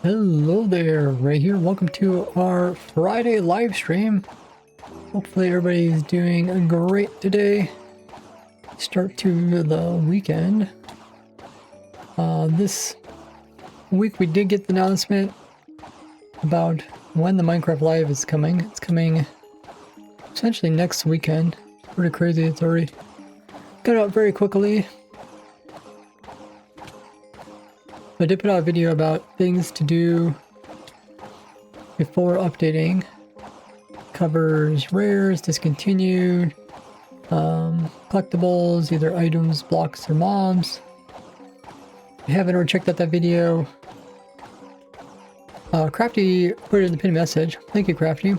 Hello there, Ray here. Welcome to our Friday live stream. Hopefully everybody's doing great today. Start to the weekend. This week we did get the announcement about when the Minecraft Live is coming. It's coming essentially next weekend. Pretty crazy, it's already got out very quickly. I did put out a video about things to do before updating. Covers rares, discontinued, collectibles, either items, blocks, or mobs. If you haven't already checked out that video, Crafty put it in the pinned message. Thank you, Crafty.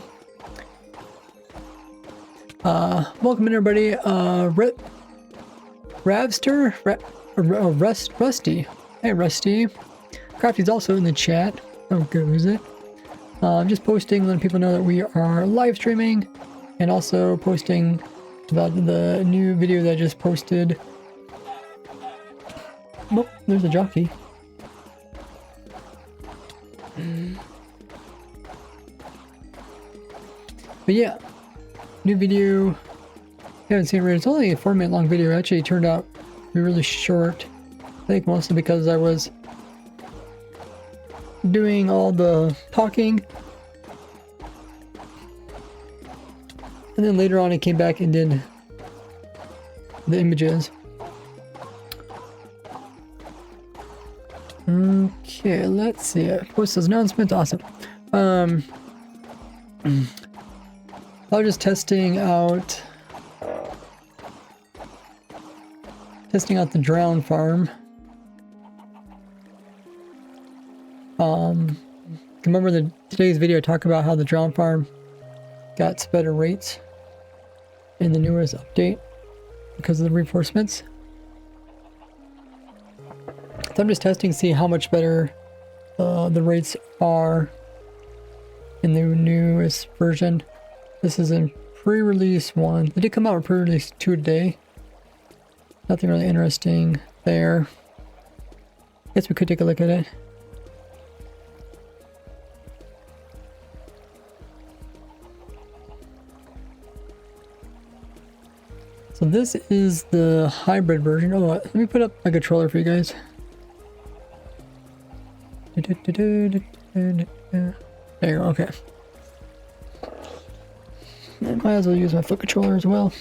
Welcome in, everybody. Ravster? Rusty. Hey, Rusty. Crafty's also in the chat. How good is it? I'm just posting, letting people know that we are live streaming, and also posting about the new video that I just posted. Oh, there's a jockey. But yeah, new video. If you haven't seen it, it's only a 4-minute long video. It actually turned out to be really short. I think mostly because I was doing all the talking. And then later on I came back and did the images. Okay, let's see. I post those announcements. Awesome. I was just testing out the drown farm. Remember today's video talk about how the drown farm got better rates in the newest update because of the reinforcements. So I'm just testing to see how much better the rates are in the newest version. This is in pre-release 1. They did come out with pre-release 2 today. Nothing really interesting there. Guess we could take a look at it. So this is the hybrid version. Oh, let me put up my controller for you guys. There you go, okay. I might as well use my foot controller as well.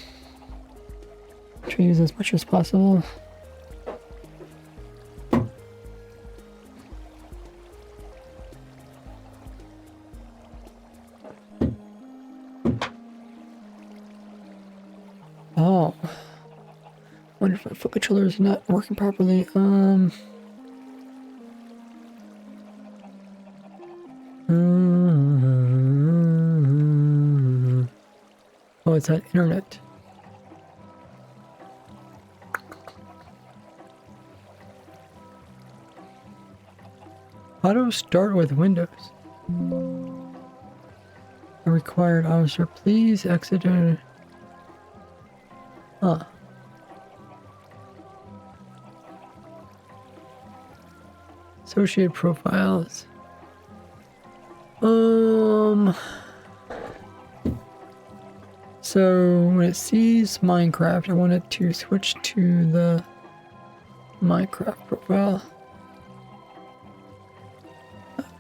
Try to use as much as possible. Oh, wonder if my foot controller is not working properly. Oh, it's that internet. Auto start with Windows. A required auto start. Please exit. Huh. Associated profiles. So when it sees Minecraft, I want it to switch to the Minecraft profile.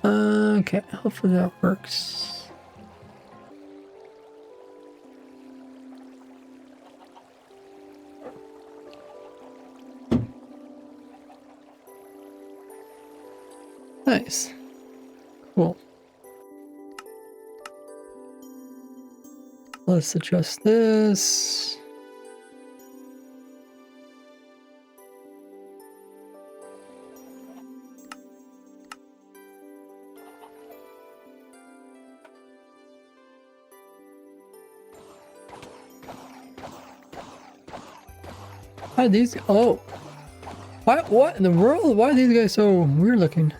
Okay, hopefully that works. Nice. Cool. Let's adjust this. Why are these? Oh. What in the world? Why are these guys so weird looking?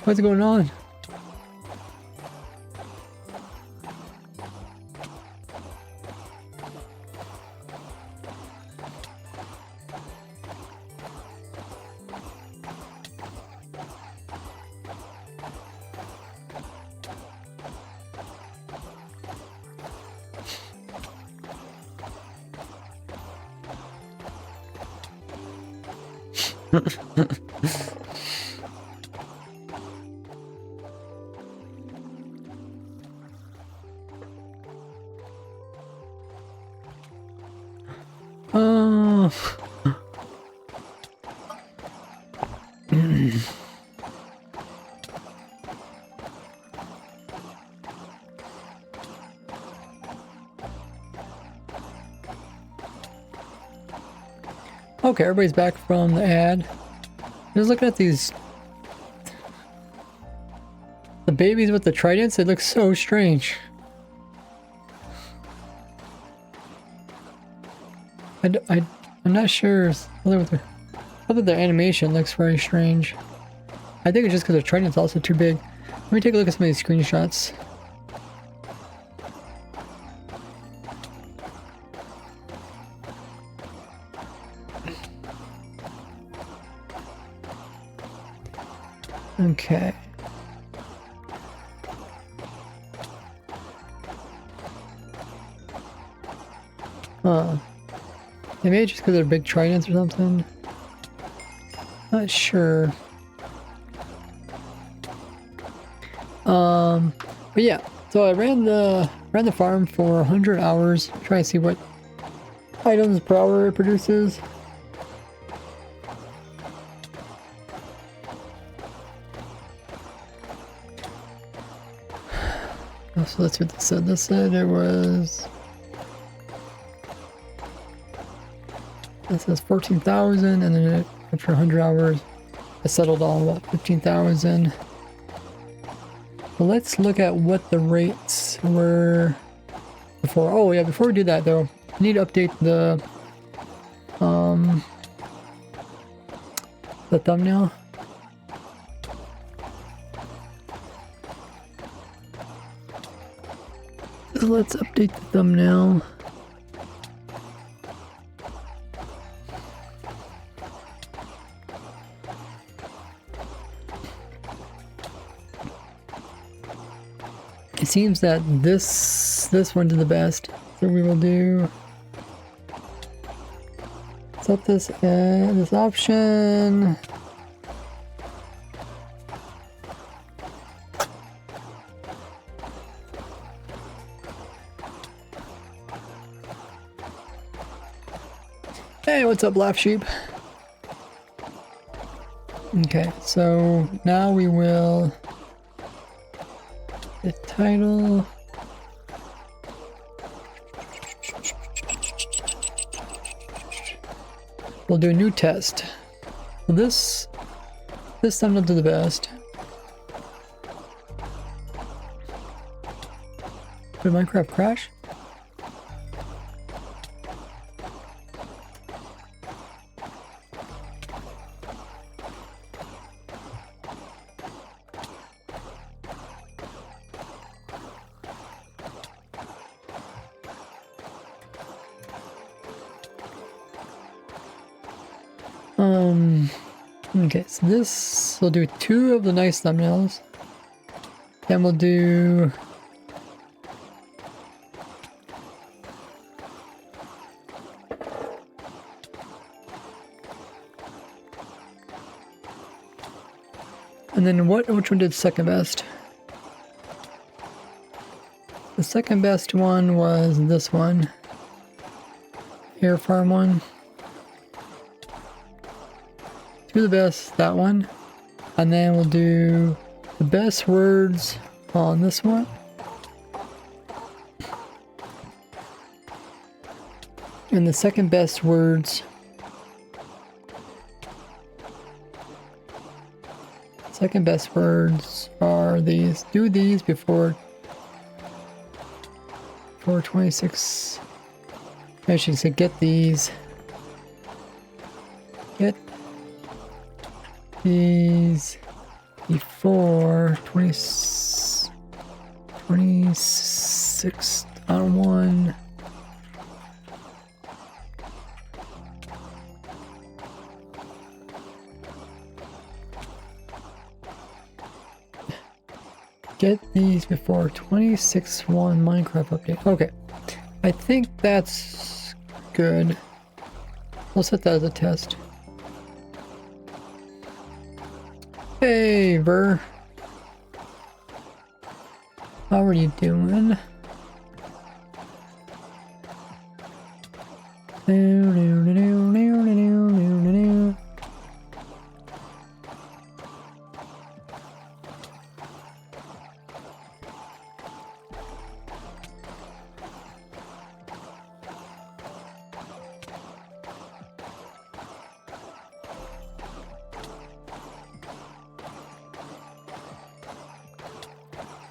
What's going on? Okay, everybody's back from the ad. Just looking at these, the babies with the tridents, they look so strange. I'm not sure whether their animation looks very strange. I think it's just because their trident's also too big. Let me take a look at some of these screenshots. Okay. Maybe it's just because they're big tridents or something. Not sure. But yeah, so I ran the farm for 100 hours, trying to see what items per hour it produces. So that's what this said. This said it was. It says 14,000, and then after 100 hours, it settled on about 15,000. Well, let's look at what the rates were before. Oh yeah, before we do that though, I need to update the thumbnail. So let's update the thumbnail. It seems that this one did the best, so we will do set this option. Hey, what's up, Laugh Sheep? Okay, so now we will. The title. We'll do a new test. Well, this thumbnail did the best. Did Minecraft crash? Okay, so this, we'll do 2 of the nice thumbnails. Then we'll do and then which one did second best? The second best one was this one. Air farm one. Do the best, that one. And then we'll do the best words on this one. And the second best words. Second best words are these. Do these before 26. I should say get these. Get these before 26.1. Get these before 26.1 Minecraft update. Okay, I think that's good. We'll set that as a test. Hey, Ver. How are you doing?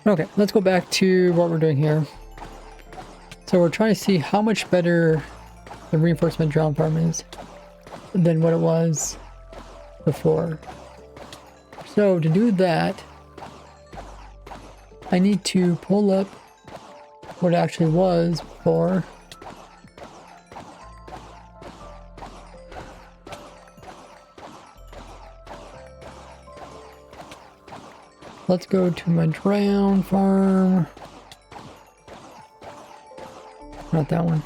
Okay, let's go back to what we're doing here. So we're trying to see how much better the reinforcement drown farm is than what it was before. So to do that, I need to pull up what it actually was before. Let's go to my drown farm. Not that one.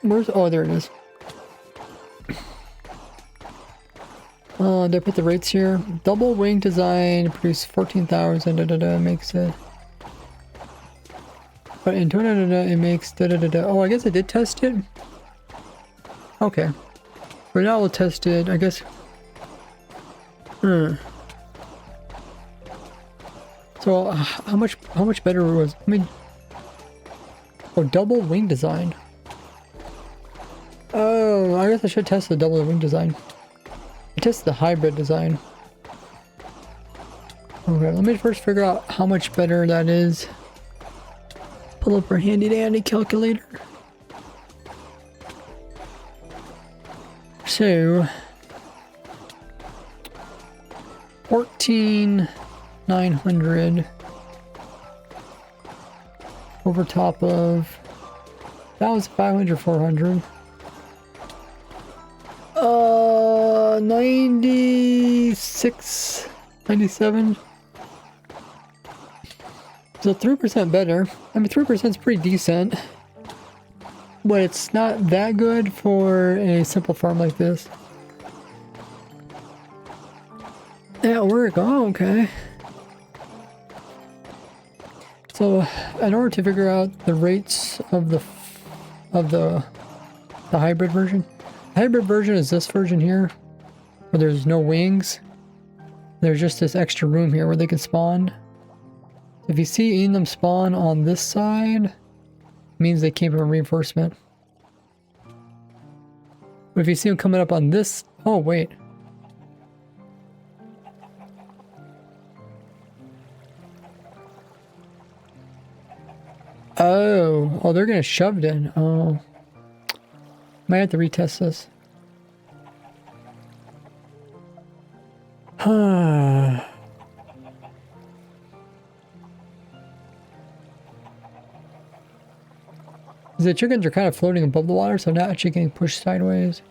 Where's, oh, there it is. Did I put the rates here? Double wing design, produce 14,000, makes it. But in it makes Oh, I guess I did test it. Okay. Right now we'll test it, I guess. So how much better was, I mean, oh, double wing design. Oh, I guess I should test the double wing design. I tested the hybrid design. Okay, let me first figure out how much better that is. Pull up our handy dandy calculator. So 14,900 over top of 1,500, 400. 96, 97. So 3% better. I mean, 3% is pretty decent, but it's not that good for a simple farm like this. That'll work. Oh, okay. So, in order to figure out the rates of the hybrid version, the hybrid version is this version here, where there's no wings. There's just this extra room here where they can spawn. If you see them spawn on this side, it means they came from a reinforcement. But if you see them coming up on this, oh wait. Oh, they're gonna shoved in. Oh, might have to retest this. Huh. The chickens are kind of floating above the water, so not actually getting pushed sideways.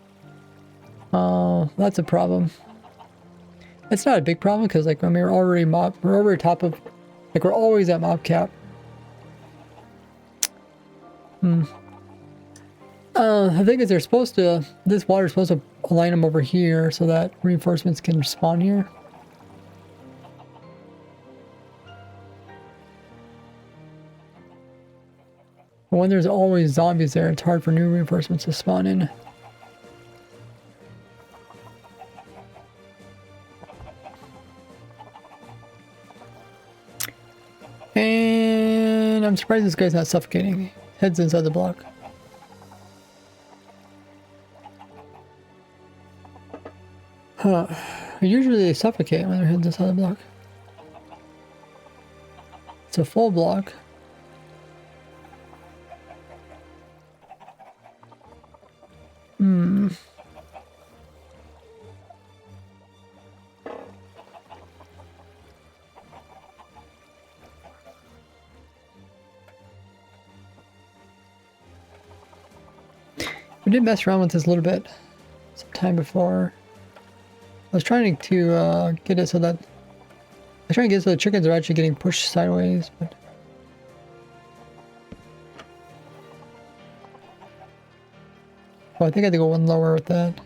Oh, that's a problem. It's not a big problem because, like, I mean, we're already top of, like, we're always at mob cap. The thing is, they're supposed to, this water is supposed to align them over here so that reinforcements can spawn here. But when there's always zombies there, it's hard for new reinforcements to spawn in. And I'm surprised this guy's not suffocating. Head's inside the block. Huh. Usually they suffocate when their head's inside the block. It's a full block. We did mess around with this a little bit some time before. I was trying to get it so that the chickens are actually getting pushed sideways, but oh, I think I have to go one lower with that.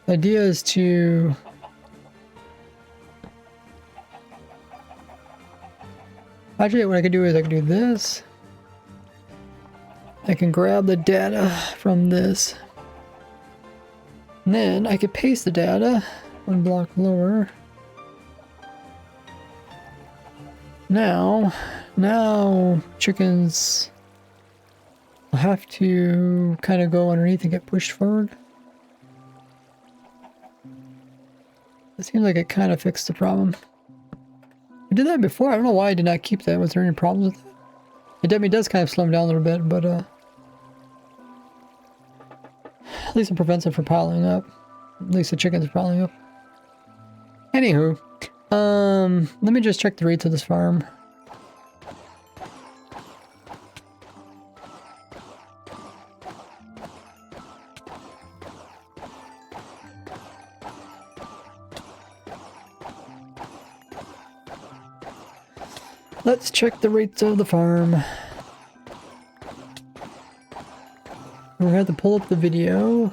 The idea is to actually what I can do is I can do this. I can grab the data from this. And then I could paste the data one block lower. Now chickens will have to kind of go underneath and get pushed forward. It seems like it kind of fixed the problem. I did that before. I don't know why I did not keep that. Was there any problems with it? It definitely does kind of slow them down a little bit, but at least it prevents it from piling up. At least the chickens are piling up. Anywho, let me just check the rates of this farm. Let's check the rates of the farm. We're gonna have to pull up the video.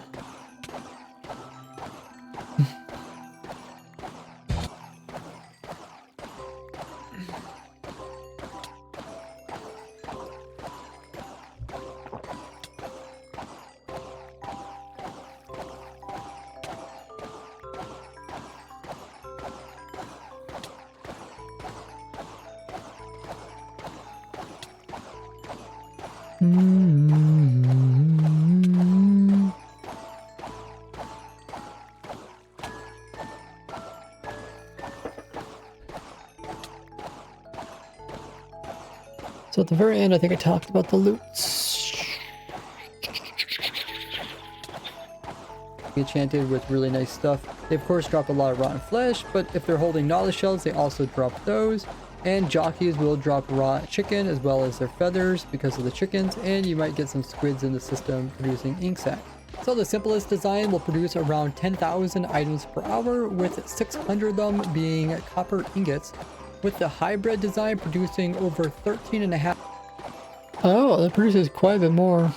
So at the very end, I think I talked about the loots. Enchanted with really nice stuff. They of course drop a lot of rotten flesh, but if they're holding knowledge shells, they also drop those. And jockeys will drop raw chicken as well as their feathers because of the chickens, and you might get some squids in the system producing ink sac. So the simplest design will produce around 10,000 items per hour, with 600 of them being copper ingots, with the hybrid design producing over 13.5. Oh, that produces quite a bit more.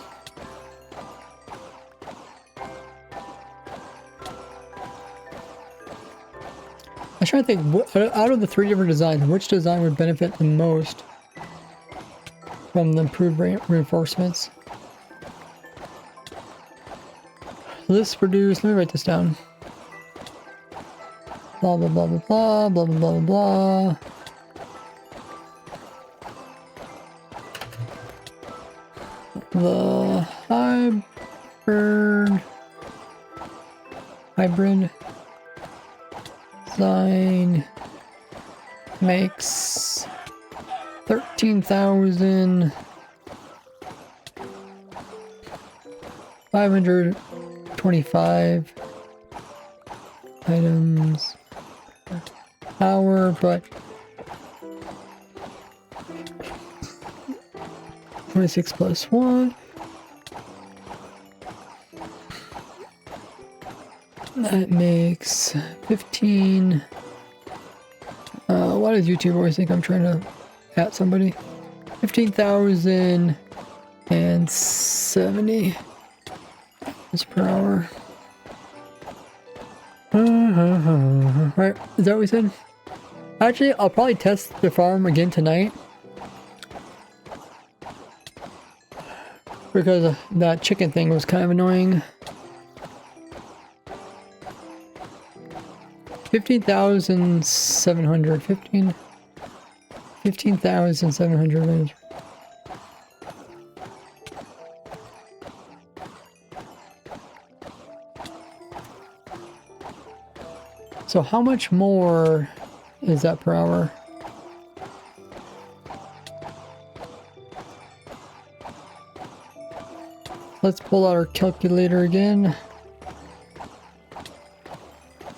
I was trying to think, out of the 3 different designs, which design would benefit the most from the improved reinforcements? This produce, let me write this down. Blah blah blah blah blah blah blah blah blah. The hybrid design makes 13,525 items per hour, but 26 plus 1. That makes 15. Why does YouTube always think I'm trying to at somebody? 15,070 per hour. Right, is that what we said? Actually, I'll probably test the farm again tonight, because that chicken thing was kind of annoying. 15,700. 15,700. So how much more is that per hour? Let's pull out our calculator again.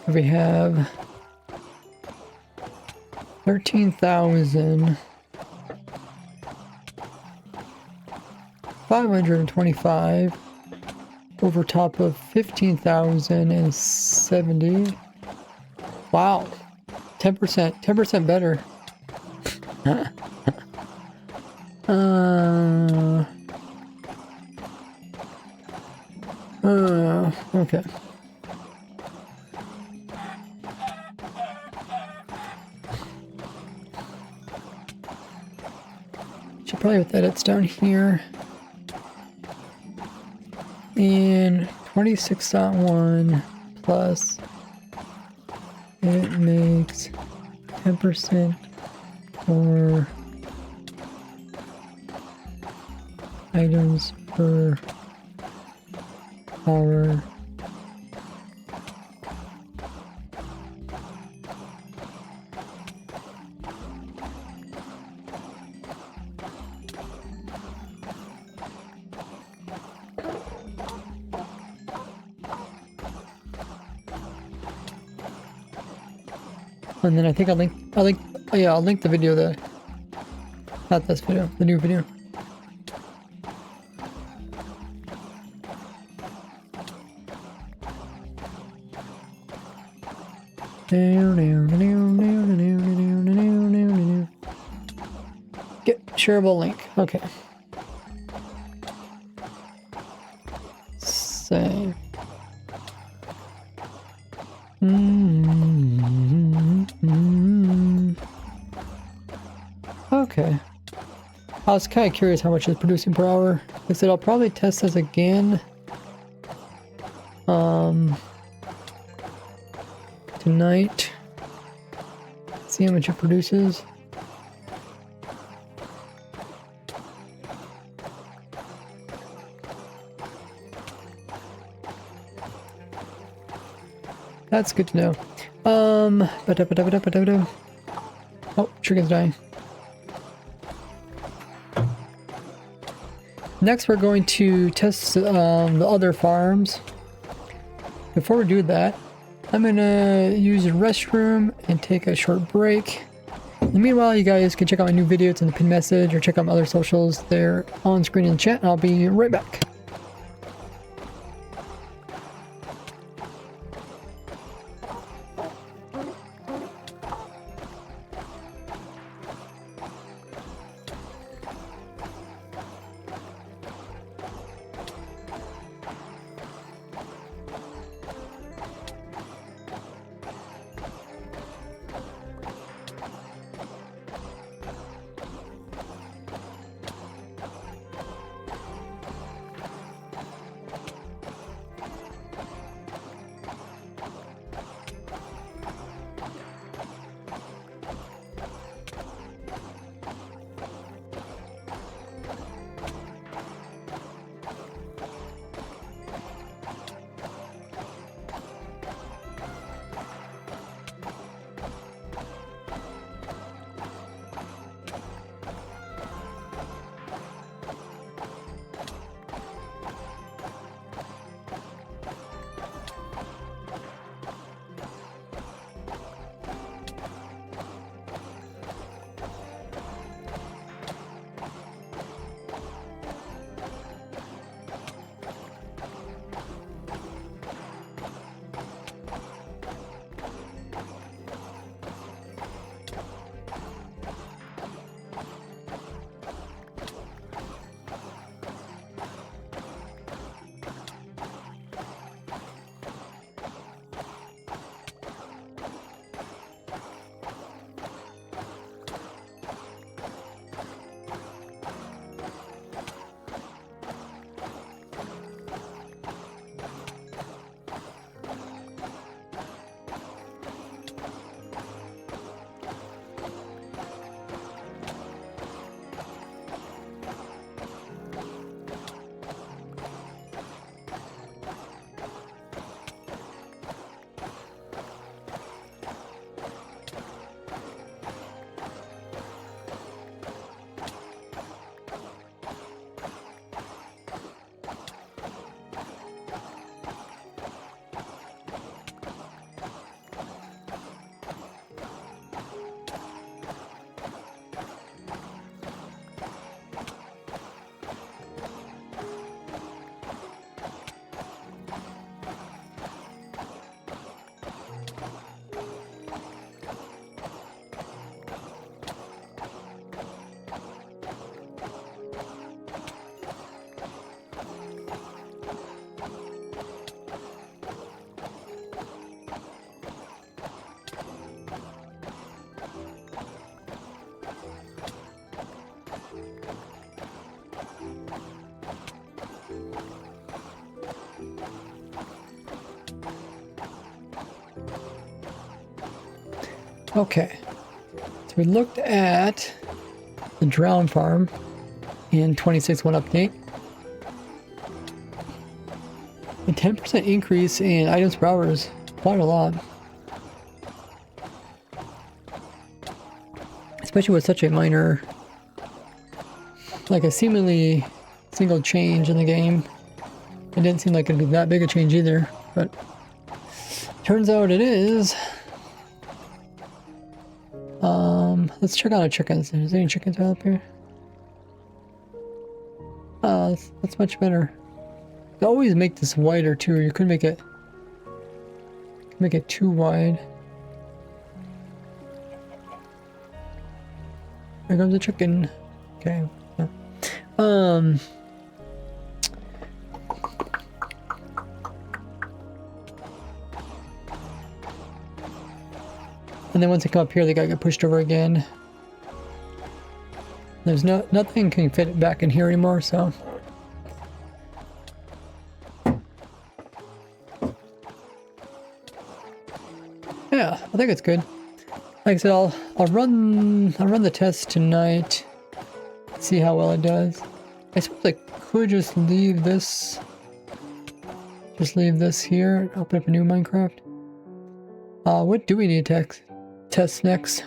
We have 13,525 over top of 15,070. Wow, 10% better. Okay. probably with edits down here. And 26.1 plus it makes 10% for items per hour. And then I think I'll link, oh yeah, I'll link the video that, not this video, the new video. Get shareable link. Okay. Save. Okay. I was kind of curious how much it's producing per hour. I said I'll probably test this again. Tonight. See how much it produces. That's good to know. Oh, chicken's dying. Next, we're going to test the other farms. Before we do that, I'm gonna use the restroom and take a short break. And meanwhile, you guys can check out my new video. It's in the pinned message, or check out my other socials. They're on screen in the chat, and I'll be right back. Okay. So we looked at the Drown Farm in 26.1 update. A 10% increase in items per hour is quite a lot. Especially with such a minor, like a seemingly single change in the game. It didn't seem like it'd be that big a change either, but turns out it is. Let's check out our chickens. Is there any chickens out here? Oh, that's much better. You always make this wider too. You could make it too wide. Here comes the chicken. Okay. Yeah. And then once they come up here, they gotta get pushed over again. There's nothing can fit back in here anymore, so. Yeah, I think it's good. Like I said, I'll run the test tonight. See how well it does. I suppose I could just leave this. Just leave this here. Open up a new Minecraft. What do we need to test next?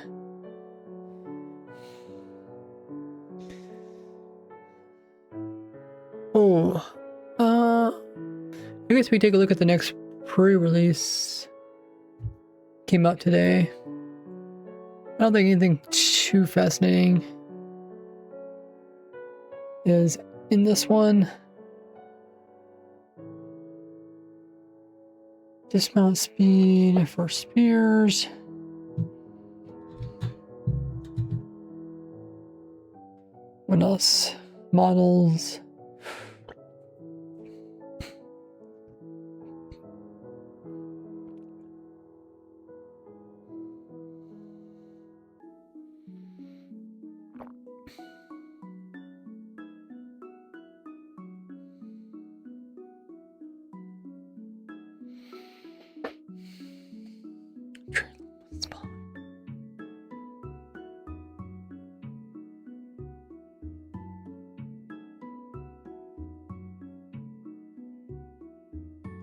Oh, I guess we take a look at the next pre-release. Came out today. I don't think anything too fascinating is in this one. Dismount speed for spears. What else? Models.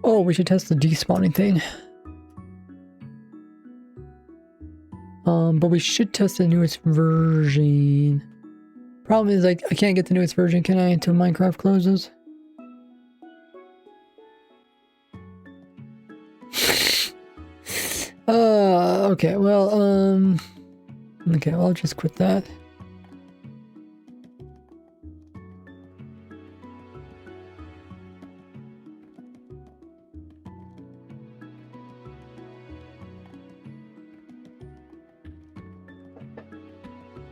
Oh, we should test the despawning thing. But we should test the newest version. Problem is, I can't get the newest version, can I, until Minecraft closes? Okay, well, okay, well, I'll just quit that.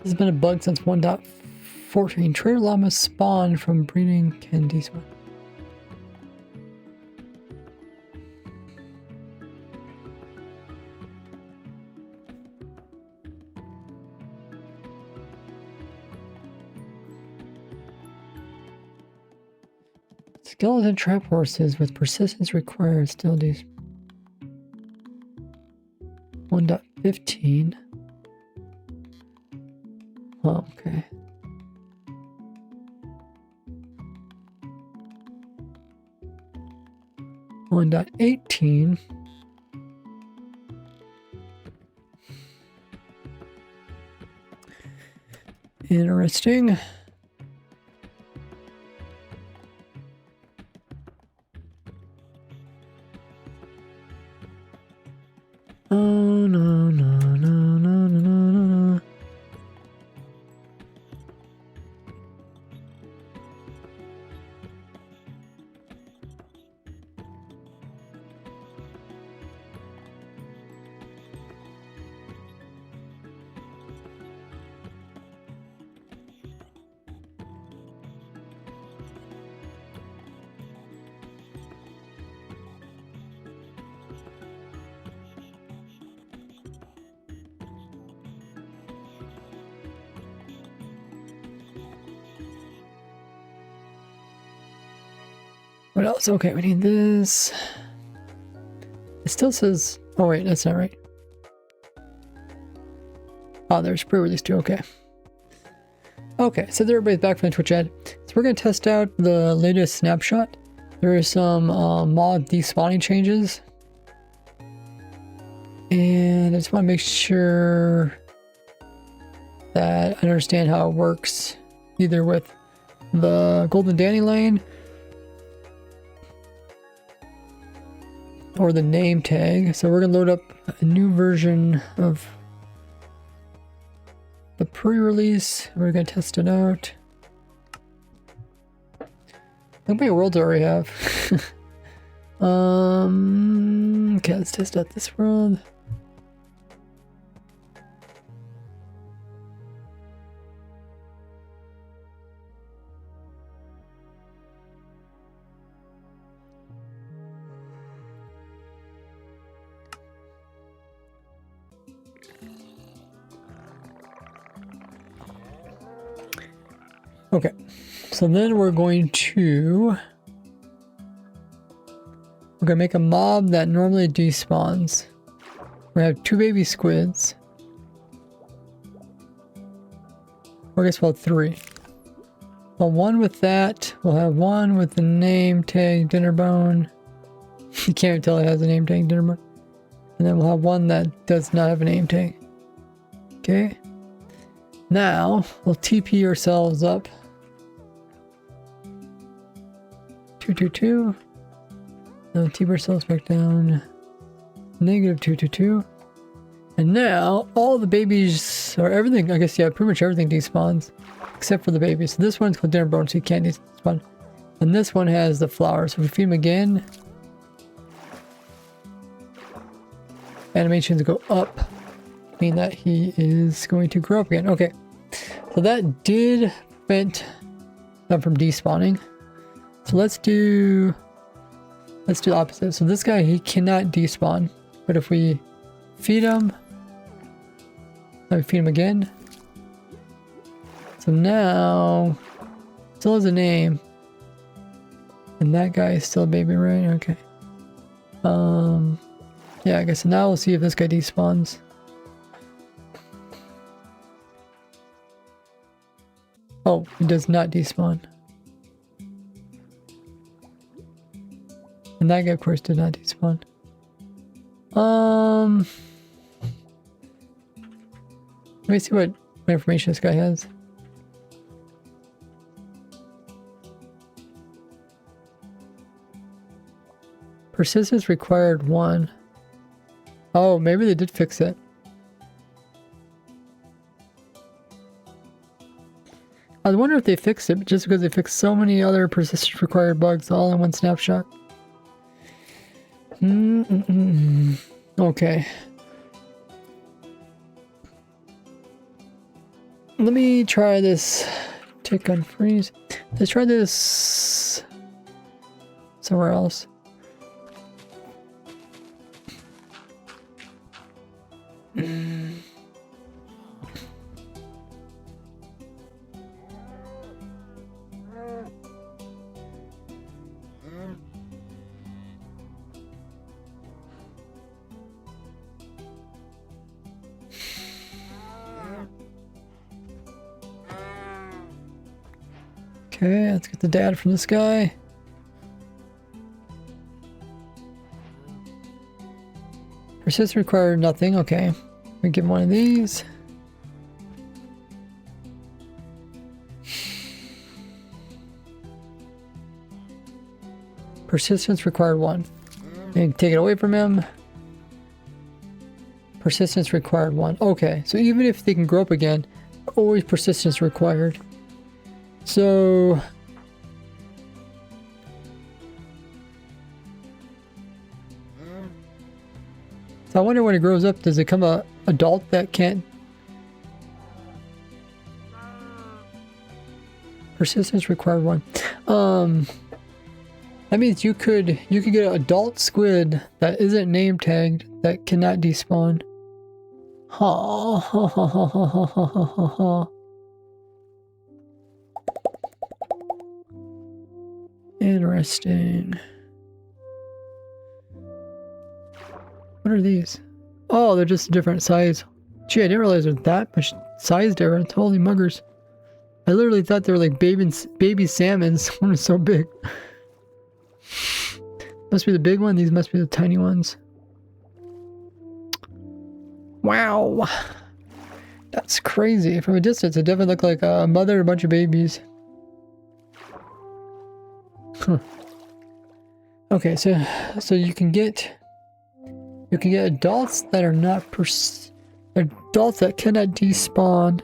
This has been a bug since 1.14. Trader llamas spawn from breeding can despawn. Skeleton trap horses with persistence required still do 1.15. Oh, okay. One dot 18. Interesting. Oh no no no no no no no. What else? Okay, we need this. It still says, oh wait, that's not right. Oh, there's pre-release too, okay. Okay, so everybody's back from the Twitch ad. So we're going to test out the latest snapshot. There are some mod despawning changes. And I just want to make sure that I understand how it works, either with the Golden Dandelion or the name tag. So we're going to load up a new version of the pre-release. We're going to test it out. How many worlds do I already have? Okay, let's test out this world. Okay, so then we're going to make a mob that normally despawns. We have 2 baby squids. Or I guess we'll have 3. Well, 1 with that. We'll have 1 with the name tag Dinnerbone. You can't even tell it has a name tag Dinnerbone. And then we'll have 1 that does not have a name tag. Okay. Now we'll TP ourselves up. 222. Now TP ourselves back down. Negative 222. And now all the babies, or everything, I guess, yeah, pretty much everything despawns. Except for the babies. So this one's called Dinnerbone, so you can't despawn. And this one has the flowers. So if we feed him again, animations go up, meaning that he is going to grow up again. Okay, so that did prevent them from despawning. So let's do the opposite. So this guy, he cannot despawn, but if we feed him, let me feed him again. So now still has a name, and that guy is still a baby, right? Okay. Yeah, I guess now we'll see if this guy despawns. Oh, he does not despawn. And that guy, of course, did not despawn. Let me see what information this guy has. Persistence required 1. Oh, maybe they did fix it. I wonder if they fixed it just because they fixed so many other persistence required bugs all in one snapshot. Okay. Let me try this tick on freeze. Let's try this somewhere else. Okay, let's get the data from this guy. Persist required nothing. Okay, we give him one of these. Persistence required 1. And take it away from him. Persistence required 1. Okay, so even if they can grow up again, always persistence required. So I wonder when it grows up, does it become a adult that can't? Persistence required 1. That means you could get an adult squid that isn't name tagged that cannot despawn. Ha ha ha ha ha ha ha ha. Interesting. What are these? Oh, they're just a different size. Gee, I didn't realize there's that much size difference. Holy muggers. I literally thought they were like baby salmons. One is so big. Must be the big one. These must be the tiny ones. Wow. That's crazy. From a distance, it definitely looked like a mother and a bunch of babies. Huh. Okay, so you can get adults that are not adults that cannot despawn.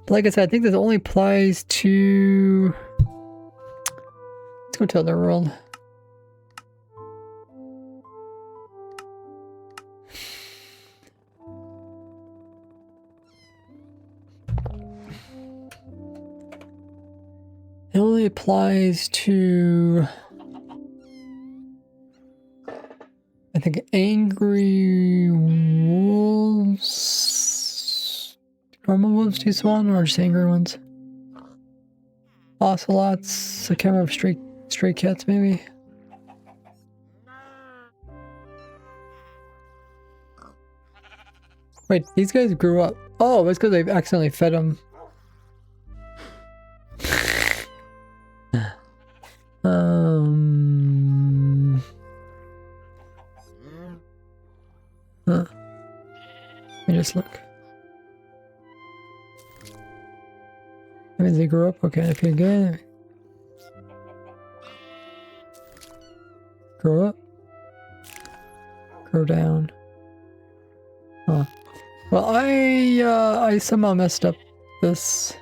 But like I said, I think this only applies to. Let's go to other world. It only applies to, I think, angry wolves. Normal wolves despawn, or just angry ones? Ocelots. I can't remember. Stray cats, maybe. Wait, these guys grew up. Oh, it's because they've accidentally fed them. Huh. Let me just look. That means they grew up. Okay, if you get grow up, grow down. Huh. Well, I somehow messed up this.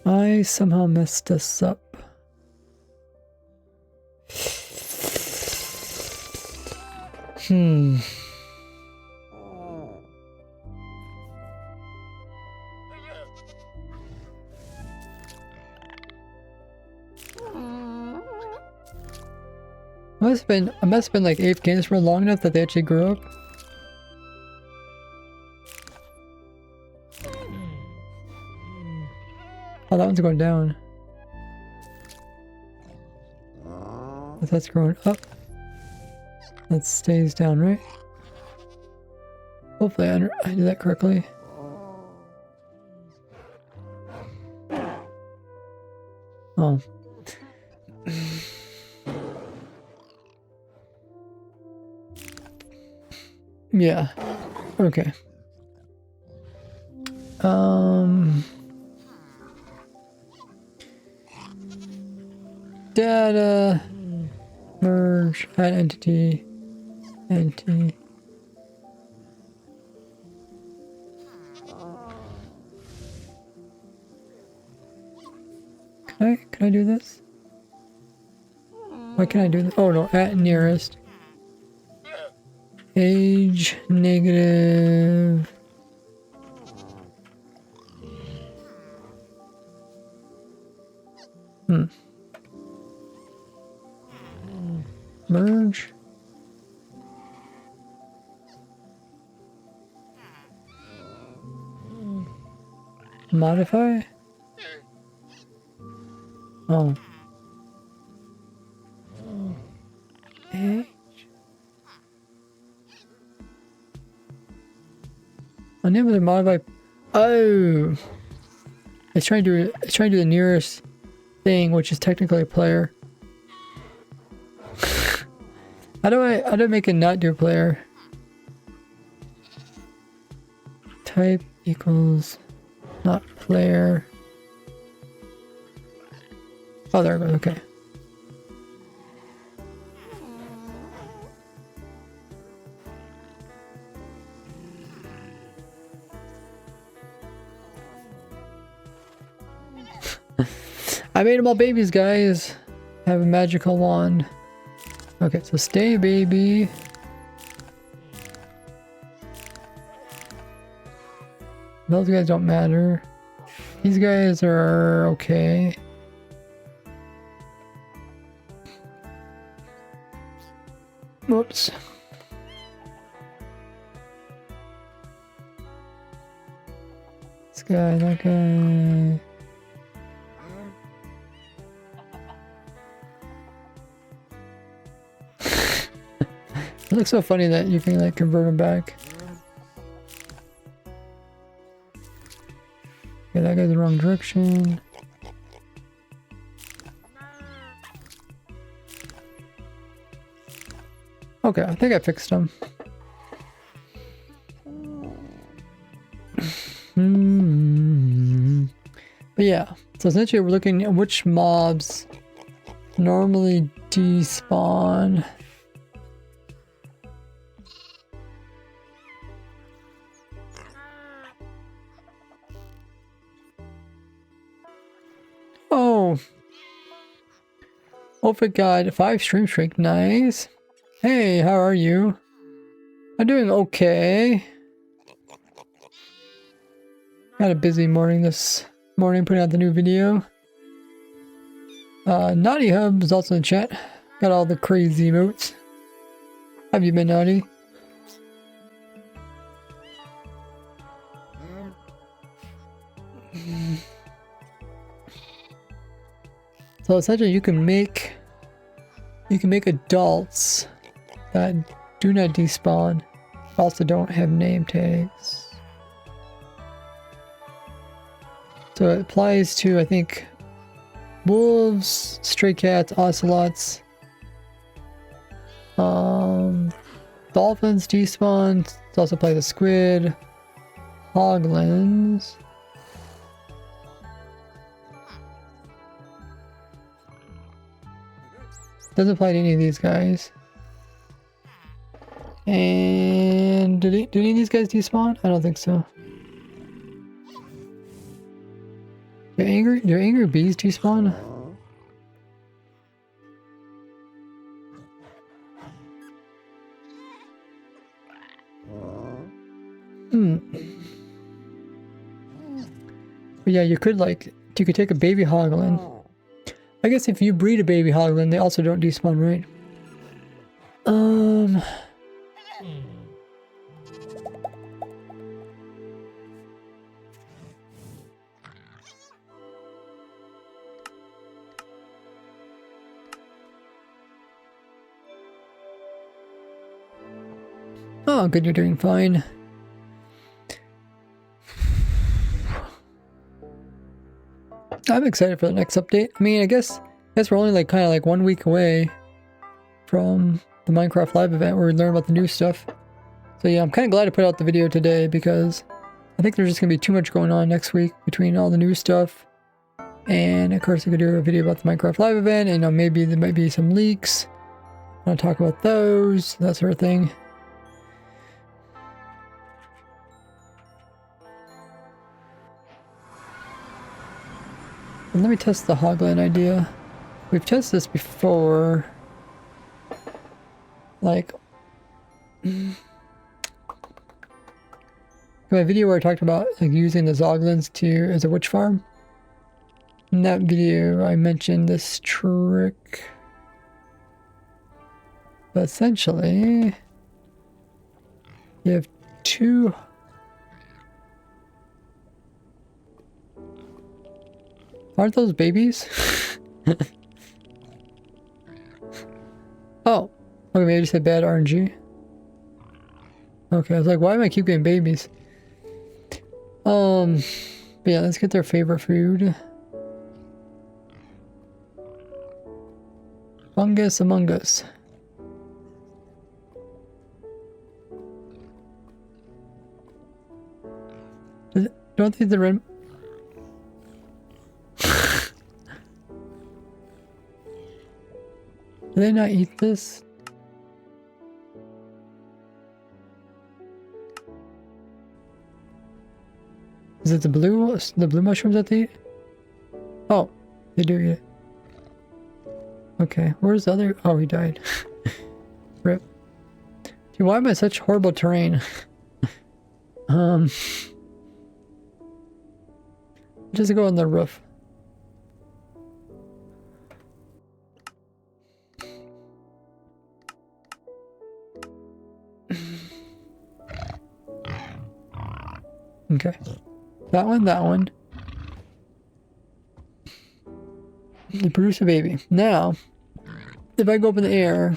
I somehow messed this up. I must have been like 8 games for long enough that they actually grew up. Oh, that one's going down. But that's growing up. That stays down, right? Hopefully I did that correctly. Oh. Yeah. Okay. Data. Merge. Add entity. Entity. Can I do this? Why can I do this? Oh no, at nearest. Age negative. Merge. Modify. Oh. Age. Unable to modify. Oh. It's trying to do the nearest thing, which is technically a player. How do I make it not do a player? Type equals not player. Oh, there we go. Okay. I made them all babies, guys. I have a magical wand. Okay, so stay baby. Those guys don't matter. These guys are okay. Whoops. This guy, that guy. It looks so funny that you can like convert them back. Okay, that goes the wrong direction. Okay, I think I fixed them. But yeah, so essentially we're looking at which mobs normally despawn. Oh, oh my god, 5 stream streak, nice. Hey, how are you? I'm doing okay. Got a busy morning this morning putting out the new video. Naughty Hub is also in the chat. Got all the crazy emotes. Have you been naughty? So essentially you can make adults that do not despawn, also don't have name tags. So it applies to, I think, wolves, stray cats, ocelots, dolphins despawn. It also applies to squid, hoglins. Doesn't apply to any of these guys. And do any of these guys despawn? I don't think so. Do angry bees despawn? But yeah, you could take a baby hoglin. I guess if you breed a baby hoglin, they also don't despawn, right? Oh, good, you're doing fine. I'm excited for the next update. I mean, I guess we're only kind of 1 week away from the Minecraft live event where we learn about the new stuff. So yeah, I'm kind of glad to put out the video today because I think there's just gonna be too much going on next week between all the new stuff. And of course I could do a video about the Minecraft live event, and maybe there might be some leaks. I want to talk about those, that sort of thing. And let me test the hoglin idea. We've tested this before. My video where I talked about using the zoglins as a witch farm. In that video I mentioned this trick. But essentially you have 2 Aren't those babies? Oh. Okay, maybe I just had bad RNG. Okay, I was like, why am I keep getting babies? But yeah, let's get their favorite food. Fungus among us. Don't think the red... Do they not eat this? Is it the blue mushrooms that they eat? Oh, they do eat it. Okay, where's the other? Oh, he died. Rip. Dude, why am I such horrible terrain? Just go on the roof. Okay. That one. They produce a baby. Now, if I go up in the air,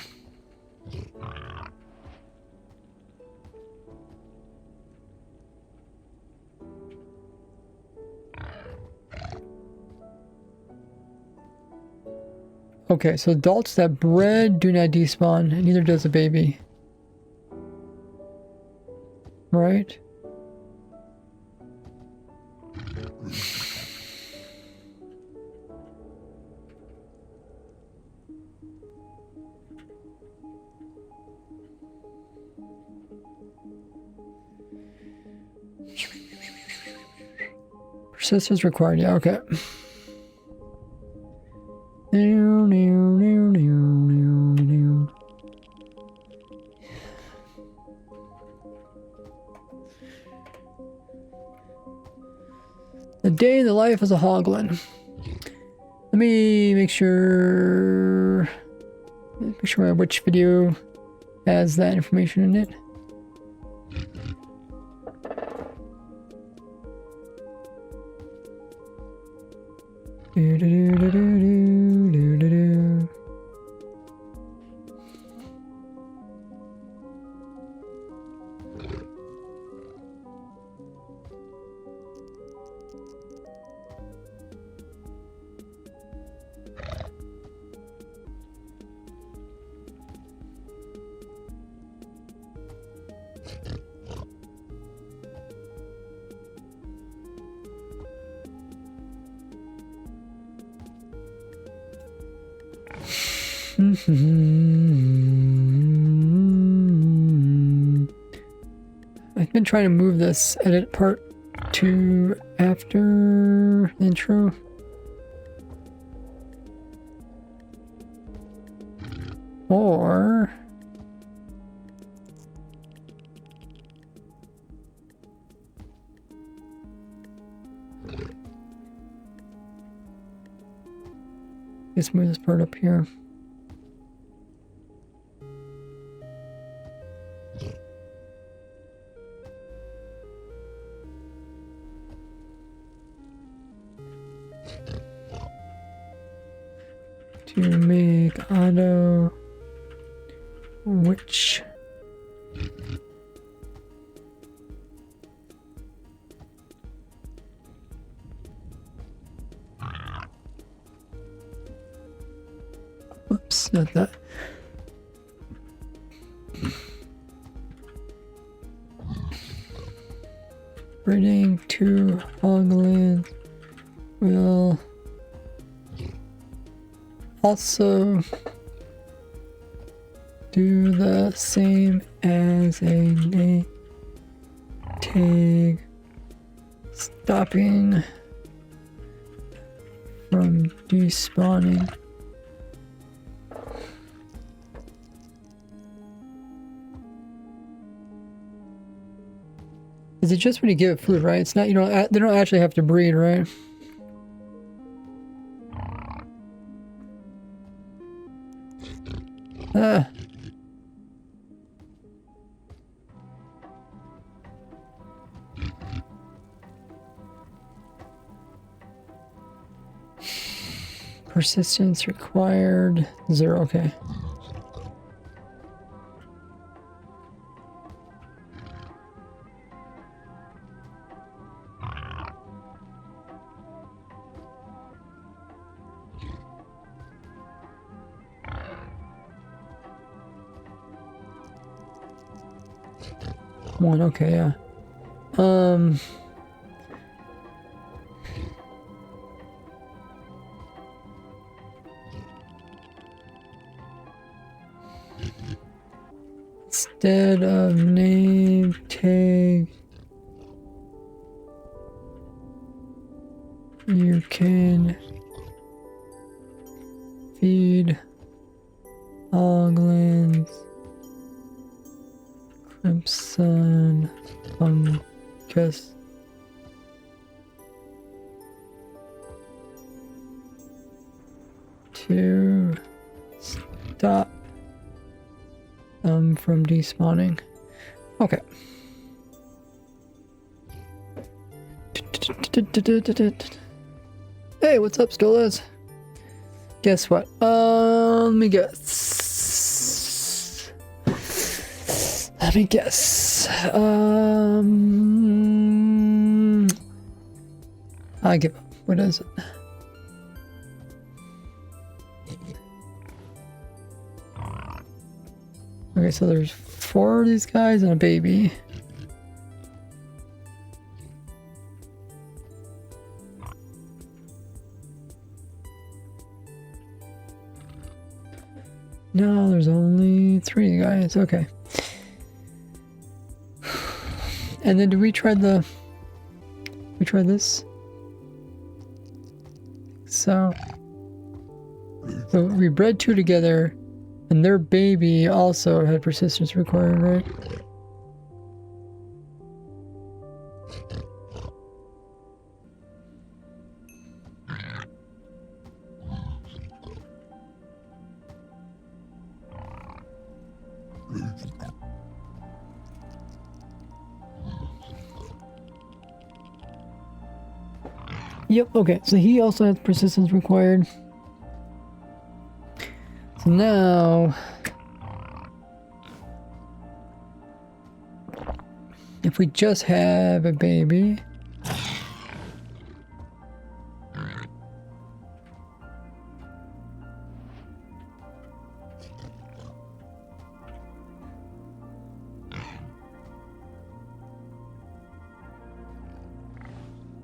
Okay, so adults that bred do not despawn, and neither does a baby. Right? Persistence required, yeah, okay. The day in the life as a hoglin. Let me make sure which video has that information in it. Do, do, do, do, do, do, do. I've been trying to move this edit part to after the intro. Or let's move this part up here. To make auto which oops, not that. Breeding two hoglins will also do the same as a name tag, stopping from despawning. Is it just when you give it food, right? It's not, you know, they don't actually have to breed, right? Ah. Persistence required 0, okay. One, okay, yeah. Instead of name tag, you can feed hoglins crimson fungus to stop them from despawning. Okay. Hey, what's up, Stolas? Guess what? Let me guess. I give up. What is it? Okay, so there's 4 of these guys and a baby. No, there's only 3 guys. Okay. And then did we try the... We tried this? So we bred 2 together, and their baby also had persistence required, right? Yep, okay, so he also has persistence required. So now, if we just have a baby,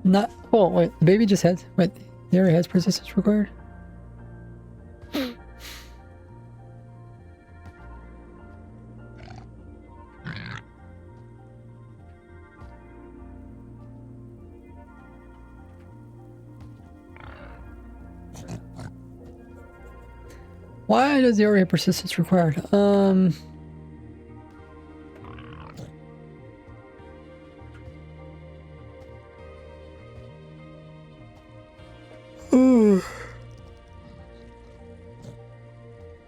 not, oh wait, the baby just has, wait, he already has persistence required? Why does he already have persistence required?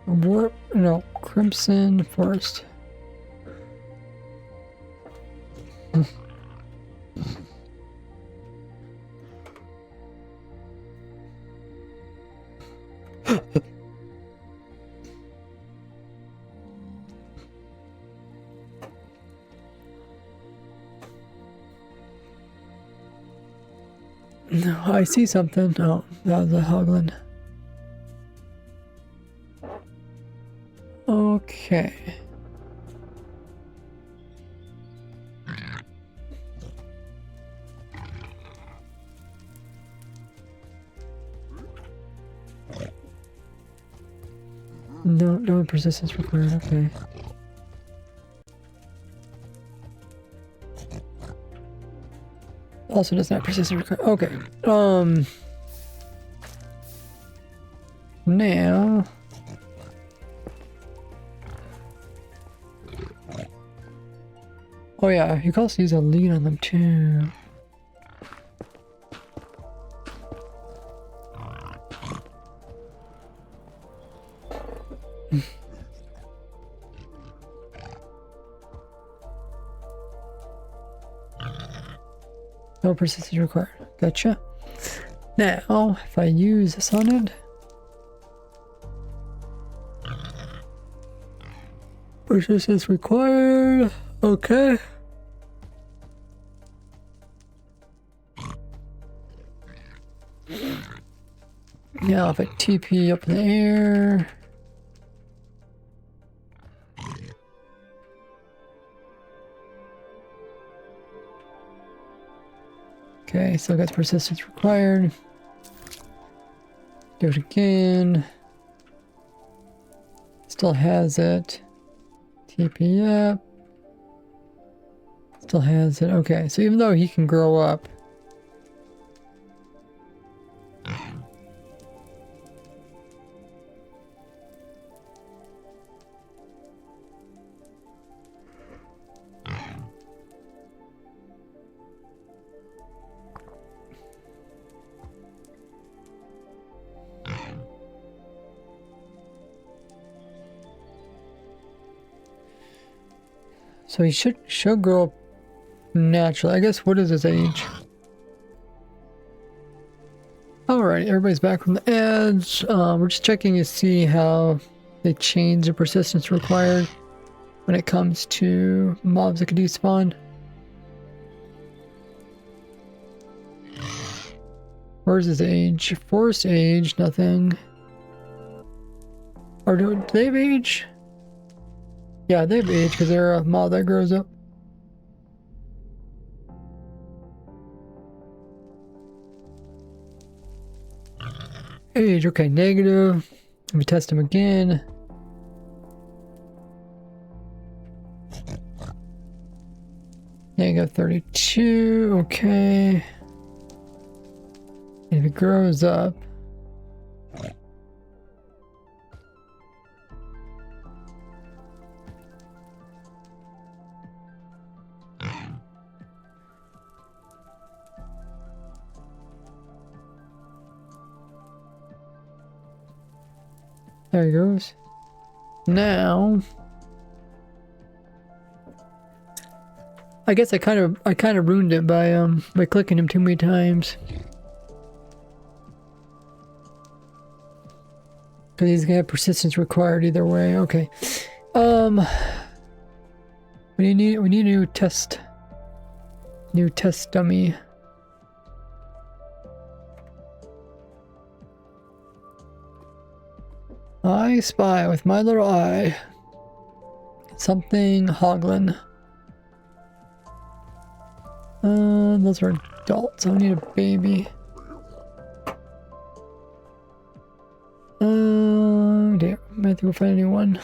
Warp, no, Crimson Forest. No, I see something. Oh, that was a Hoglin. Okay. No persistence required, okay. Also does not persistence required. Okay. Now oh yeah, you can also use a lead on them too. No persistence required. Gotcha. Now, if I use this on it, persistence required. Okay. Now, if I TP up in the air. Okay, still got persistence required. Do it again. Still has it. TP up. Still has it. Okay, so even though he can grow up. So he should grow up naturally. I guess, what is his age? Alright, everybody's back from the edge. We're just checking to see how they change the persistence required when it comes to mobs that could despawn. Where's his age? Forest age, nothing. Or do they have age? Yeah, they've aged because they're a mob that grows up. Age, okay, negative. Let me test them again. Negative 32, okay. If it grows up. There he goes. Now, I guess I kind of ruined it by clicking him too many times. Because he's gonna have persistence required either way. Okay. We need a new test dummy. I spy with my little eye something hoglin. Those are adults. I need a baby. Damn, I have to go find a new one.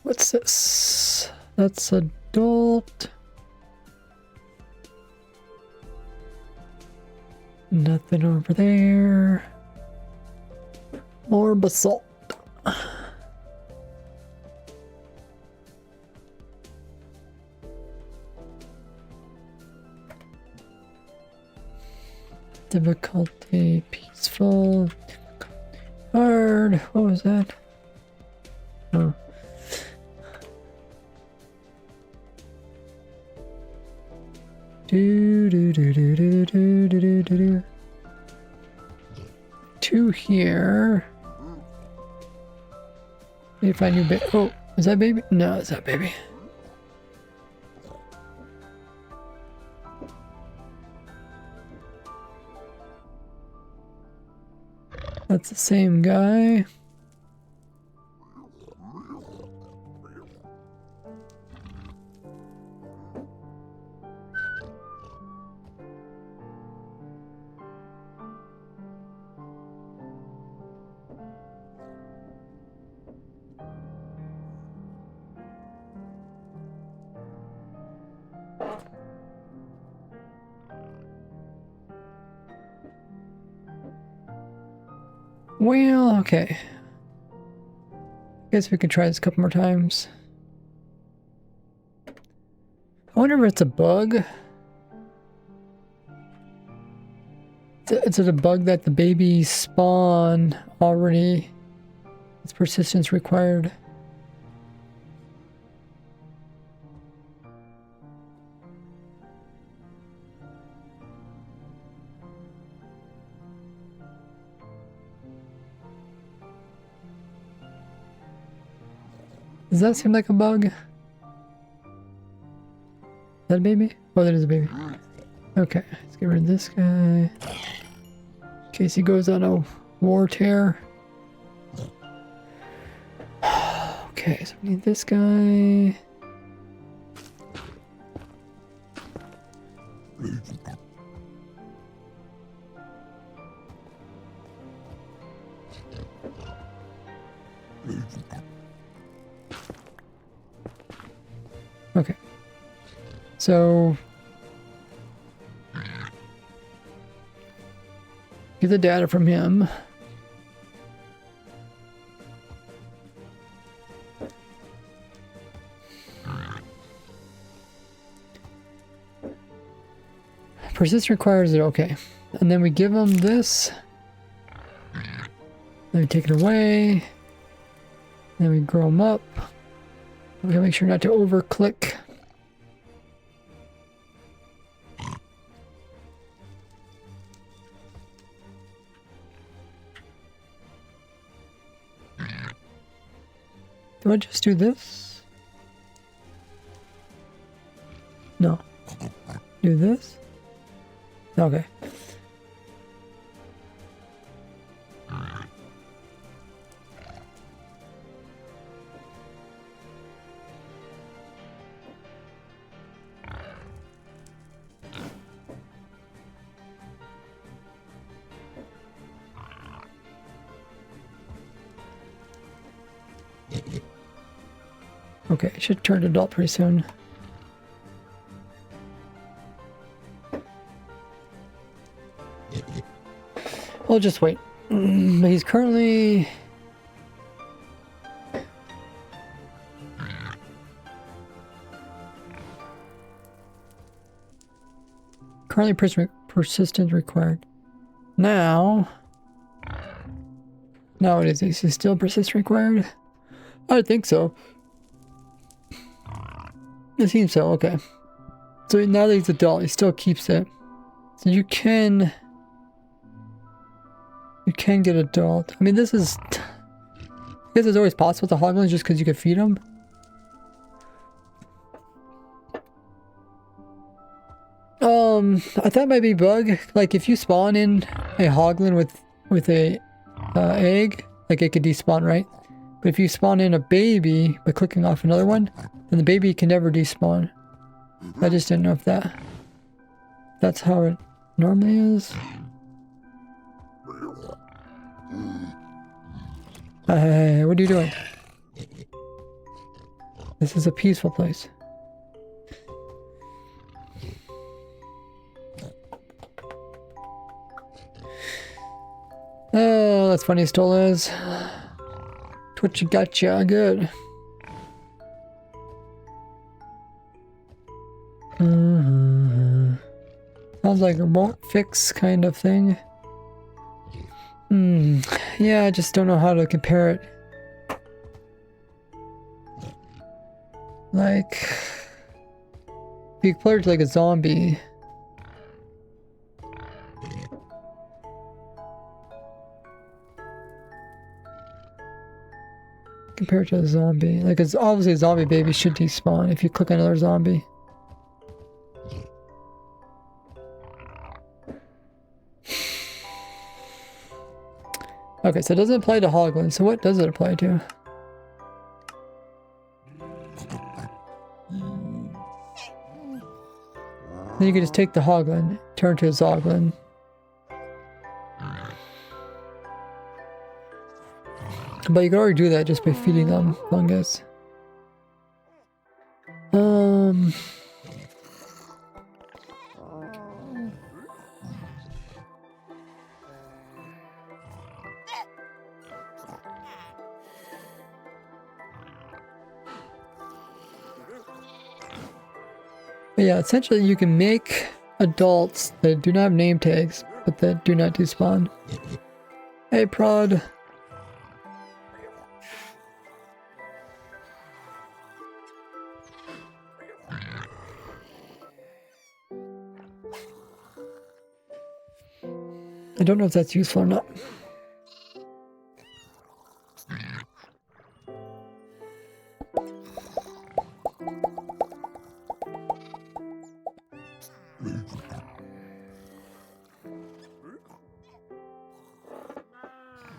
What's this? That's adult. Nothing over there. More basalt. Difficulty peaceful. Hard. What was that? Oh. Do. 2 here. If I knew baby. Oh, is that baby? No, it's not baby. That's the same guy. Well, okay. Guess we can try this a couple more times. I wonder if it's a bug. Is it a bug that the babies spawn already? It's persistence required. Does that seem like a bug? Is that a baby? Oh, that is a baby. Okay, let's get rid of this guy. In case he goes on a war tear. Okay, so we need this guy. Okay. So get the data from him. Persist requires it, okay. And then we give him this. Then we take it away. Then we grow him up. We gotta make sure not to over-click. Do I just do this? No. Do this? Okay. Okay, it should turn to adult pretty soon. We'll just wait. He's currently... persistence required. Now what is he? Is he still persist required? I think so. It seems so, okay. So now that he's adult, he still keeps it. So you can get adult. I mean, this is... I guess it's always possible to hoglins just because you can feed them. I thought it might be a bug. Like, if you spawn in a hoglin with a egg, like it could despawn, right? But if you spawn in a baby by clicking off another one, then the baby can never despawn. I just didn't know if that's how it normally is. Hey, what are you doing? This is a peaceful place. Oh, that's funny, still is. What you gotcha, good. Sounds like a remote fix kind of thing. Yeah, I just don't know how to compare it. Like, if you compare it to like a zombie. Compared to a zombie. Like, it's obviously a zombie baby should despawn if you click on another zombie. Okay, so it doesn't apply to hoglins. So what does it apply to? Then you can just take the hoglin, turn to a zoglin. But you can already do that just by feeding them fungus. But yeah, essentially you can make adults that do not have name tags, but that do not despawn. Hey, Prod. I don't know if that's useful or not.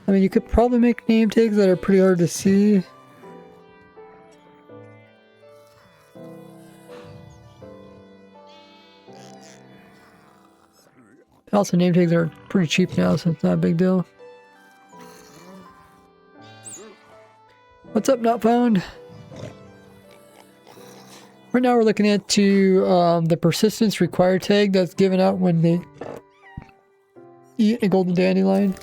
I mean, you could probably make name tags that are pretty hard to see. Also, name tags are pretty cheap now, so it's not a big deal. What's up, Not Found? Right now we're looking at the persistence required tag that's given out when they eat a golden dandelion.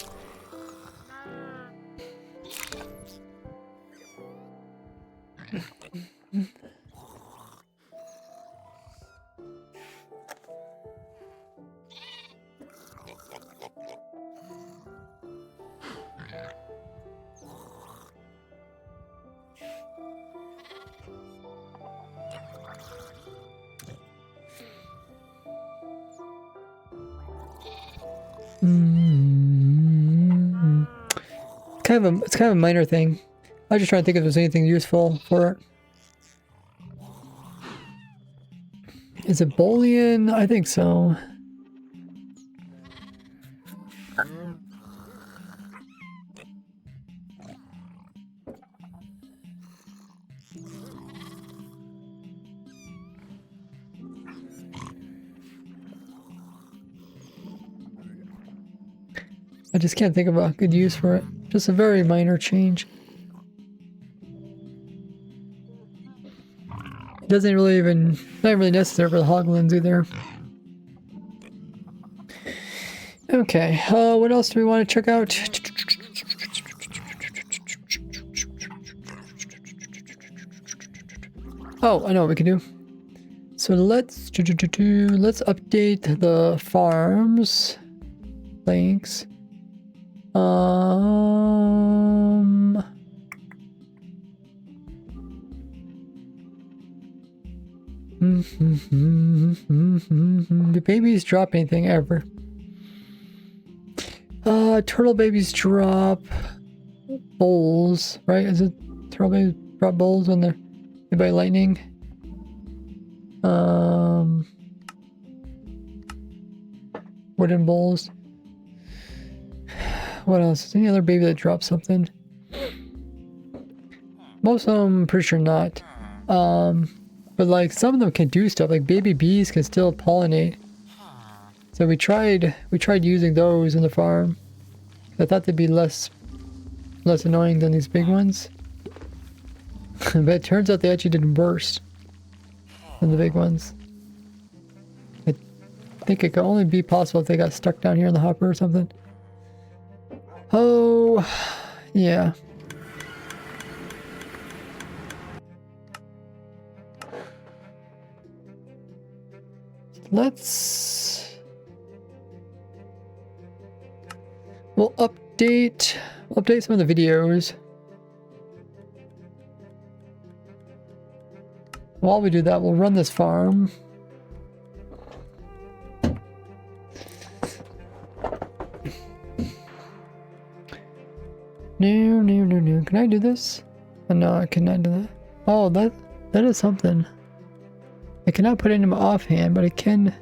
It's kind of a minor thing. I was just trying to think if there's anything useful for it. Is it Boolean? I think so. I just can't think of a good use for it. Just a very minor change. It doesn't really even, not really necessary for the hoglins either. Okay, what else do we want to check out? Oh, I know what we can do. So let's update the farms. Thanks. Do babies drop anything ever? Turtle babies drop bowls, right? Is it turtle babies drop bowls when they're hit by lightning? Wooden bowls. What else? Is any other baby that drops something? Most of them, I'm pretty sure not. But like some of them can do stuff. Like baby bees can still pollinate. So we tried using those in the farm. I thought they'd be less annoying than these big ones. But it turns out they actually didn't burst than the big ones. I think it could only be possible if they got stuck down here in the hopper or something. Oh, yeah. We'll update some of the videos. While we do that, we'll run this farm. No. Can I do this? Oh, no, I cannot do that. Oh, that is something. I cannot put it in my offhand, but I can.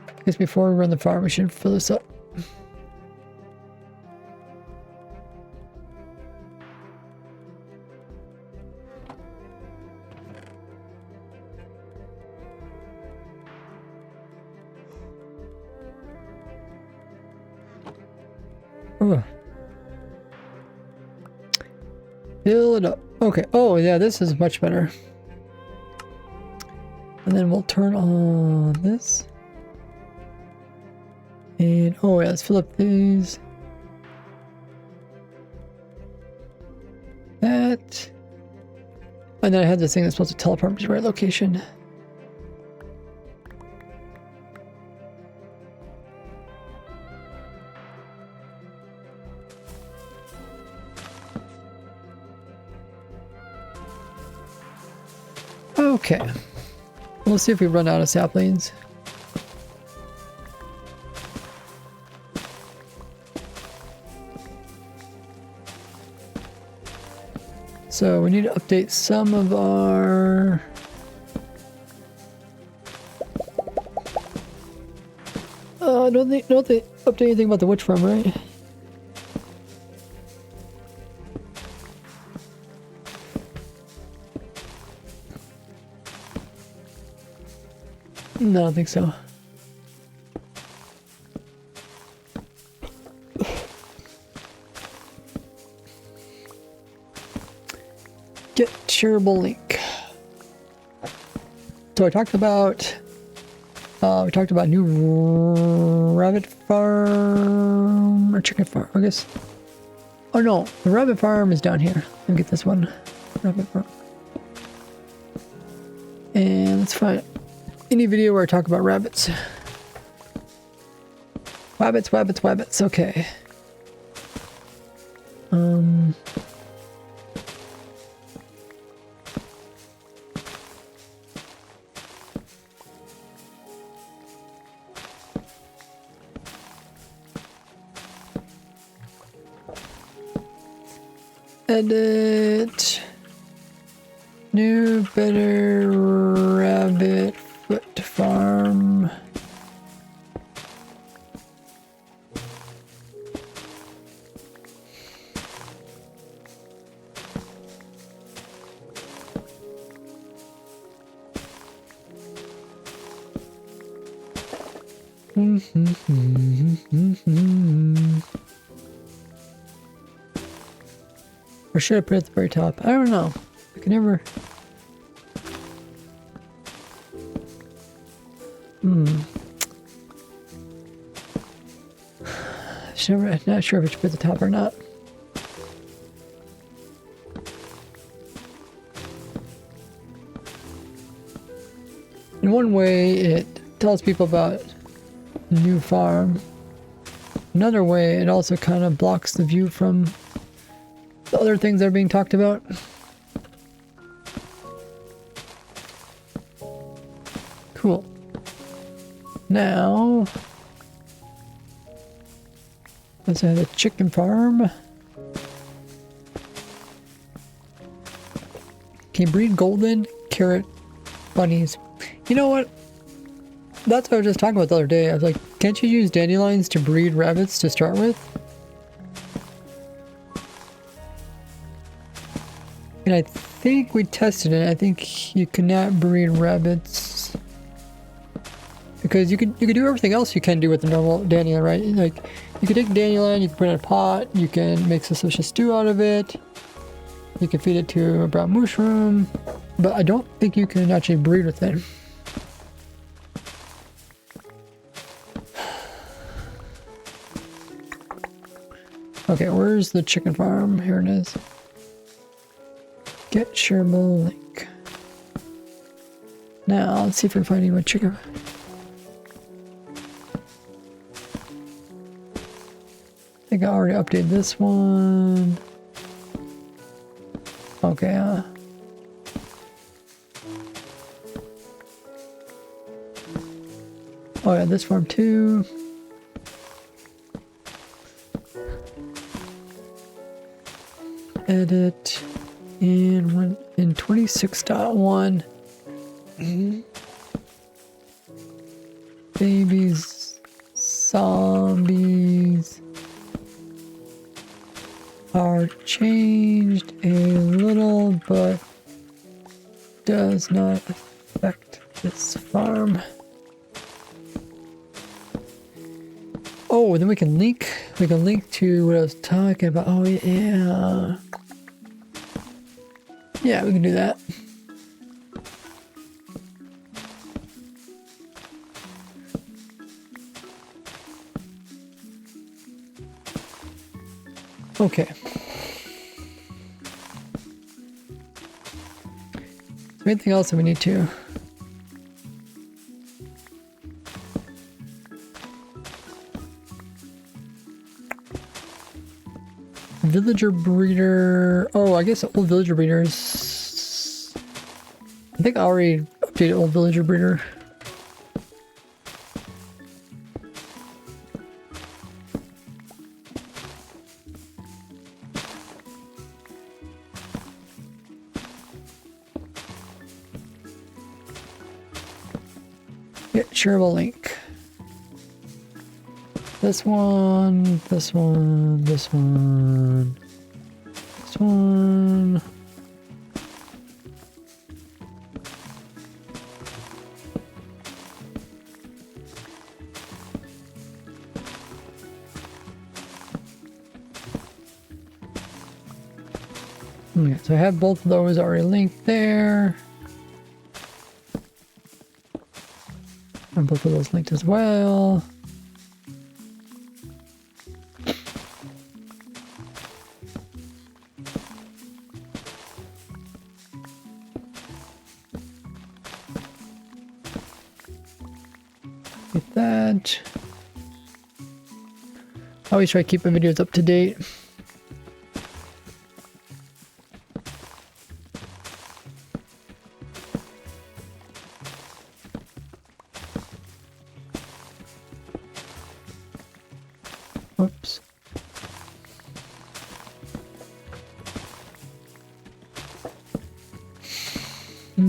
I guess before we run the farm, we should fill this up. Ugh. Fill it up. Okay. Oh, yeah, this is much better. And then we'll turn on this. And, oh, yeah, let's fill up these. That. And then I had this thing that's supposed to teleport me to the right location. Okay. We'll see if we run out of saplings. So we need to update some of our... don't they update anything about the witch farm, right? No, I don't think so. Get shareable link. So I talked about new rabbit farm or chicken farm, I guess. Oh no, the rabbit farm is down here. Let me get this one. Rabbit farm. And let's find any video where I talk about rabbits. Wabbits, okay. Edit. New, better rabbit foot farm. Or should I put it at the very top? I don't know. I can never. Not sure if I should put the top or not. In one way, it tells people about the new farm. Another way, it also kind of blocks the view from the other things that are being talked about. Cool. Now, let's have the chicken farm. Can you breed golden carrot bunnies? You know what? That's what I was just talking about the other day. I was like, can't you use dandelions to breed rabbits to start with? And I think we tested it. I think you cannot breed rabbits because you could do everything else you can do with the normal dandelion, right? Like you can take dandelion, you can put it in a pot, you can make suspicious stew out of it, you can feed it to a brown mushroom, but I don't think you can actually breed with it. Okay, where's the chicken farm? Here it is. Get shareable link. Now, let's see if we can find any more chicken. I think I already updated this one. Okay, oh yeah, this farm too. Edit in 26.1. Babies, zombies are changed a little, but does not affect this farm. Oh, then we can link to what I was talking about. Oh yeah. Yeah, we can do that. Okay. Is there anything else that we need to? Villager breeder. Oh, I guess old villager breeders. I think I already updated old villager breeder. Get shareable link. This one, this one, this one, this one. Okay, so I have both of those already linked there. And both of those linked as well. Get that. I always try to keep my videos up to date. Whoops. Oh.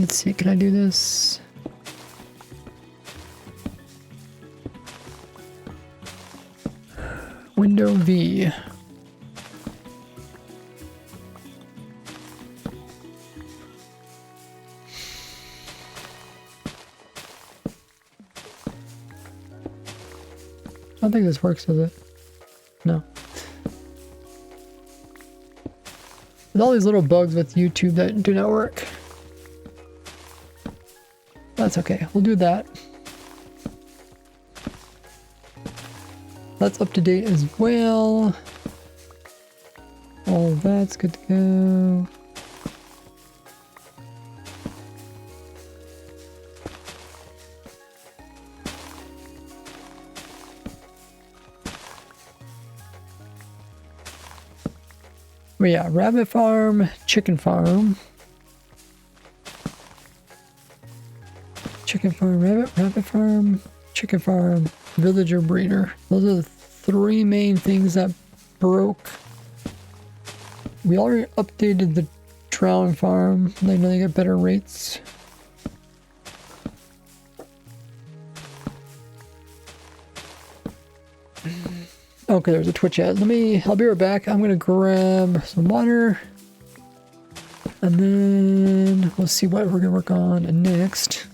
Let's see, can I do this? Window V. I don't think this works, does it? No. There's all these little bugs with YouTube that do not work. That's okay. We'll do that. That's up to date as well. All that's good to go. But yeah, rabbit farm, chicken farm. Chicken farm, rabbit farm, chicken farm, villager breeder. Those are the three main things that broke. We already updated the drown farm. I know they get better rates. Okay, there's a Twitch ad. I'll be right back. I'm gonna grab some water. And then we'll see what we're gonna work on next.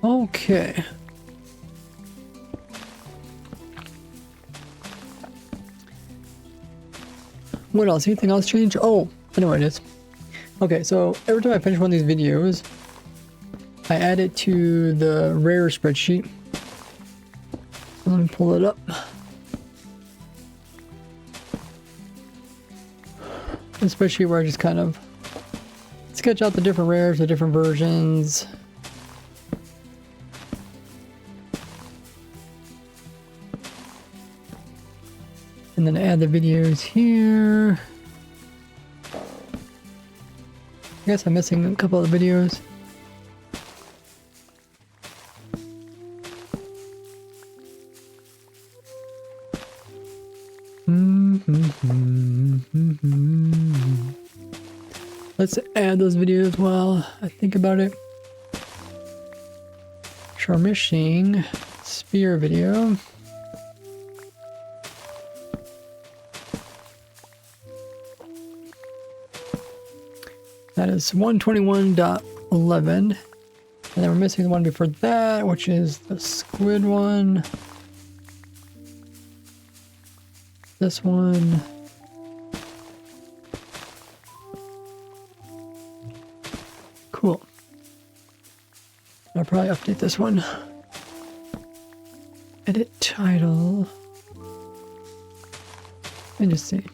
Okay. What else? Anything else change? Oh, I know what it is. Okay, so every time I finish one of these videos, I add it to the rare spreadsheet. Let me pull it up. especially where I just kind of sketch out the different rares, the different versions. And then add the videos here. I guess I'm missing a couple of the videos. Let's add those videos while I think about it. Charmishing spear video. That is 121.11. And then we're missing the one before that, which is the squid one. This one. Cool. I'll probably update this one. Edit title. And just see.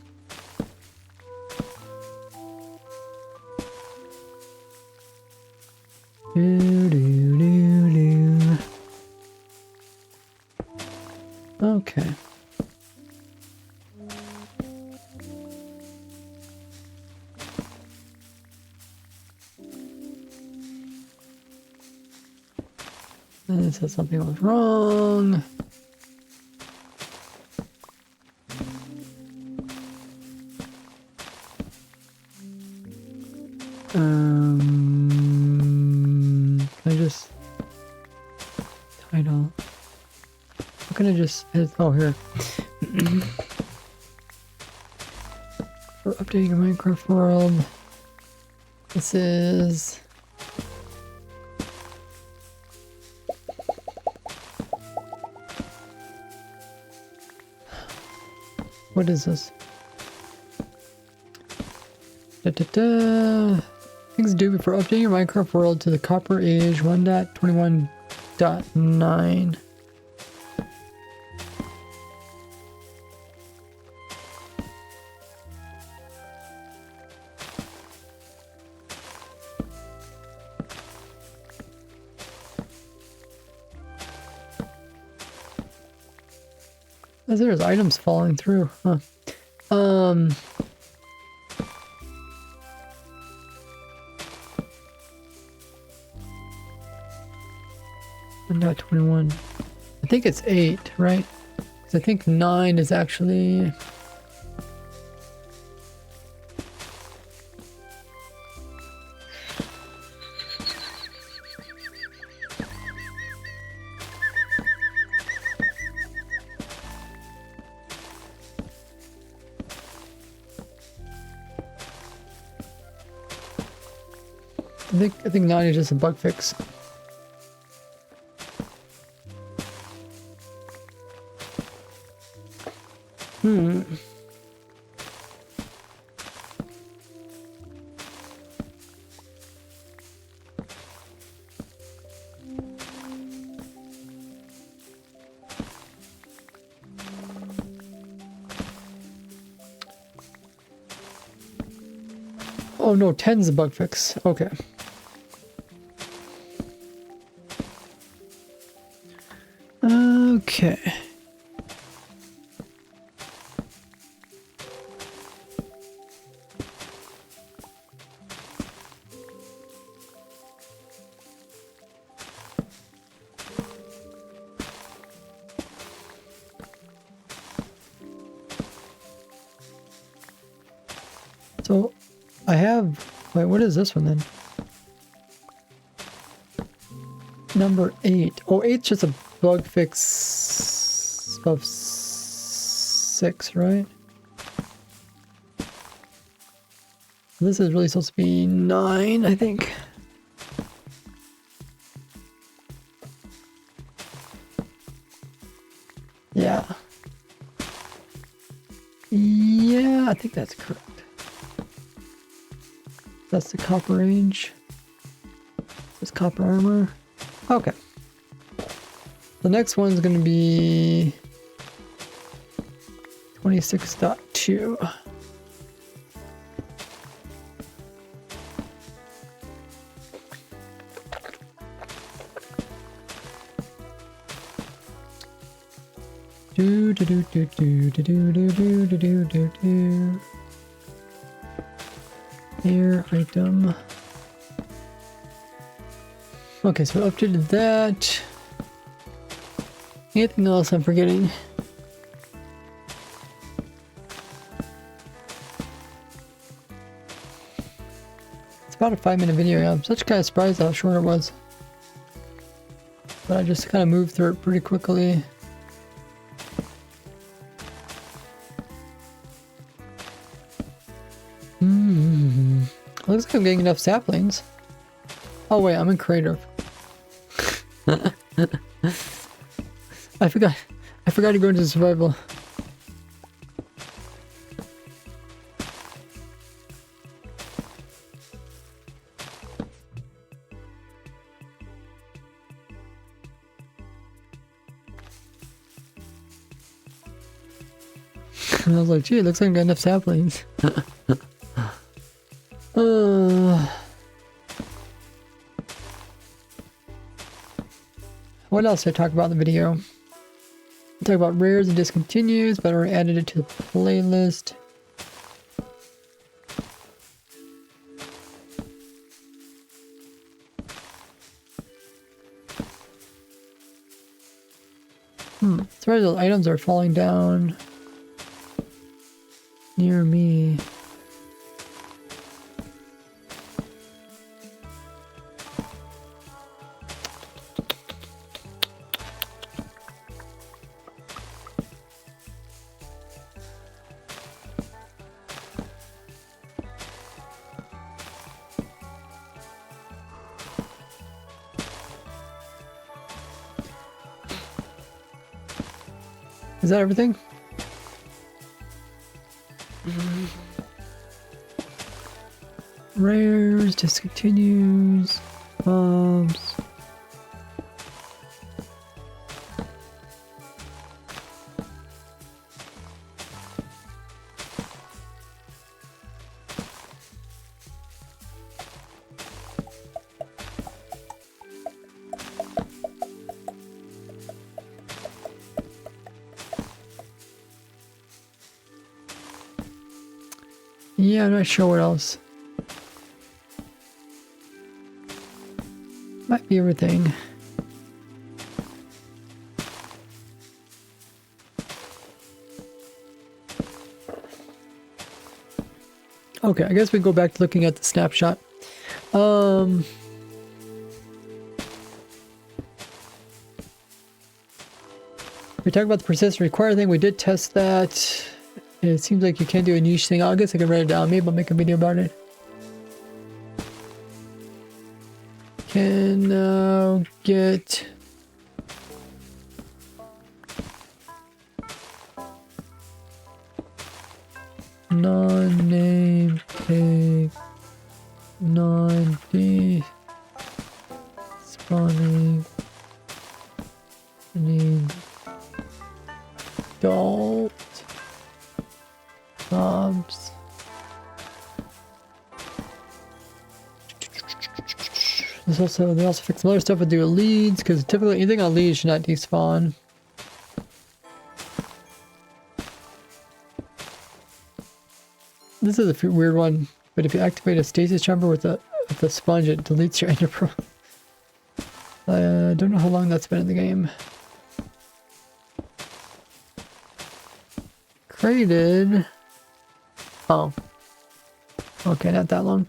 Okay. And it says something was wrong. Can I just title? How can I just oh here. For updating your Minecraft world. This is what is this? Things to do before updating your Minecraft world to the Copper Age 1.21.9. As there's items falling through, huh? Not 21. I think it's 8, right? Because I think 9 is actually. I think 9 is just a bug fix. Oh no, 10's a bug fix. Okay. Okay. So I have, wait, what is this one then? Number 8. Oh, 8's just a bug fix of 6, right? This is really supposed to be 9, I think. Yeah. Yeah, I think that's correct. That's the copper range. This copper armor. Okay. The next one's going to be 26.2. Do do do do do do do do do do do do do. Here item. Okay, so we updated that. Anything else I'm forgetting? It's about a 5-minute video. Yeah, I'm such kind of surprised how short it was. But I just kind of moved through it pretty quickly. Looks like I'm getting enough saplings. Oh wait, I'm in creative. I forgot to go into survival. I was like, gee, it looks like I got enough saplings. What else did I talk about in the video? Talk about rares and discontinues, but I already added it to the playlist. Sorry, those items are falling down near me. Is that everything? Rares, discontinues, bombs. Yeah, I'm not sure what else. Might be everything. Okay, I guess we go back to looking at the snapshot. We talked about the persistent require thing. We did test that. It seems like you can do a niche thing. I guess I can write it down. Maybe I'll make a video about it. Can now get non-name tag, non-despawning name adult mobs. They also fix some other stuff with the leads, because typically anything on leads should not despawn. This is a weird one, but if you activate a stasis chamber with the sponge, it deletes your ender pearl. I don't know how long that's been in the game. Created. Oh. Okay, not that long.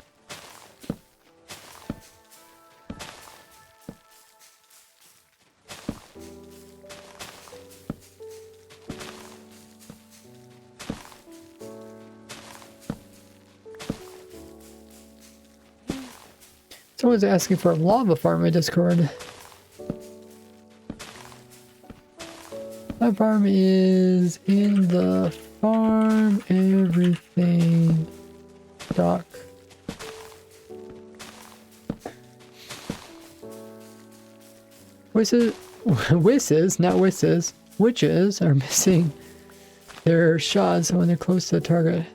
Someone's asking for a lava farm in my Discord. My farm is in the farm everything dock. Witches, not witches are missing their shots when they're close to the target.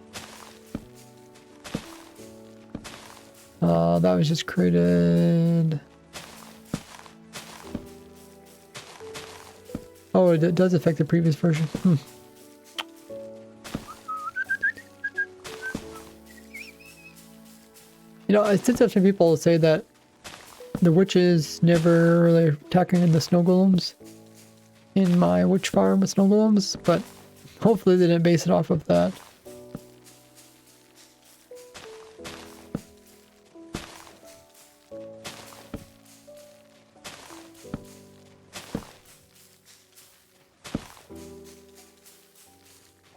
That was just created. Oh, it does affect the previous version. You know, I still have some people say that the witches never really attacking the snow golems in my witch farm with snow golems, but hopefully they didn't base it off of that.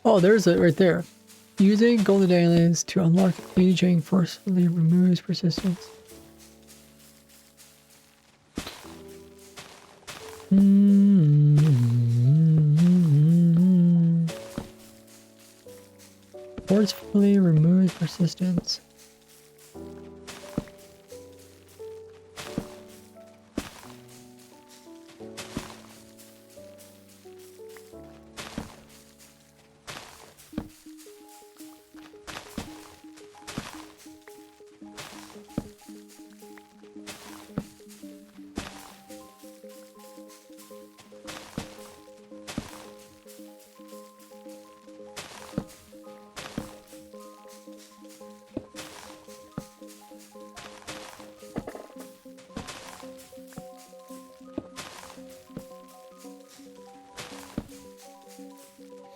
Oh, there's it right there. Using golden aliens to unlock aging forcefully removes persistence. Forcefully removes persistence.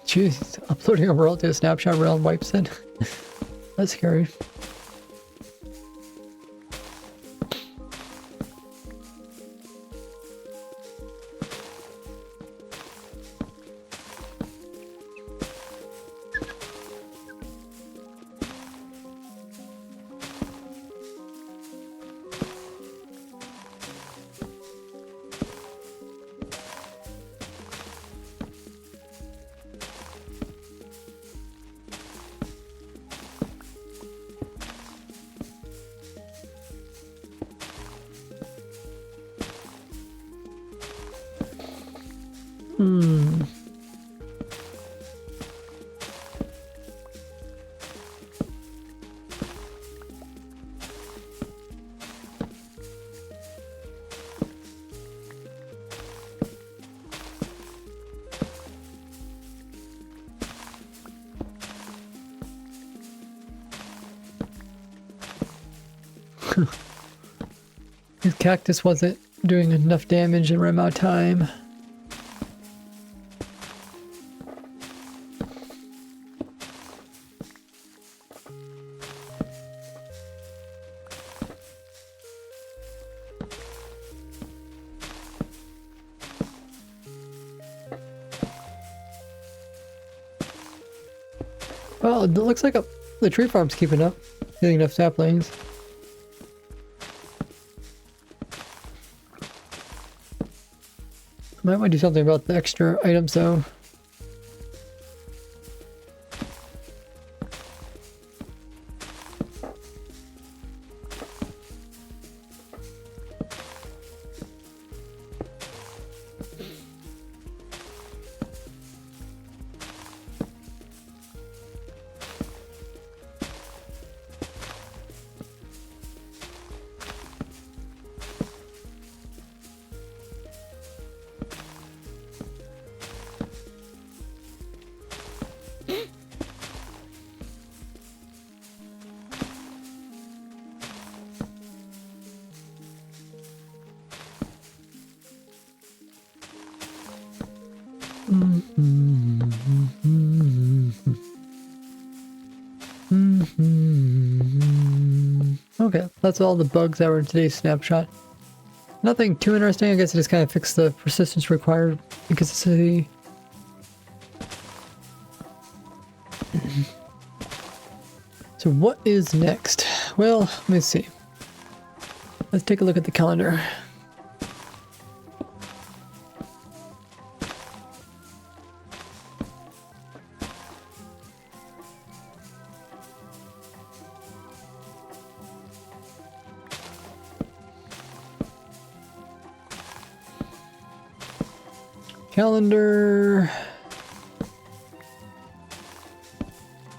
Jeez, uploading a world to a snapshot realm wipes it. That's scary. His cactus wasn't doing enough damage in a amount of time. Well, it looks like the tree farm's keeping up, getting enough saplings. Might want to do something about the extra items though. Okay, that's all the bugs that were in today's snapshot. Nothing too interesting. I guess I just kind of fixed the persistence required because it's a... So what is next? Well, let me see. Let's take a look at the calendar. Calendar.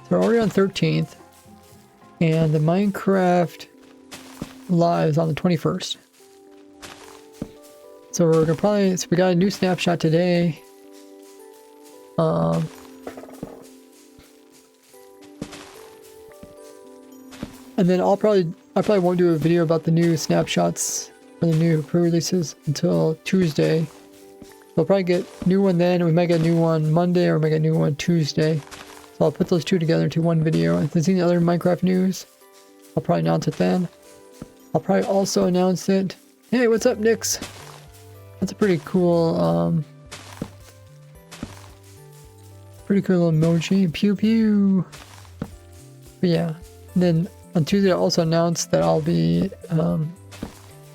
We're already on 13th, and the Minecraft live is on the 21st. So we're gonna probably, so we got a new snapshot today, Um, and then I probably won't do a video about the new snapshots for the new pre-releases until Tuesday. We'll probably get a new one then, and we might get a new one Monday, or we might get a new one Tuesday. So I'll put those two together into one video. If there's any other Minecraft news, I'll probably announce it then. I'll probably also announce it. Hey, what's up, Nix? That's a pretty cool, little emoji. Pew pew. But yeah, and then on Tuesday I'll also announce that I'll be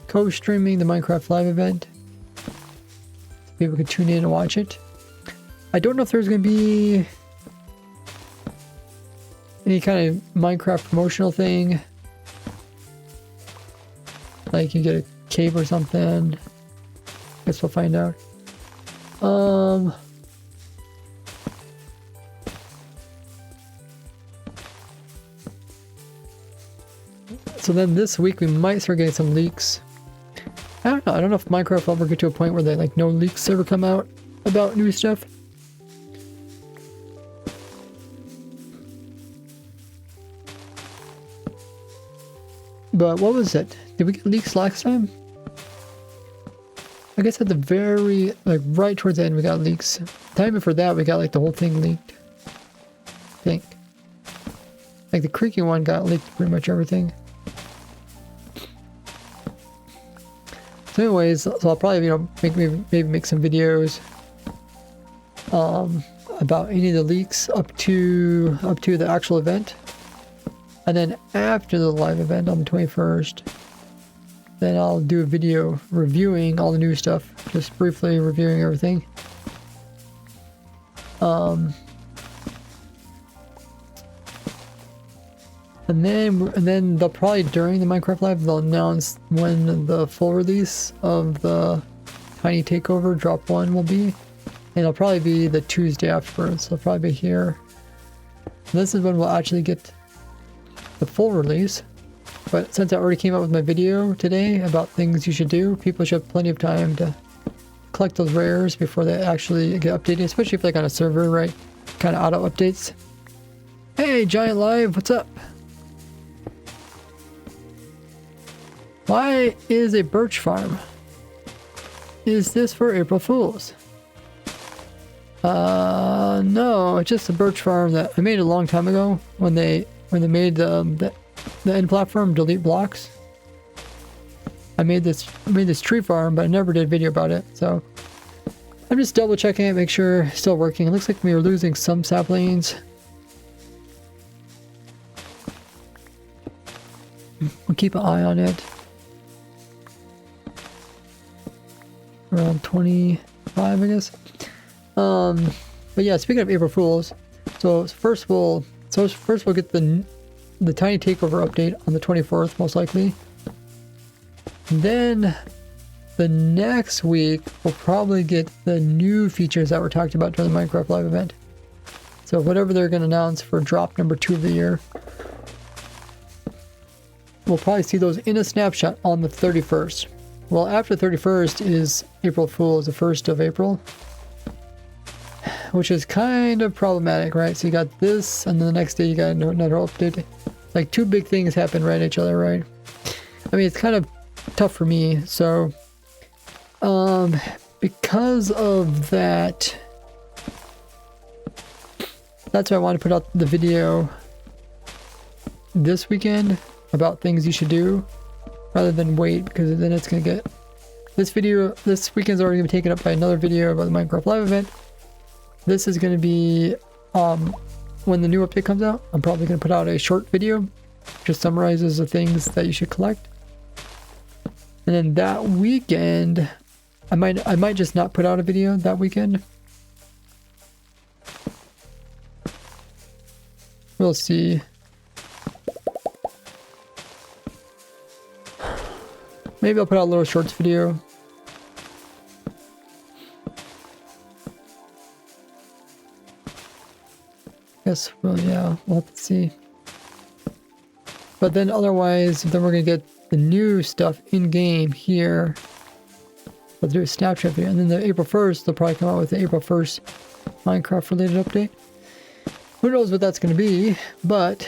co-streaming the Minecraft live event. So people can tune in and watch it. I don't know if there's going to be any kind of Minecraft promotional thing. Like you get a cave or something. Guess we'll find out. So then this week we might start getting some leaks. I don't know. I don't know if Minecraft will ever get to a point where they like no leaks ever come out about new stuff. But what was it? Did we get leaks last time? I guess at the very, like right towards the end we got leaks. Time before that we got like the whole thing leaked. I think. Like the creaky one got leaked pretty much everything. So anyways, so I'll probably, maybe make some videos about any of the leaks up to the actual event. And then after the live event on the 21st, then I'll do a video reviewing all the new stuff, just briefly reviewing everything. And then they'll probably, during the Minecraft Live, they'll announce when the full release of the Tiny Takeover Drop 1 will be. And it'll probably be the Tuesday afterwards. So it'll probably be here. And this is when we'll actually get the full release. But since I already came out with my video today about things you should do, people should have plenty of time to collect those rares before they actually get updated, especially if like on a server, right? Kind of auto updates. Hey, Giant Live, what's up? Why is a birch farm? Is this for April Fools? No, it's just a birch farm that I made a long time ago when they made the end platform delete blocks. I made this tree farm, but I never did a video about it. So I'm just double checking it, make sure it's still working. It looks like we were losing some saplings. We'll keep an eye on it. Around 25, I guess. But yeah, speaking of April Fools, so first we'll get the Tiny Takeover update on the 24th, most likely. And then the next week we'll probably get the new features that were talked about during the Minecraft Live event. So whatever they're going to announce for drop number 2 of the year, we'll probably see those in a snapshot on the 31st. Well, after 31st is April Fool's, the 1st of April. Which is kind of problematic, right? So you got this, and then the next day you got another update. Like 2 big things happen right at each other, right? I mean, it's kind of tough for me. So, because of that, that's why I want to put out the video this weekend about things you should do, rather than wait, because then it's going to get... This weekend's already going to be taken up by another video about the Minecraft Live event. This is going to be, when the new update comes out, I'm probably going to put out a short video, just summarizes the things that you should collect. And then that weekend, I might just not put out a video that weekend. We'll see. Maybe I'll put out a little shorts video. Guess, well, yeah, we'll have to see. But then otherwise, then we're gonna get the new stuff in game here They'll do a Snapchat video. And then the April 1st, they'll probably come out with the April 1st Minecraft related update. Who knows what that's going to be, but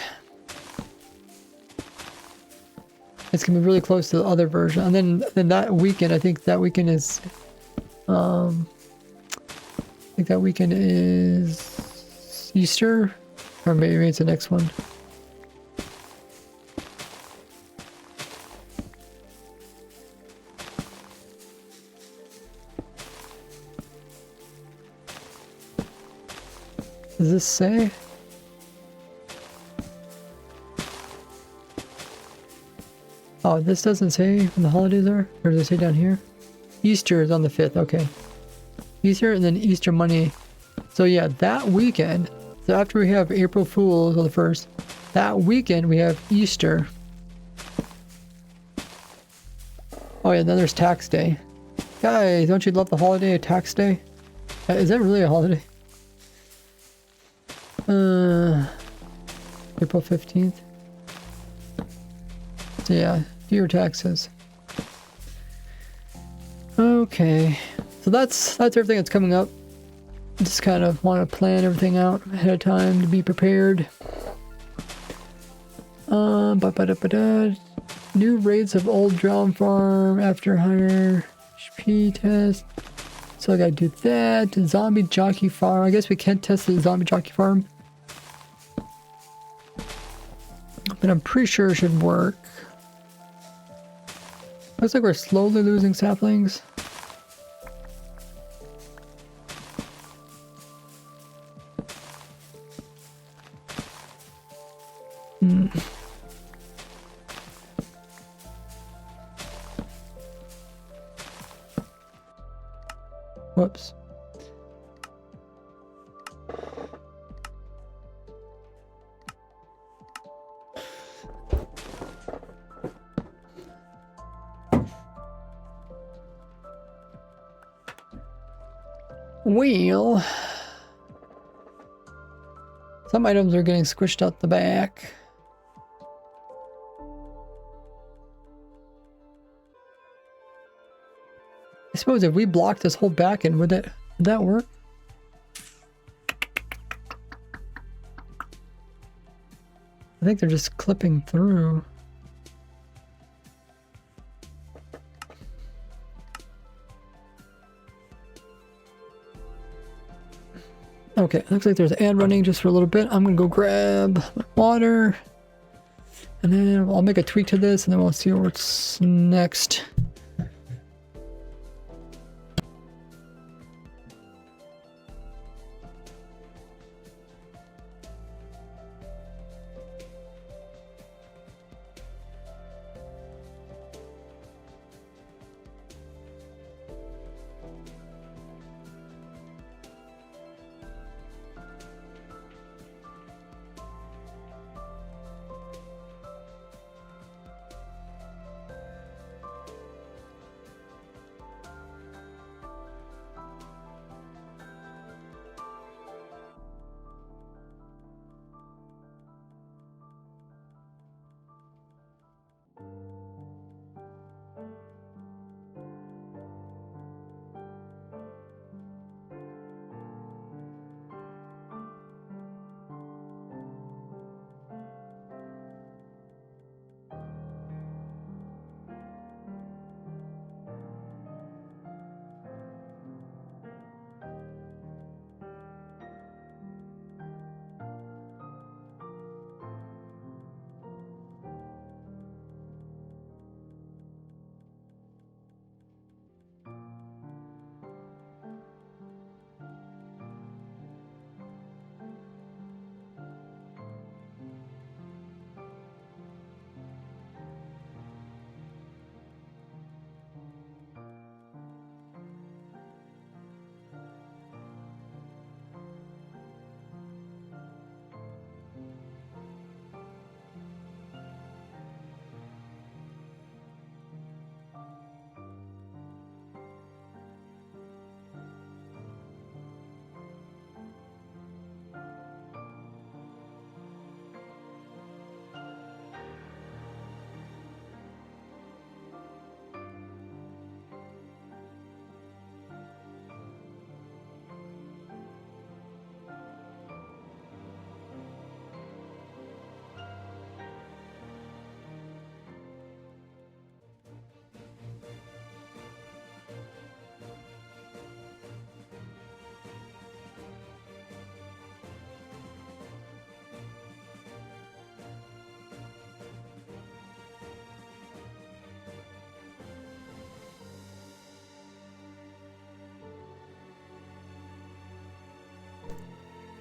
it's going to be really close to the other version. And then that weekend, I think that weekend is, Easter, or maybe it's the next one. Does this say? Oh, this doesn't say when the holidays are? Or does it say down here? Easter is on the 5th, okay. Easter and then Easter Monday. So yeah, that weekend, so after we have April Fool's on the 1st, that weekend we have Easter. Oh yeah, then there's tax day. Guys, don't you love the holiday of tax day? Is that really a holiday? April 15th. So yeah, do your taxes. Okay, so that's everything that's coming up. Just kind of want to plan everything out ahead of time to be prepared. New raids of Old Drown Farm after hire HP test. So I gotta do that. Zombie Jockey Farm. I guess we can't test the Zombie Jockey Farm, but I'm pretty sure it should work. Looks like we're slowly losing saplings. Whoops. Well, some items are getting squished out the back. I suppose if we blocked this whole back end, would that work? I think they're just clipping through. Okay, looks like there's an ad running just for a little bit. I'm gonna go grab my water, and then I'll make a tweak to this, and then we'll see what's next.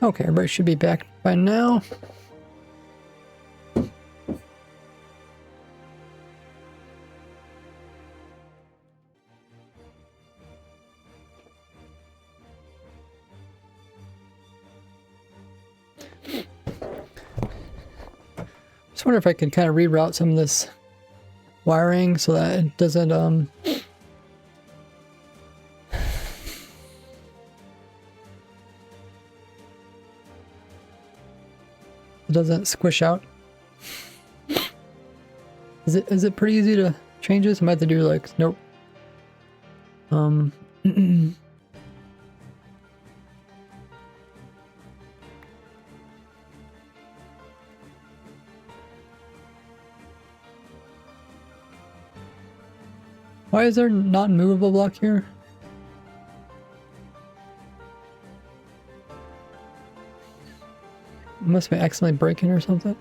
Okay, everybody should be back by now. Just wonder if I could kind of reroute some of this wiring so that it doesn't it doesn't squish out. Is it pretty easy to change this? I might have to do like nope. Why is there not a movable block here? Must be accidentally breaking or something.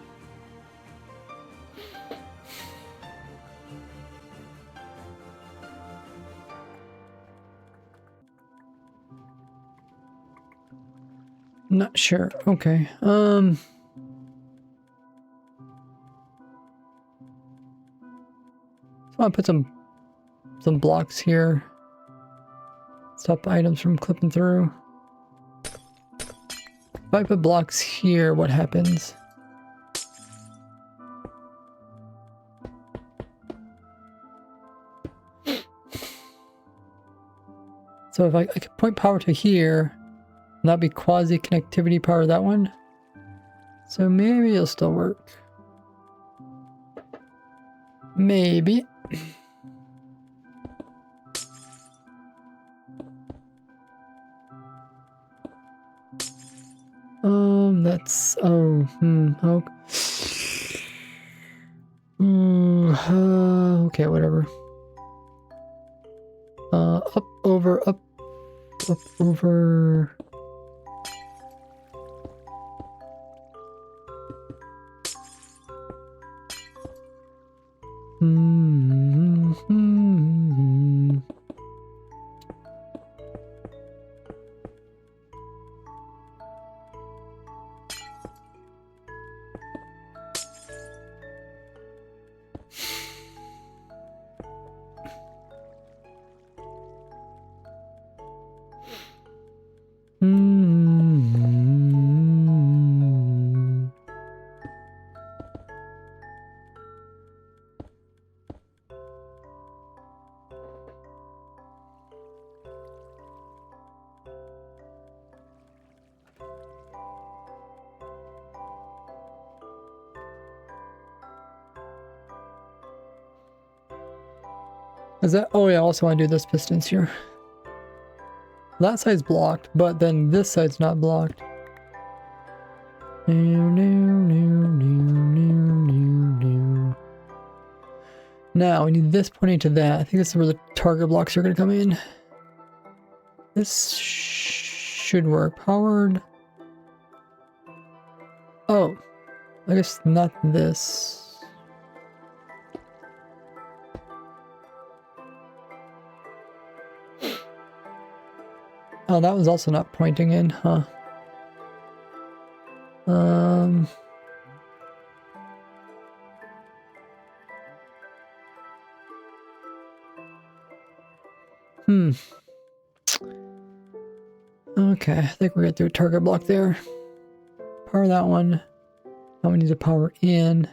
Not sure. Okay. So I'll put some blocks here. Stop items from clipping through. If I put blocks here, what happens? So if I could point power to here, and that'd be quasi-connectivity power that one. So maybe it'll still work. Maybe. That's okay, whatever. Up, over, up, over. Is that? Oh yeah, I also want to do this pistons here. That side's blocked, but then this side's not blocked. Now we need this pointing to that. I think this is where the target blocks are going to come in. This should work. Powered. Oh, I guess not this. Oh, that was also not pointing in, huh? Okay, I think we're gonna do a target block there. Power that one. Now we need to power in.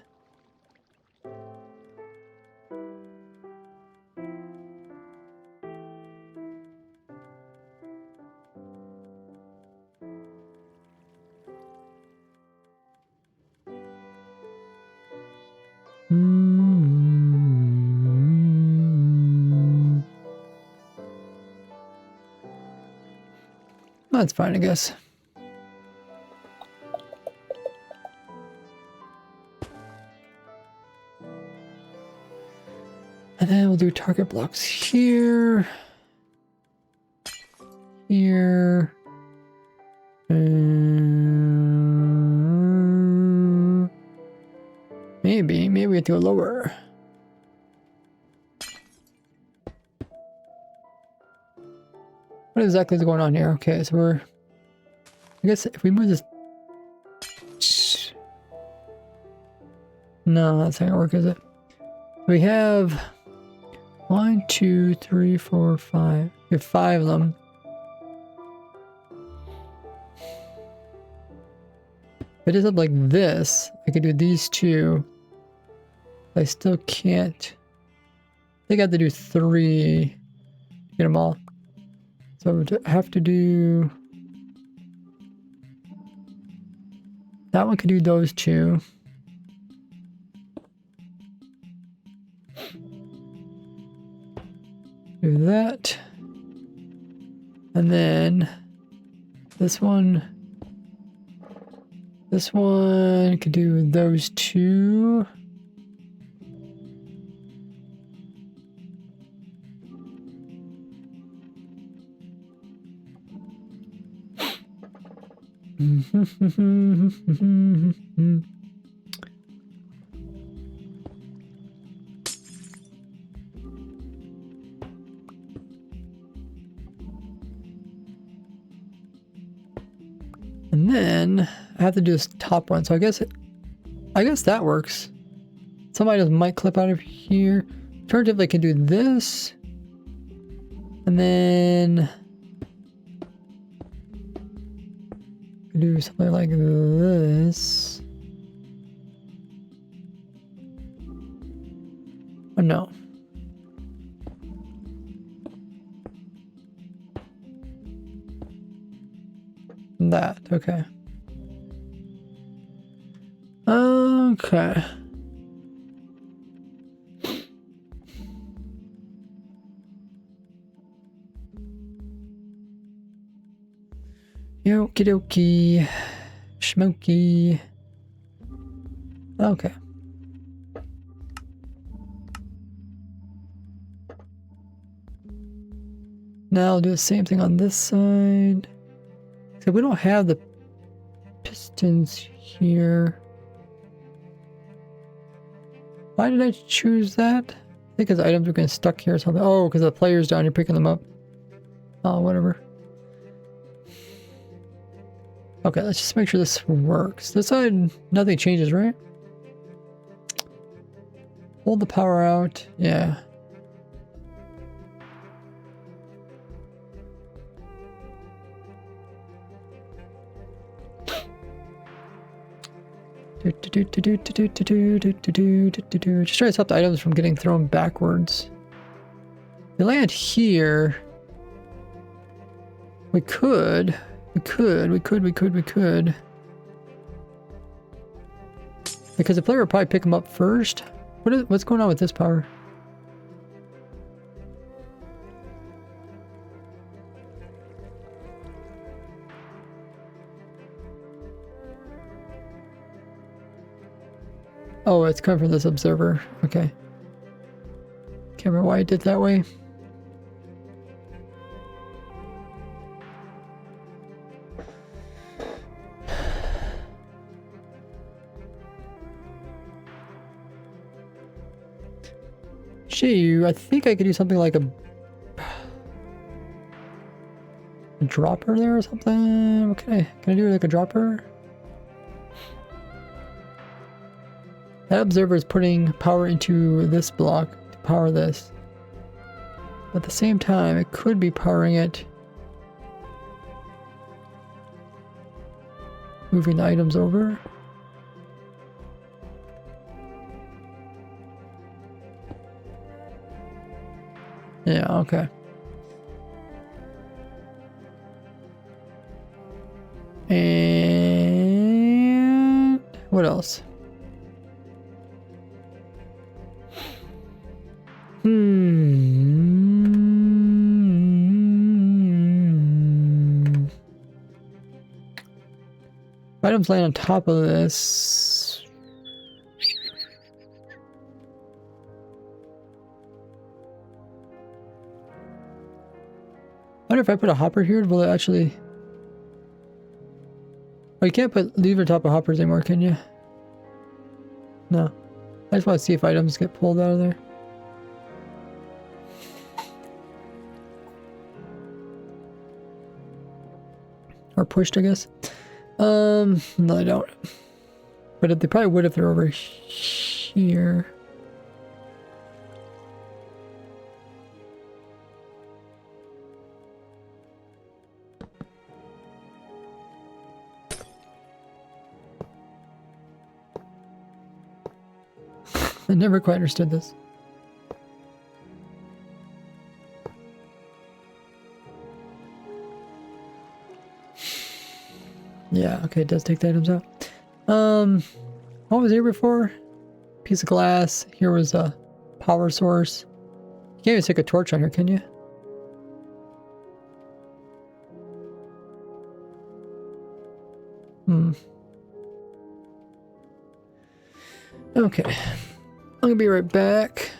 That's fine, I guess. And then we'll do target blocks here. Here. Maybe we have to go lower. What exactly is going on here? Okay, so we're I guess if we move this... No, that's not gonna work, is it? We have 1, 2, 3, 4, 5. We have 5 of them. If it is up like this, I could do these 2. I still can't. I think I have to do 3 to get them all. So I would have to do... That one could do those 2. Do that. And then this one could do those 2. And then I have to do this top one, so I guess that works. Some items might clip out of here. Alternatively, I can do this, and then do something like this. Oh no. That, okay. Okay. Okie dokie. Schmokey. Okay. Now I'll do the same thing on this side. So we don't have the pistons here. Why did I choose that? I think because items are getting stuck here or something. Oh, because the player's down here picking them up. Oh, whatever. Okay, let's just make sure this works. This side, nothing changes, right? Hold the power out. Yeah. Just try to stop the items from getting thrown backwards. They land here. We could. Because the player would probably pick them up first. What's going on with this power? Oh, it's coming from this observer. Okay. Can't remember why I did that way. Gee, I think I could do something like a dropper there or something. Okay, can I do like a dropper? That observer is putting power into this block to power this. But at the same time, it could be powering it. Moving the items over. Yeah, okay. And what else? Items land on top of this. I wonder if I put a hopper here, will it actually... Oh, you can't put lever top of hoppers anymore, can you? No. I just want to see if items get pulled out of there. Or pushed, I guess. No, they don't. But they probably would if they're over here. I never quite understood this. Yeah, okay, it does take the items out. What was here before? Piece of glass. Here was a power source. You can't even stick a torch on here, can you? Okay. I'm gonna be right back.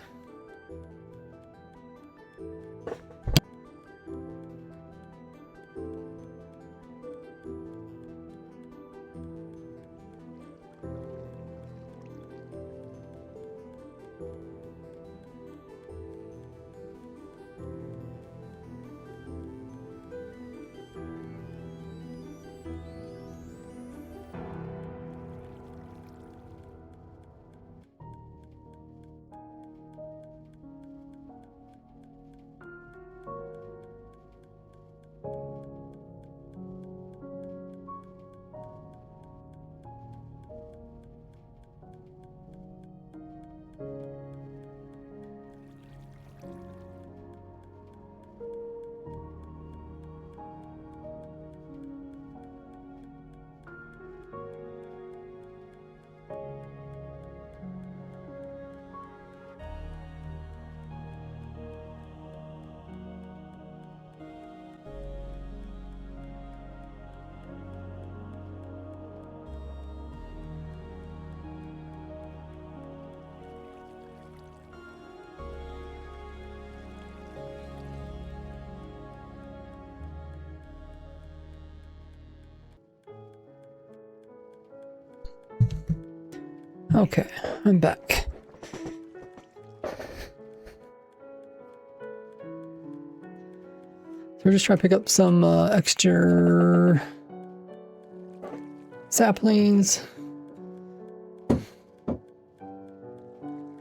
Okay, I'm back. So we're just trying to pick up some extra saplings.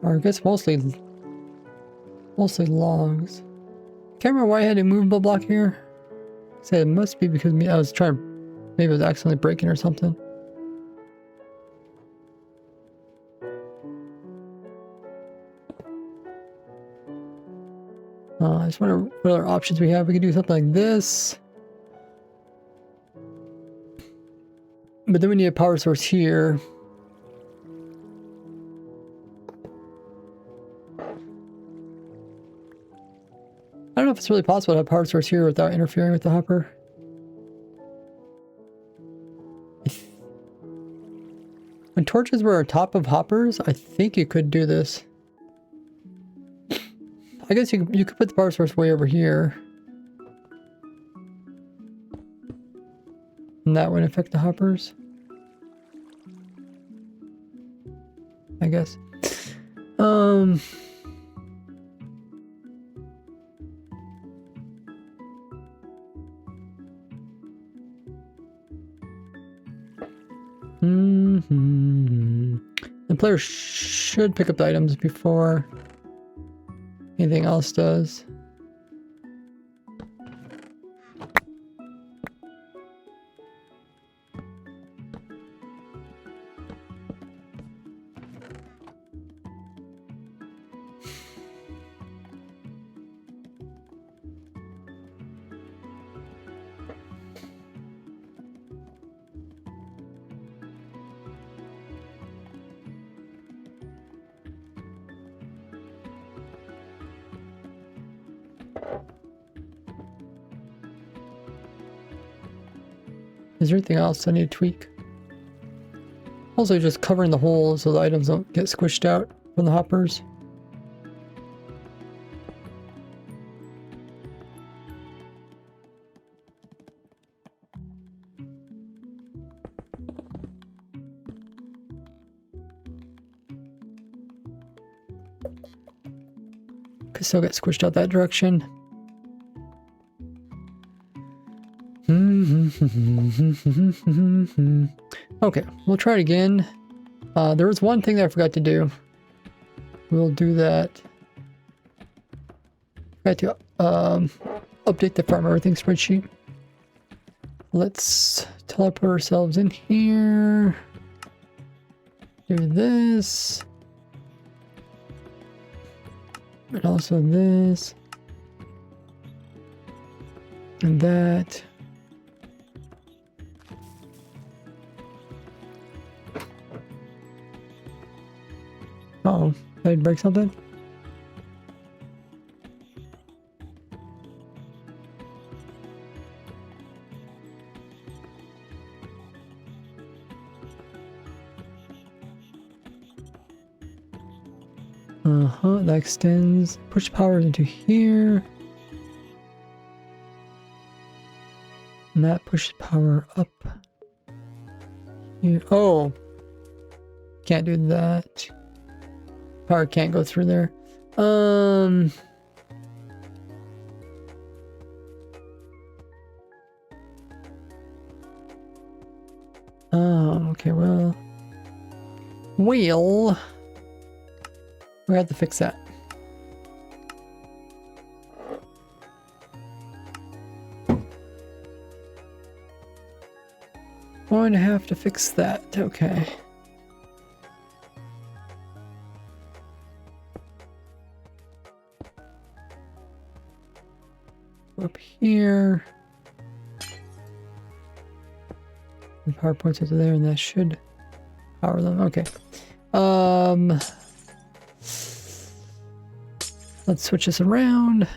Or I guess mostly logs. Can't remember why I had a movable block here. Say it must be because I was trying to, maybe it was accidentally breaking or something. I just wonder what other options we have. We could do something like this. But then we need a power source here. I don't know if it's really possible to have a power source here without interfering with the hopper. When torches were on top of hoppers, I think you could do this. I guess you could put the power source way over here. And that wouldn't affect the hoppers. I guess. The player should pick up the items before anything else does. Is there anything else I need to tweak? Also just covering the holes so the items don't get squished out from the hoppers. Could still get squished out that direction. Okay, we'll try it again. There was one thing that I forgot to do. We'll do that. Forgot to update the farm everything spreadsheet. Let's teleport ourselves in here. Do this. And also this. And that. Uh-oh, did I break something? That extends, push power into here. And that pushes power up here. Oh, can't do that. Power can't go through there. Oh, okay, well, we have to fix that. Going to have to fix that. Okay. Up here. The power points into there, and that should power them. Okay. Let's switch this around.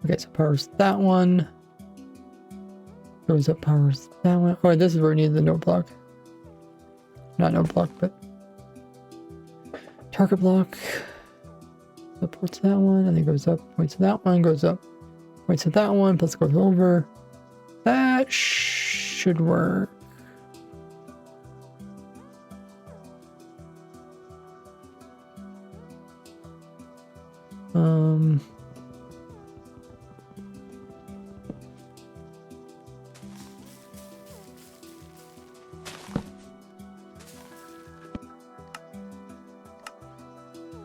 Okay, so powers that one. Goes up, powers that one. Oh, this is where we need the note block. Not note block, but target block. Supports that one, and then goes up, points to that one, goes up, points to that one, plus goes over. That should work.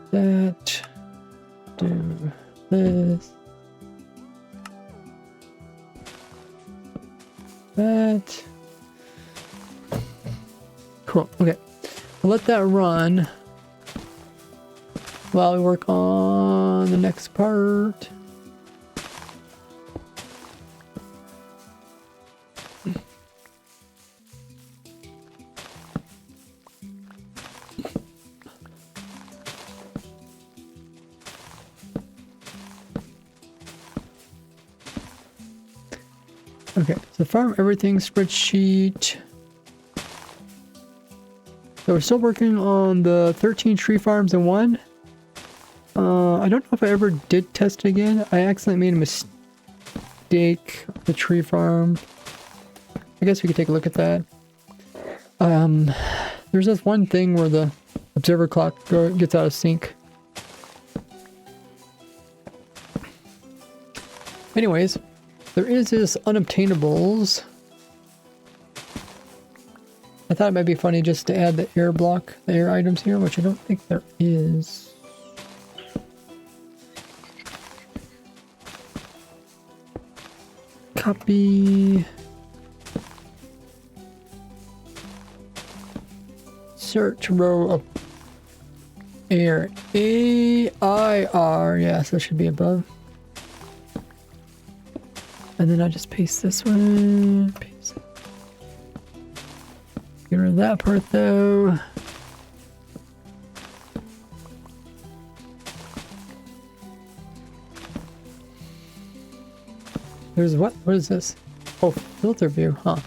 That, do this, that. Cool. Okay, we'll let that run while we work on the next part. Okay, so farm everything spreadsheet. So we're still working on the 13 tree farms in one. I don't know if I ever did test it again. I accidentally made a mistake with the tree farm. I guess we could take a look at that. There's this one thing where the observer clock gets out of sync. Anyways, there is this unobtainables. I thought it might be funny just to add the air block, the air items here, which I don't think there is. Copy. Search row of air. A-I-R. Yeah, so it should be above. And then I just paste this one. Paste. Get rid of that part though. There's what? What is this? Oh, filter view, huh?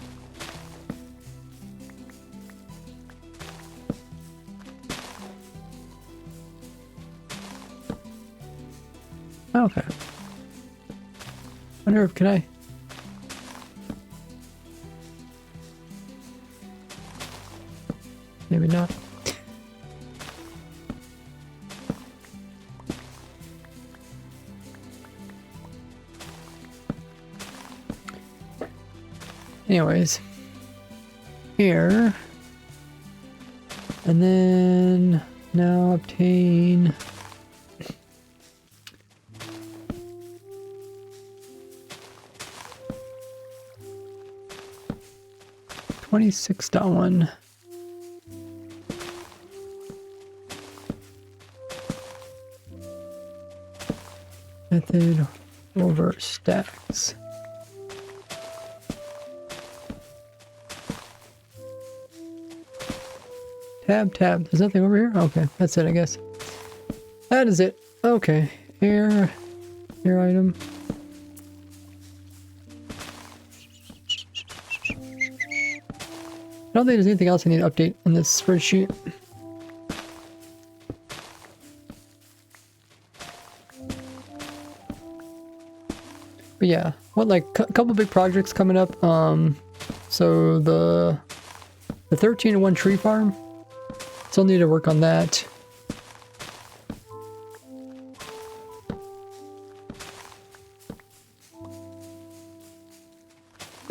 Okay. Wonder if can I? Maybe not. Anyways, here, and then now obtain 26.1. Method over stacks. Tab. There's nothing over here? Okay, that's it, I guess. That is it. Okay. Air item. I don't think there's anything else I need to update in this spreadsheet. But yeah, what, like a couple big projects coming up. So the 13-1 tree farm. Still need to work on that.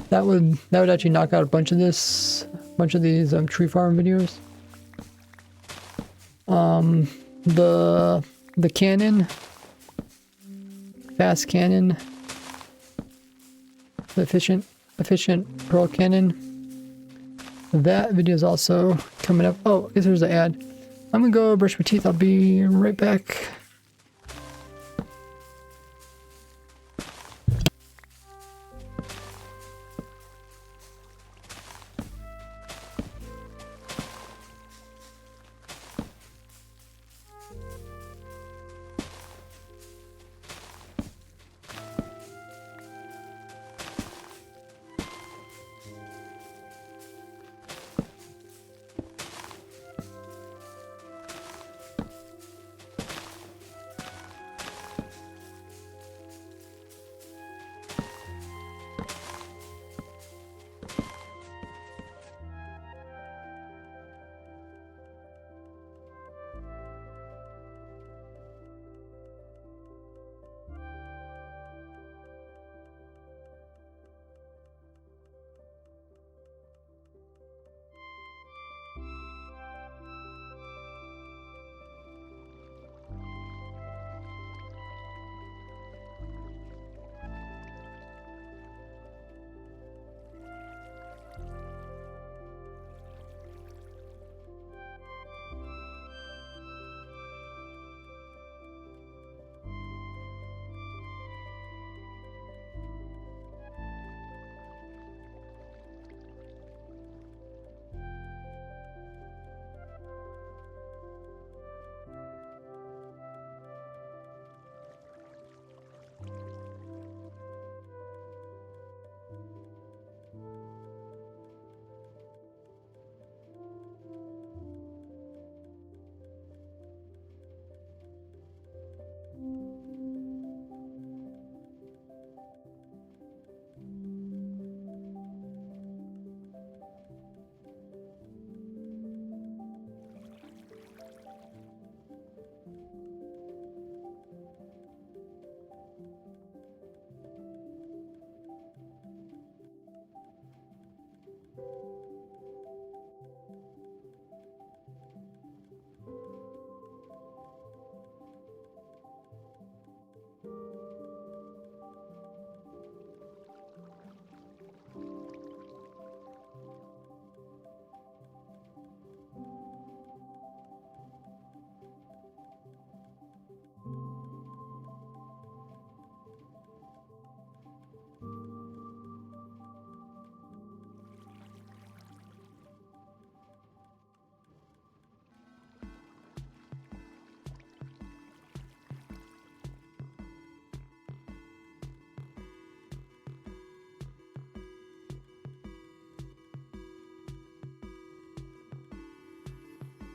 That would actually knock out a bunch of these tree farm videos. The cannon, fast cannon, the efficient pearl cannon. That video is also coming up. Oh, I guess there's an ad. I'm gonna go brush my teeth. I'll be right back.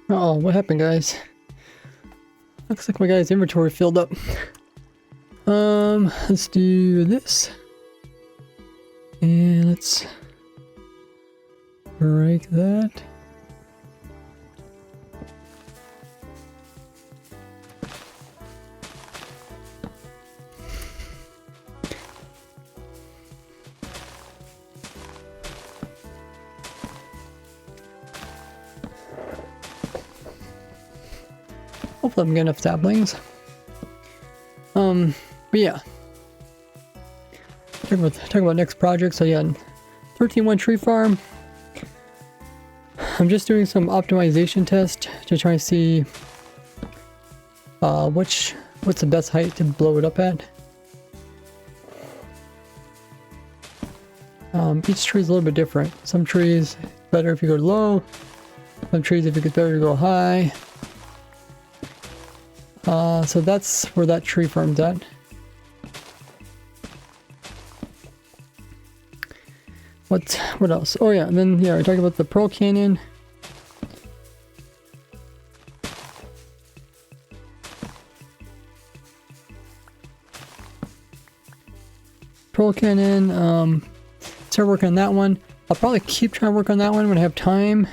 Oh, what happened, guys? Looks like my guy's inventory filled up. Let's do this. And let's break that. Hopefully I'm getting enough saplings. But yeah. Talking about next project. So yeah, 13.1 tree farm. I'm just doing some optimization test to try and see what's the best height to blow it up at. Each tree is a little bit different. Some trees better if you go low. Some trees if it gets better to go high. So that's where that tree farm's at. What else? Oh yeah, and then yeah, we're talking about the Pearl Canyon. Start working on that one. I'll probably keep trying to work on that one when I have time.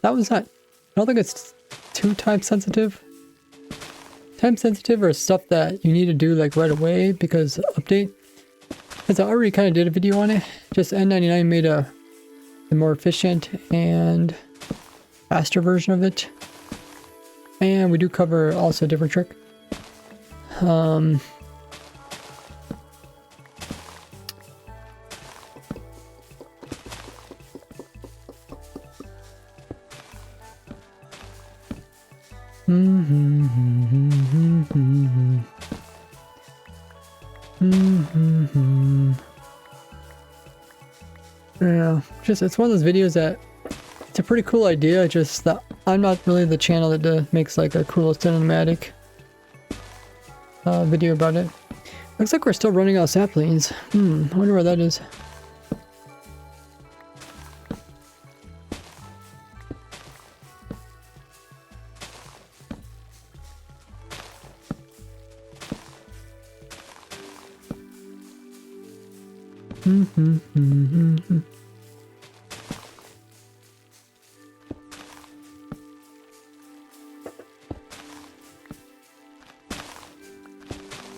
That was not, I don't think it's too time sensitive. Time sensitive or stuff that you need to do like right away because update. Because I already kind of did a video on it. Just N99 made a more efficient and faster version of it. And we do cover also a different trick. Yeah, it's one of those videos that it's a pretty cool idea, just that I'm not really the channel that makes like a cool cinematic video about it. Looks like we're still running out of saplings. I wonder where that is.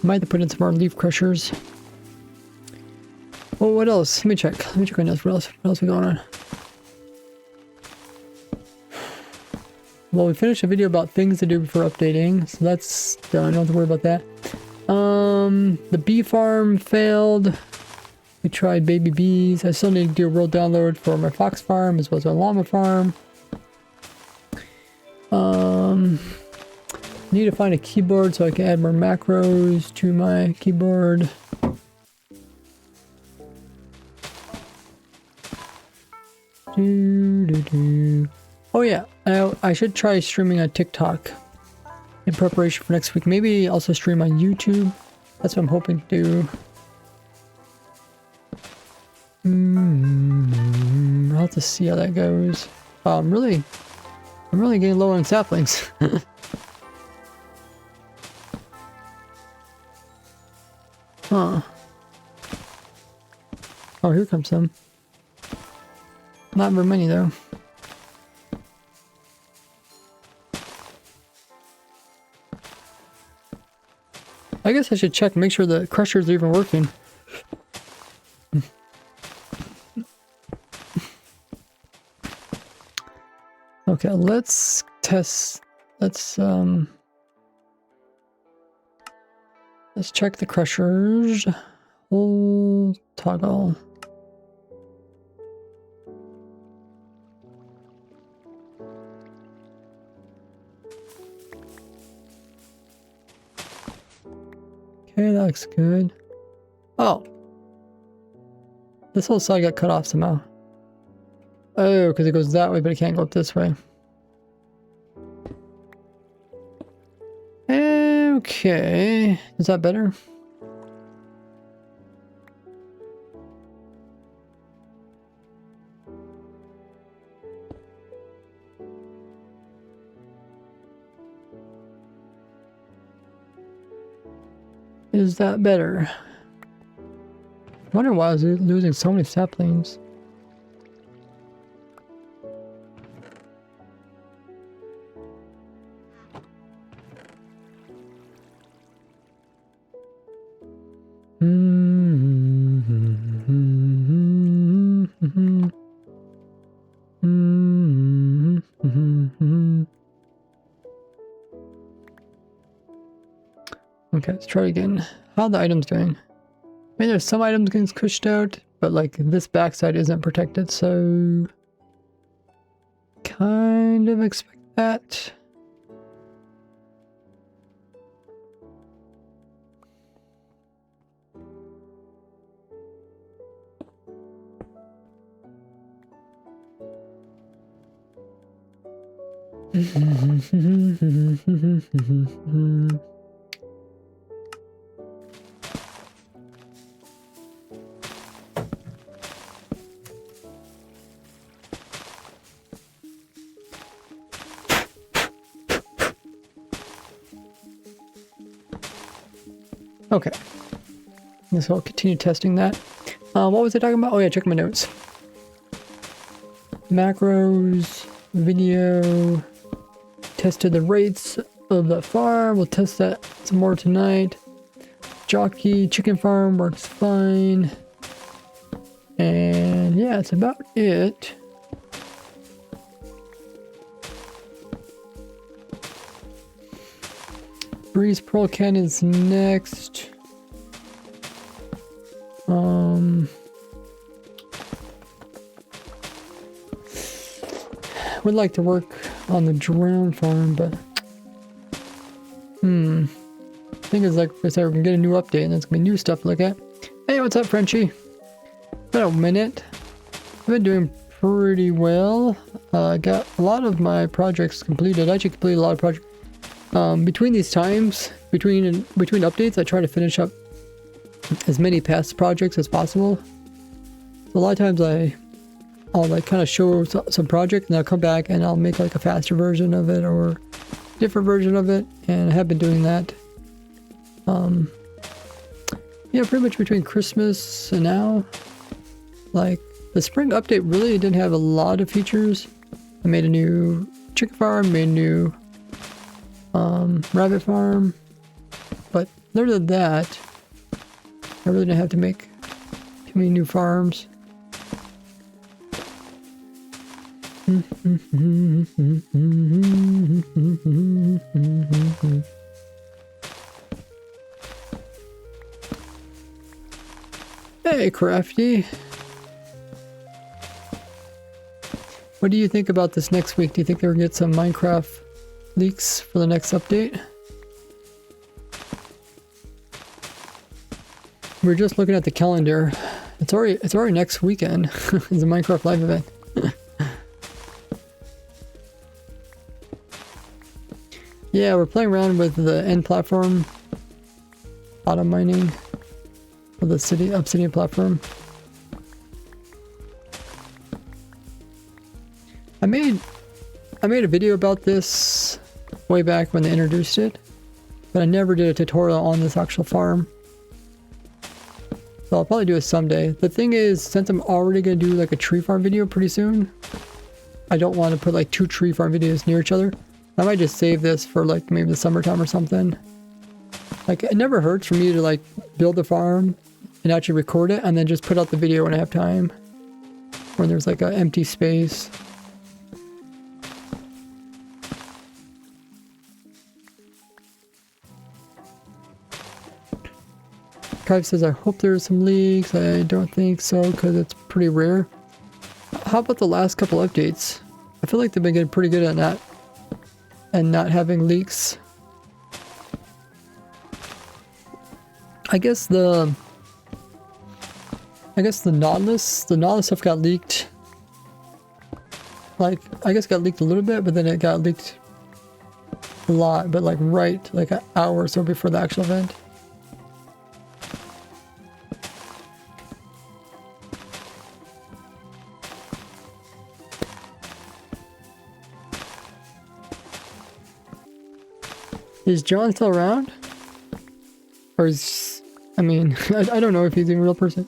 Might have to put in some more leaf crushers. Well, what else? Let me check on this. What else is going on? Well, we finished a video about things to do before updating, so that's done. Don't have to worry about that. The bee farm failed. We tried baby bees. I still need to do a world download for my fox farm as well as my llama farm. Need to find a keyboard so I can add more macros to my keyboard. Oh yeah, I should try streaming on TikTok in preparation for next week. Maybe also stream on YouTube. That's what I'm hoping to do. I'll have to see how that goes. I'm really getting low on saplings. Huh. Oh, here comes some. Not very many though. I guess I should check, make sure the crushers are even working. Okay, let's test. Let's check the crushers. Whole toggle. Okay, that looks good. Oh. This whole side got cut off somehow. Oh, because it goes that way, but it can't go up this way. Okay, is that better? Is that better? I wonder why I was losing so many saplings. Okay, let's try again. How are the items doing? I mean, there's some items getting pushed out, but like this backside isn't protected, so kind of expect that. Okay, so I'll continue testing that. What was I talking about? Oh yeah, check my notes. Macros, video, tested the rates of the farm. We'll test that some more tonight. Jockey, chicken farm works fine. And yeah, that's about it. Breeze Pearl Canyon's next. Would like to work on the drown farm, but thing is, like I said, we're gonna get a new update and there's gonna be new stuff to look at. Hey, what's up, Frenchie? Been a minute. I've been doing pretty well. I got a lot of my projects completed. I actually completed a lot of projects. Between these times, between updates, I try to finish up as many past projects as possible. So a lot of times I'll like kind of show some project and I'll come back and I'll make like a faster version of it or different version of it, and I have been doing that. Yeah, pretty much between Christmas and now. Like the spring update really didn't have a lot of features. I made a new chicken farm, made a new rabbit farm, but other than that, I really didn't have to make too many new farms. Hey, Crafty. What do you think about this next week? Do you think they're gonna get some Minecraft leaks for the next update? We're just looking at the calendar. It's already next weekend. It's a Minecraft live event. Yeah, we're playing around with the end platform auto mining of the Obsidian platform. I made a video about this way back when they introduced it, but I never did a tutorial on this actual farm. So I'll probably do it someday. The thing is, since I'm already gonna do like a tree farm video pretty soon, I don't want to put like 2 tree farm videos near each other. I might just save this for like maybe the summertime or something. Like it never hurts for me to like build the farm and actually record it and then just put out the video when I have time. When there's like an empty space. Clive says, I hope there's some leaks. I don't think so because it's pretty rare. How about the last couple updates? I feel like they've been getting pretty good at that. And not having leaks. I guess the Nautilus stuff got leaked. Like, I guess got leaked a little bit, but then it got leaked a lot, but like right like an hour or so before the actual event. Is John still around? Or is... I mean, I don't know if he's even a real person.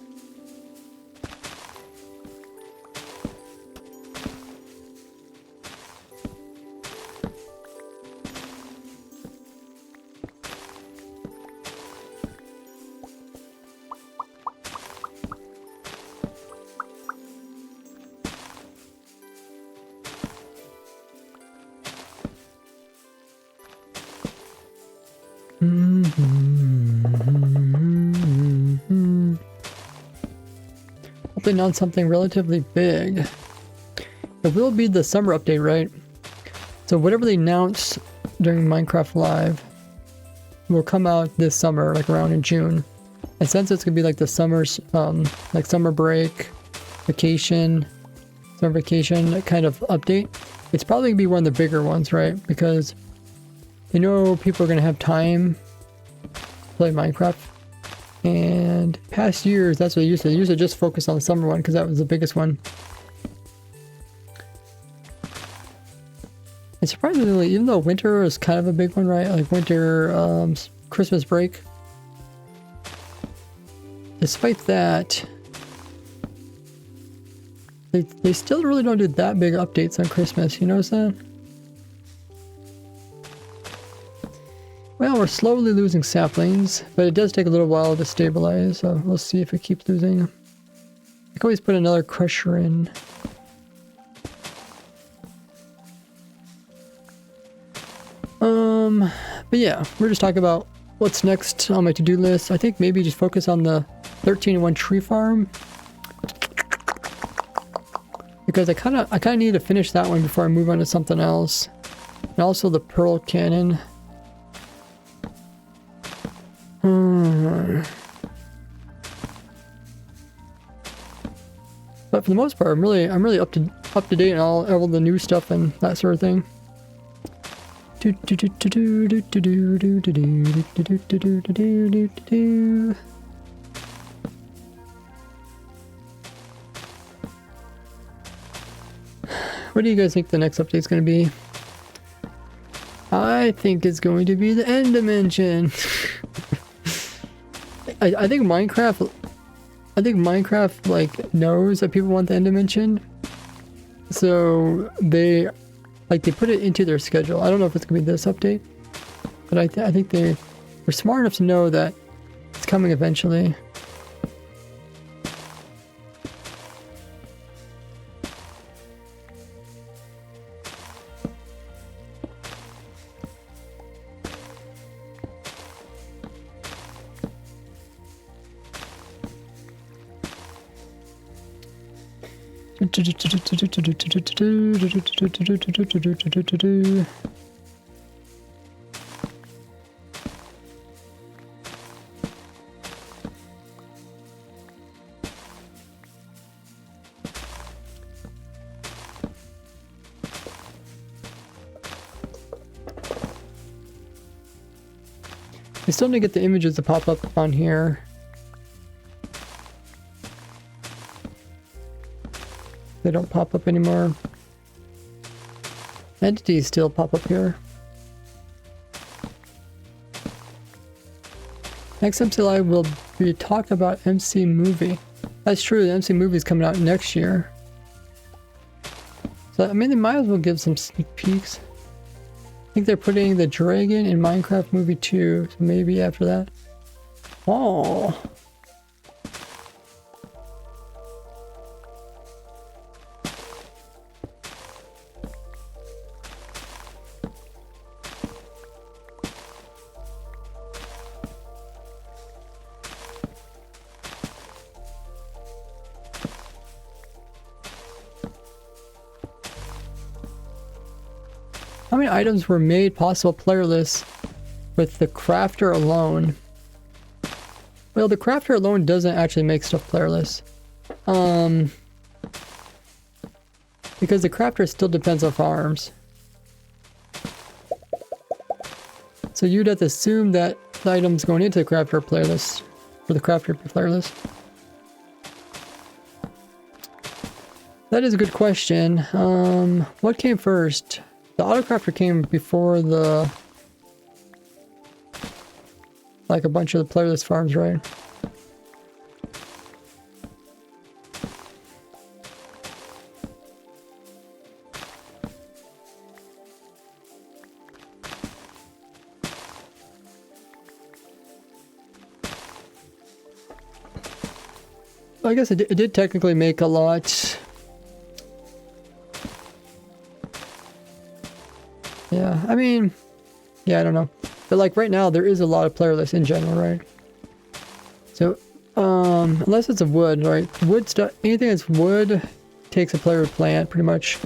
Hopefully not something relatively big. It will be the summer update, right? So whatever they announced during Minecraft Live will come out this summer, like around in June. And since it's gonna be like the summer's, like summer break, vacation, summer vacation kind of update, it's probably gonna be one of the bigger ones, right? Because you know people are gonna have time to play Minecraft. And past years, that's what they used to. They used to just focus on the summer one because that was the biggest one. And surprisingly, even though winter is kind of a big one, right? Like winter, Christmas break. Despite that, they still really don't do that big updates on Christmas. You know what I'm saying? Well, we're slowly losing saplings, but it does take a little while to stabilize, so we'll see if it keeps losing. I can always put another crusher in. But yeah, we're just talking about what's next on my to-do list. I think maybe just focus on the 13-in-1 tree farm. Because I kinda need to finish that one before I move on to something else. And also the pearl cannon. But for the most part, I'm really up to date on all the new stuff and that sort of thing. What do you guys think the next update is going to be? I think it's going to be the end dimension. I think Minecraft like knows that people want the end dimension, so they put it into their schedule. I don't know if it's gonna be this update, but I think they're smart enough to know that it's coming eventually. I still need to get the images to pop up on here. They don't pop up anymore. Entities still pop up here. Next MC Live will be talking about MC Movie. That's true, the MC Movie is coming out next year. So I mean, they might as well give some sneak peeks. I think they're putting the dragon in Minecraft Movie 2, so maybe after that. Oh. How many items were made possible playerless with the crafter alone? Well, the crafter alone doesn't actually make stuff playerless. Because the crafter still depends on farms. So you'd have to assume that the items going into the crafter player list, or the crafter player list. That is a good question. What came first? The autocrafter came before the... like a bunch of the player list farms, right? I guess it did technically make a lot. Yeah, I mean, yeah, I don't know. But like right now, there is a lot of player lists in general, right? So, unless it's a wood, right? Wood stuff, anything that's wood takes a player to plant, pretty much.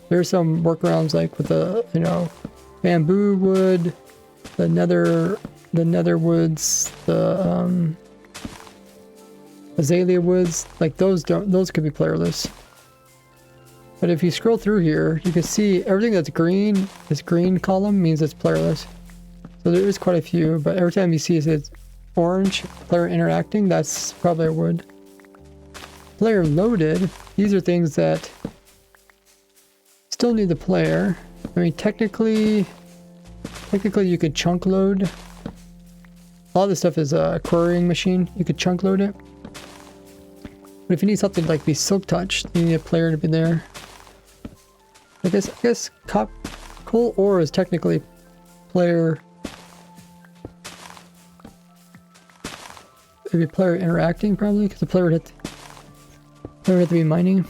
There's some workarounds like with the, you know, bamboo wood, the nether woods, the, azalea woods, like those could be player lists. But if you scroll through here, you can see everything that's green, this green column means it's player list. So there is quite a few, but every time you see it's orange, player interacting, that's probably a wood. Player loaded, these are things that still need the player. I mean, technically you could chunk load. A lot of this stuff is a querying machine. You could chunk load it. But if you need something like be silk touched, you need a player to be there. I guess coal ore is technically player. Maybe player interacting probably, because the player would have to be mining.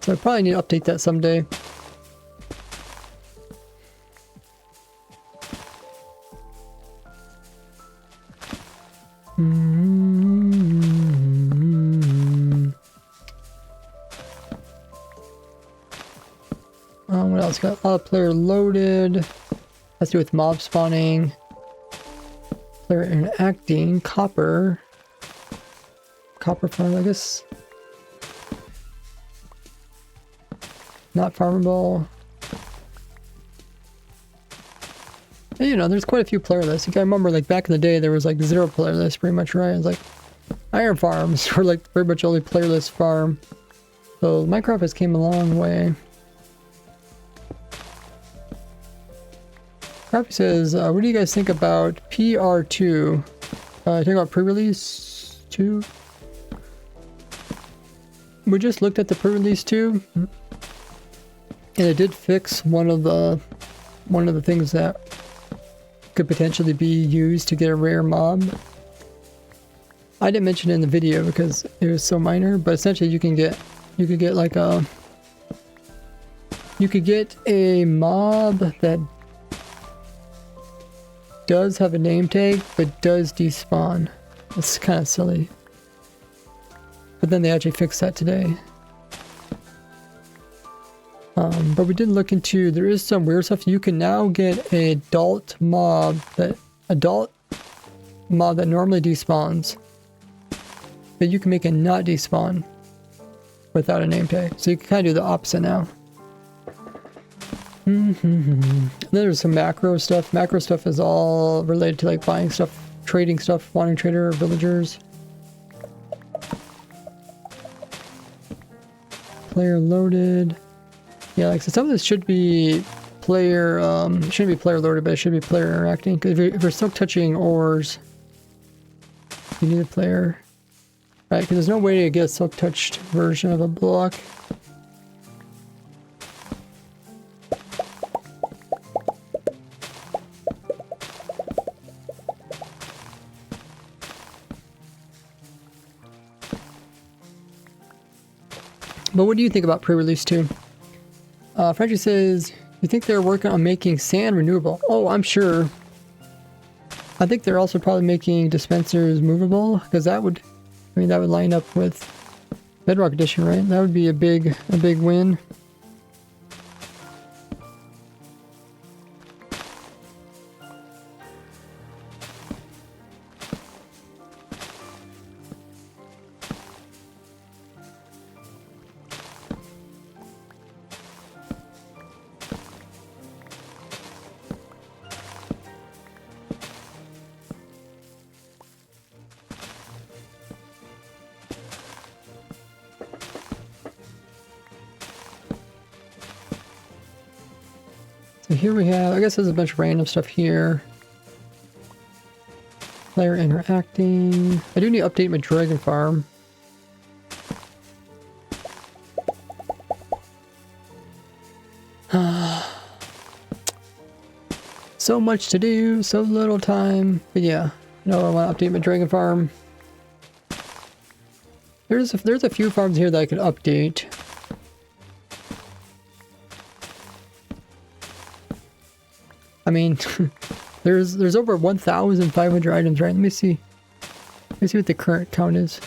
So I probably need to update that someday. What else? Got a lot of player loaded. Has to do with mob spawning. Player interacting. Copper farm, I guess. Not farmable. And, you know, there's quite a few player lists. I remember, like, back in the day, there was, like, 0 player lists, pretty much, right? It was, like, iron farms were, like, pretty much only player list farm. So, Minecraft has came a long way. Crappy says, what do you guys think about PR2? Talking about pre-release 2? We just looked at the pre-release 2. And it did fix one of the things that could potentially be used to get a rare mob. I didn't mention it in the video because it was so minor, but essentially you could get a mob that does have a name tag but does despawn. It's kind of silly. But then they actually fixed that today. But we did look into, there is some weird stuff. You can now get an adult mob that normally despawns, but you can make it not despawn without a name tag. So you can kind of do the opposite now. Then there's some macro stuff. Macro stuff is all related to like buying stuff, trading stuff, wandering trader, villagers. Player loaded. Yeah, like so some of this should be player, shouldn't be player loaded, but it should be player interacting. Because if you're still touching ores, you need a player. Right, because there's no way to get a silk touched version of a block. But what do you think about pre-release 2? Frenchie says, you think they're working on making sand renewable? Oh, I'm sure. I I think they're also probably making dispensers movable, because that would, I mean, that would line up with Bedrock Edition, right? That would be a big win. So here we have, I guess there's a bunch of random stuff here. Player interacting. I do need to update my dragon farm. So much to do, so little time. But yeah, no, I want to update my dragon farm. There's a few farms here that I could update. I mean, there's over 1,500 items, right? Let me see what the current count is.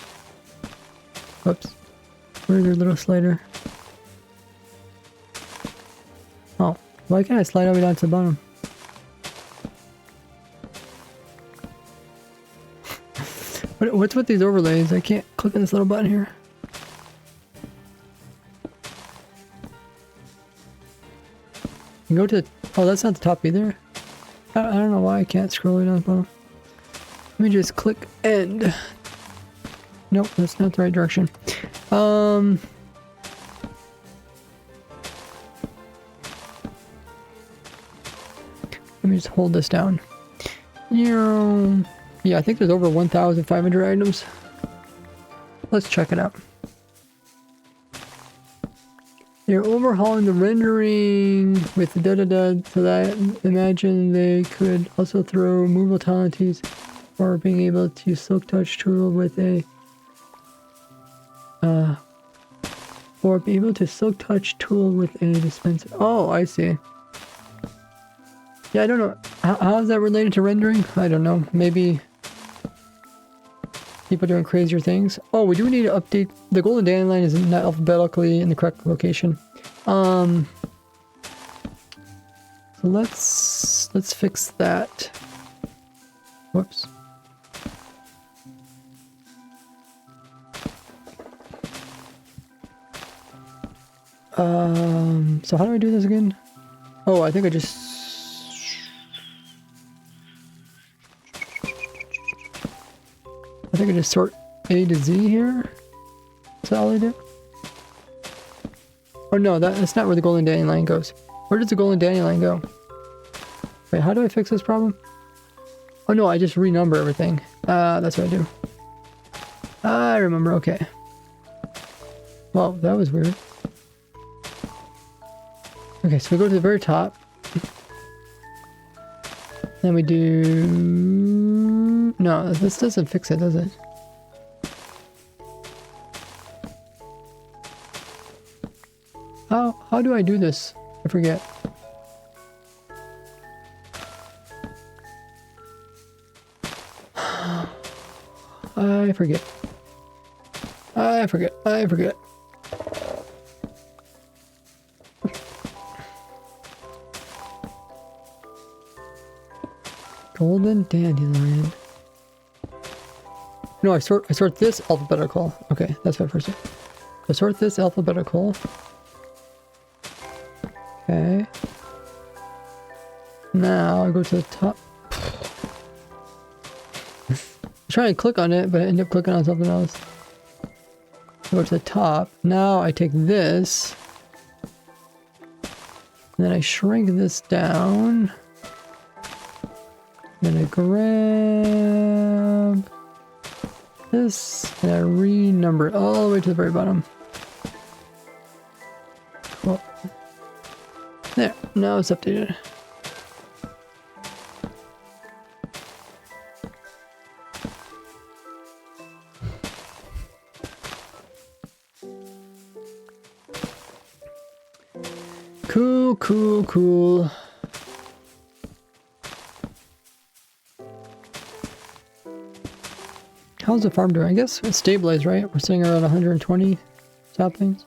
Whoops. Where's their little slider? Oh, why can't I slide all the way down to the bottom? What's with these overlays? I can't click on this little button here. You go to, oh, that's not the top either. I don't know why I can't scroll it down the bottom. Let me just click end. Nope, that's not the right direction. Let me just hold this down. Yeah, I think there's over 1,500 items. Let's check it out. They're overhauling the rendering with the da-da-da, so that imagine they could also throw removal talents or being able to silk touch tool with a or be able to silk touch tool with a dispenser. Oh, I see. Yeah, I don't know. How is that related to rendering? I don't know. Maybe people doing crazier things. Oh, we do need to update. The golden dandelion is not alphabetically in the correct location. So let's fix that. Whoops. So how do I do this again? Oh, I think I just... I think I just sort A to Z here. Is that all I do? Oh no, that's not where the golden dandelion goes. Where does the golden dandelion go? Wait, how do I fix this problem? Oh no, I just renumber everything. That's what I do. I remember, okay. Well, that was weird. Okay, so we go to the very top. Then we do... No, this doesn't fix it, does it? How do I do this? I forget. I forget. I forget. Golden dandelion. No, I sort this alphabetical. Okay, that's what I first did. I sort this alphabetical. Okay. Now I go to the top. I'm trying to click on it, but I end up clicking on something else. Go to the top. Now I take this. And then I shrink this down. Then I grab this and I renumber it all the way to the very bottom. Cool. There, now it's updated. Cool. how's the farm doing? I guess it's stabilized, right? We're sitting around 120 saplings.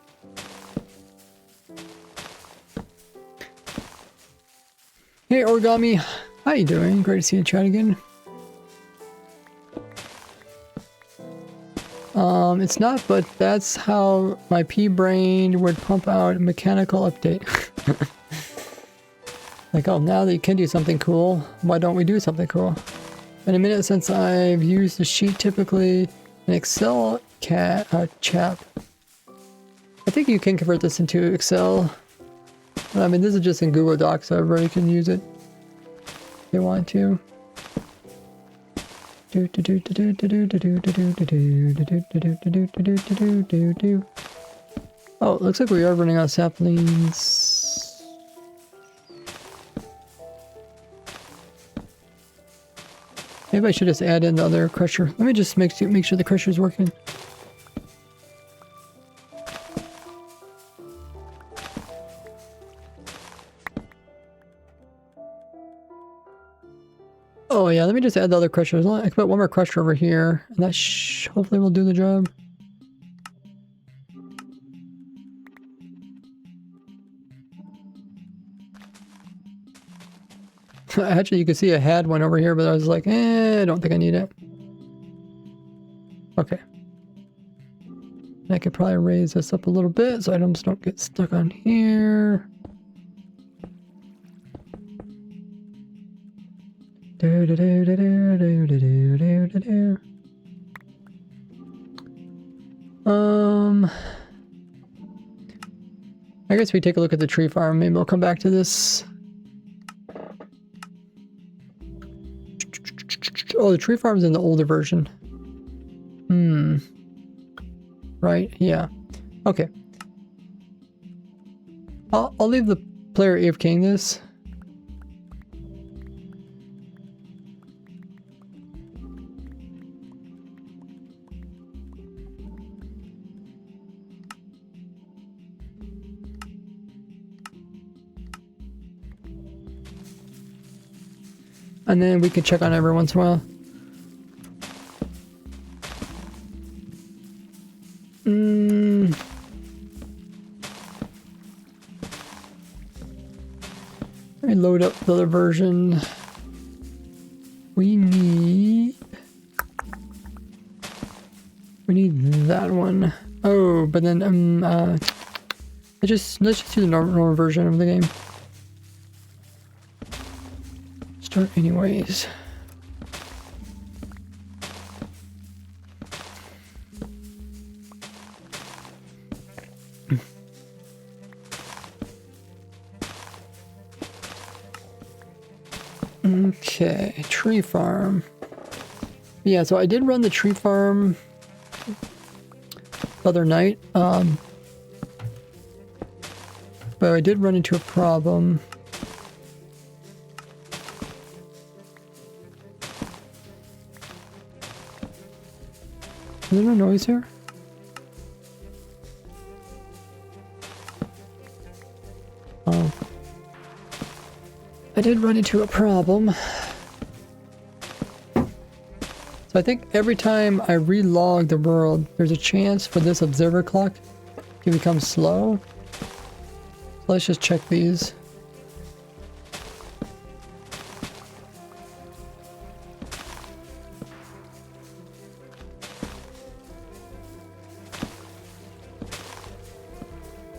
Hey Origami, how you doing? Great to see you in chat again. It's not, but that's how my pea-brain would pump out a mechanical update. Like, oh, now that you can do something cool, why don't we do something cool? Been a minute since I've used the sheet, typically an Excel chap. I think you can convert this into Excel. I mean, this is just in Google Docs, so everybody can use it if they want to. Oh, it looks like we are running out of saplings. Maybe I should just add in the other crusher. Let me just make sure the crusher is working. Oh yeah, let me just add the other crushers. I can put one more crusher over here, and that hopefully will do the job. Actually, you can see I had one over here, but I was like, I don't think I need it. Okay. I could probably raise this up a little bit so items don't get stuck on here. I guess we take a look at the tree farm. Maybe we'll come back to this. Oh, the tree farm's in the older version. Right, yeah. Okay. I'll leave the player AFKing this. And then we can check on every once in a while. Let me load up the other version. We need that one. Oh, but then let's just do the normal version of the game. Start anyways. Okay, tree farm. Yeah, so I did run the tree farm the other night, but I did run into a problem. Is there no noise here? Oh. I did run into a problem. So I think every time I relog the world, there's a chance for this observer clock to become slow. So let's just check these.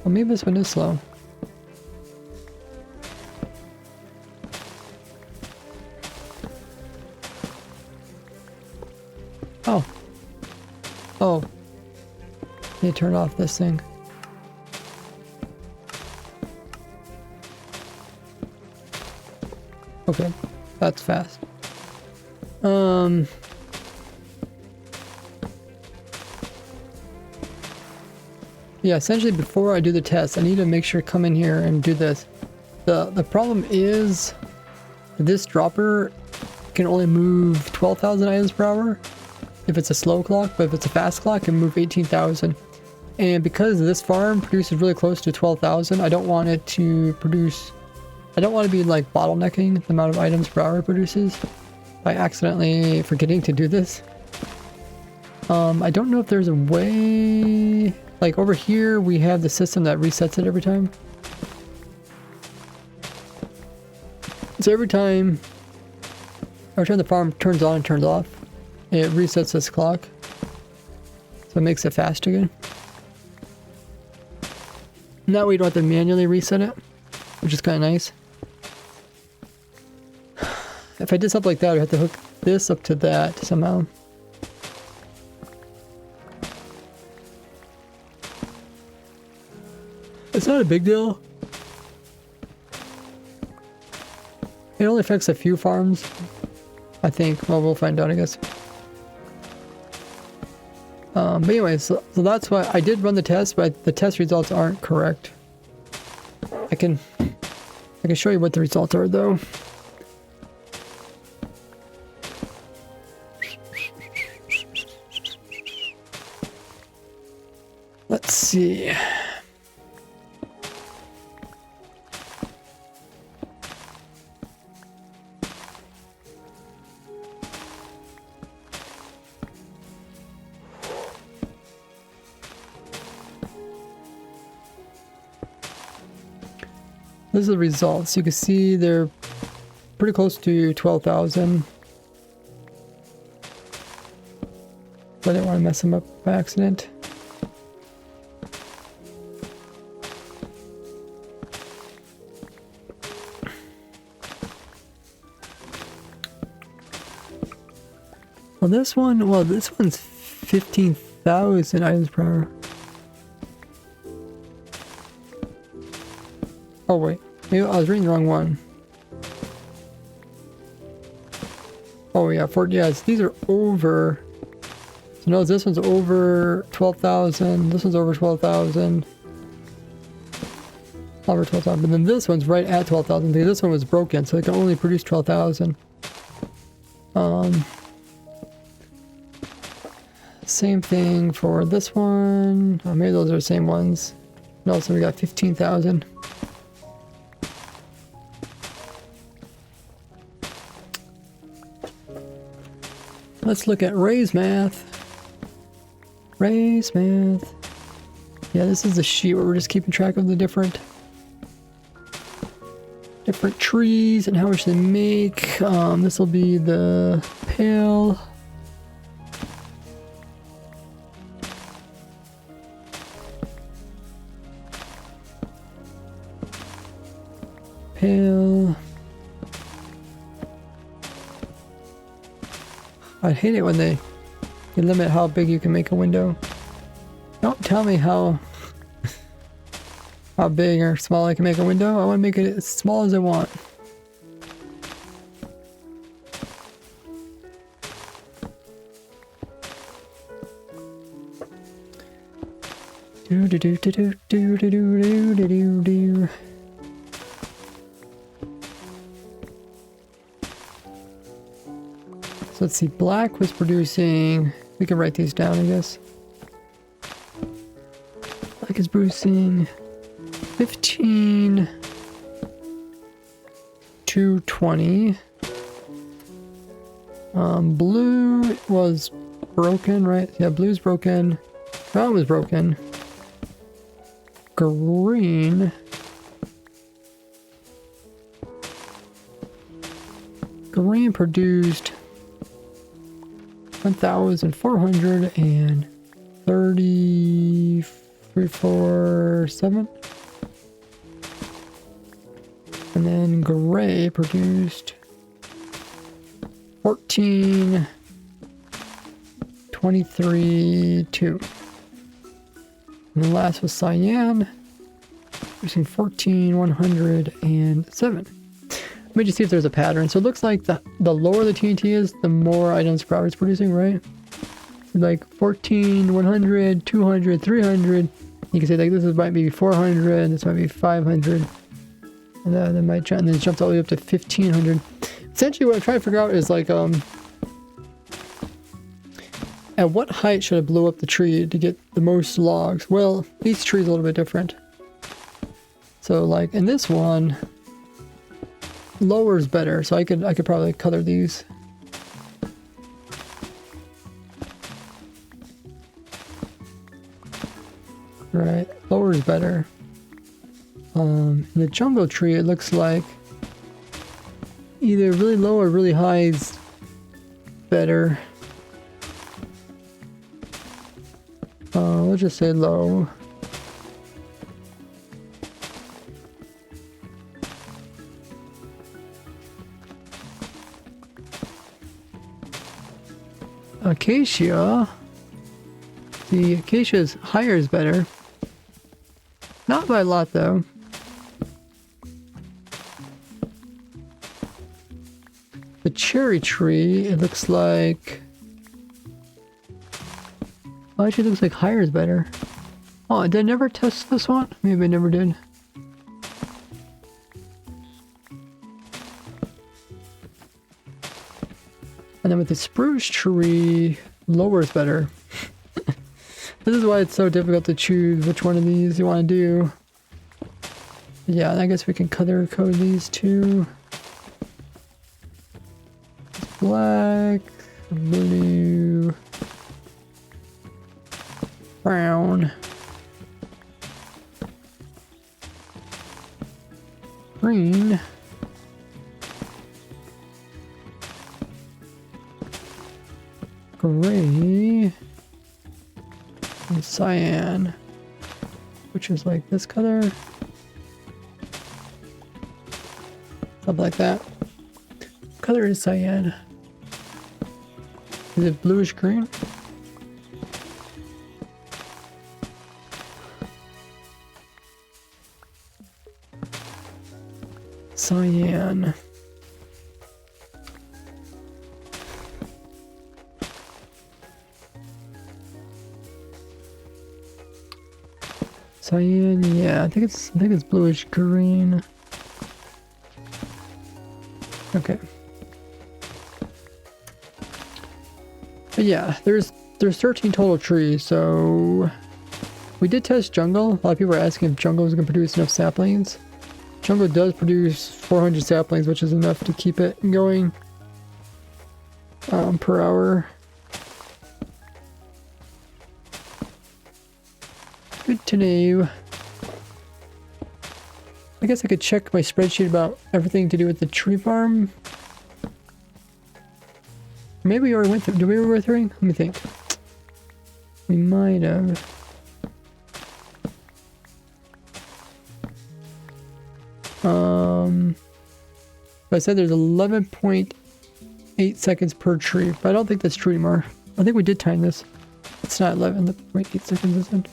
Well, maybe this one is slow. Oh. Oh. They turn off this thing. Okay. That's fast. Yeah, essentially before I do the test, I need to make sure to come in here and do this. The problem is this dropper can only move 12,000 items per hour if it's a slow clock, but if it's a fast clock, it can move 18,000. And because this farm produces really close to 12,000, I don't want it to produce... I don't want to be like bottlenecking the amount of items per hour it produces by accidentally forgetting to do this. I don't know if there's a way... Like over here, we have the system that resets it every time. So every time the farm turns on and turns off, it resets this clock. So it makes it fast again. And that way you don't have to manually reset it, which is kind of nice. If I did something like that, I'd have to hook this up to that somehow. It's not a big deal. It only affects a few farms, I think. Well, we'll find out, I guess. But anyway, so that's why I did run the test, but the test results aren't correct. I can show you what the results are, though. Let's see. This is the results. You can see they're pretty close to 12,000. I didn't want to mess them up by accident. Well, this one's 15,000 items per hour. Oh wait, maybe I was reading the wrong one. Oh yeah, these are over. So no, this one's over 12,000. This one's over 12,000. Over 12,000, but then this one's right at 12,000 because this one was broken, so it can only produce 12,000. Same thing for this one. Oh, maybe those are the same ones. No, so we got 15,000. Let's look at Ray's math. Ray's math. Yeah, this is the sheet where we're just keeping track of the different trees and how much they make. This will be the pail. Pail. I hate it when they limit how big you can make a window. Don't tell me how big or small I can make a window. I want to make it as small as I want. Do do do do do do do do do do do. So let's see, black was producing, we can write these down, I guess. Black is producing 15 to 20. Blue was broken, right? Yeah, blue's broken. Brown was broken. Green. Green produced 1,437. And then gray produced 14, 23, 2. And the last was cyan, producing 14, 107. Let me just see if there's a pattern. So it looks like the lower the TNT is, the more items per hour it's producing, right? So like 14, 100, 200, 300. You can say like this might be 400, this might be 500. And then might jump, and then it jumps all the way up to 1500. Essentially what I'm trying to figure out is like at what height should I blow up the tree to get the most logs? Well, each tree is a little bit different. So like in this one, lower is better, so I could probably color these. Right, lower is better. In the jungle tree, it looks like either really low or really high is better. Let's just say low. Acacia. The acacia's higher is better. Not by a lot though. The cherry tree, it looks like... Oh, actually it looks like higher is better. Oh, did I never test this one? Maybe I never did. And then with the spruce tree, lower is better. This is why it's so difficult to choose which one of these you want to do. Yeah, I guess we can color code these two. Black, blue, brown, green, gray, and cyan, which is like this color. Something like that. Color is cyan. Is it bluish green? Cyan. Cyan, yeah, I think it's bluish green. Okay. But yeah, there's 13 total trees, so we did test jungle. A lot of people are asking if jungle is going to produce enough saplings. Jungle does produce 400 saplings, which is enough to keep it going per hour. Good to know. I guess I could check my spreadsheet about everything to do with the tree farm. Maybe we already went through. Did we go through? Let me think. We might have. I said there's 11.8 seconds per tree, but I don't think that's true anymore. I think we did time this. It's not 11.8 seconds this end.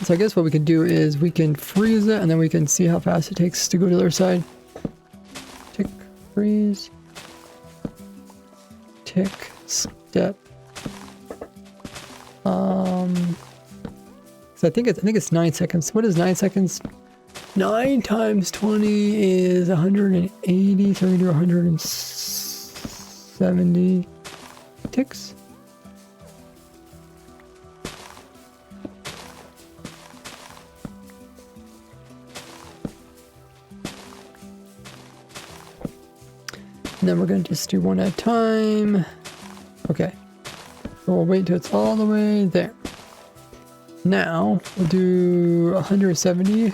So I guess what we can do is we can freeze it and then we can see how fast it takes to go to the other side. Tick, freeze. Tick, step. So I think it's 9 seconds. What is 9 seconds? 9 times 20 is 180, so we do 170 ticks. And then we're going to just do one at a time. Okay. So we'll wait until it's all the way there. Now, we'll do 170.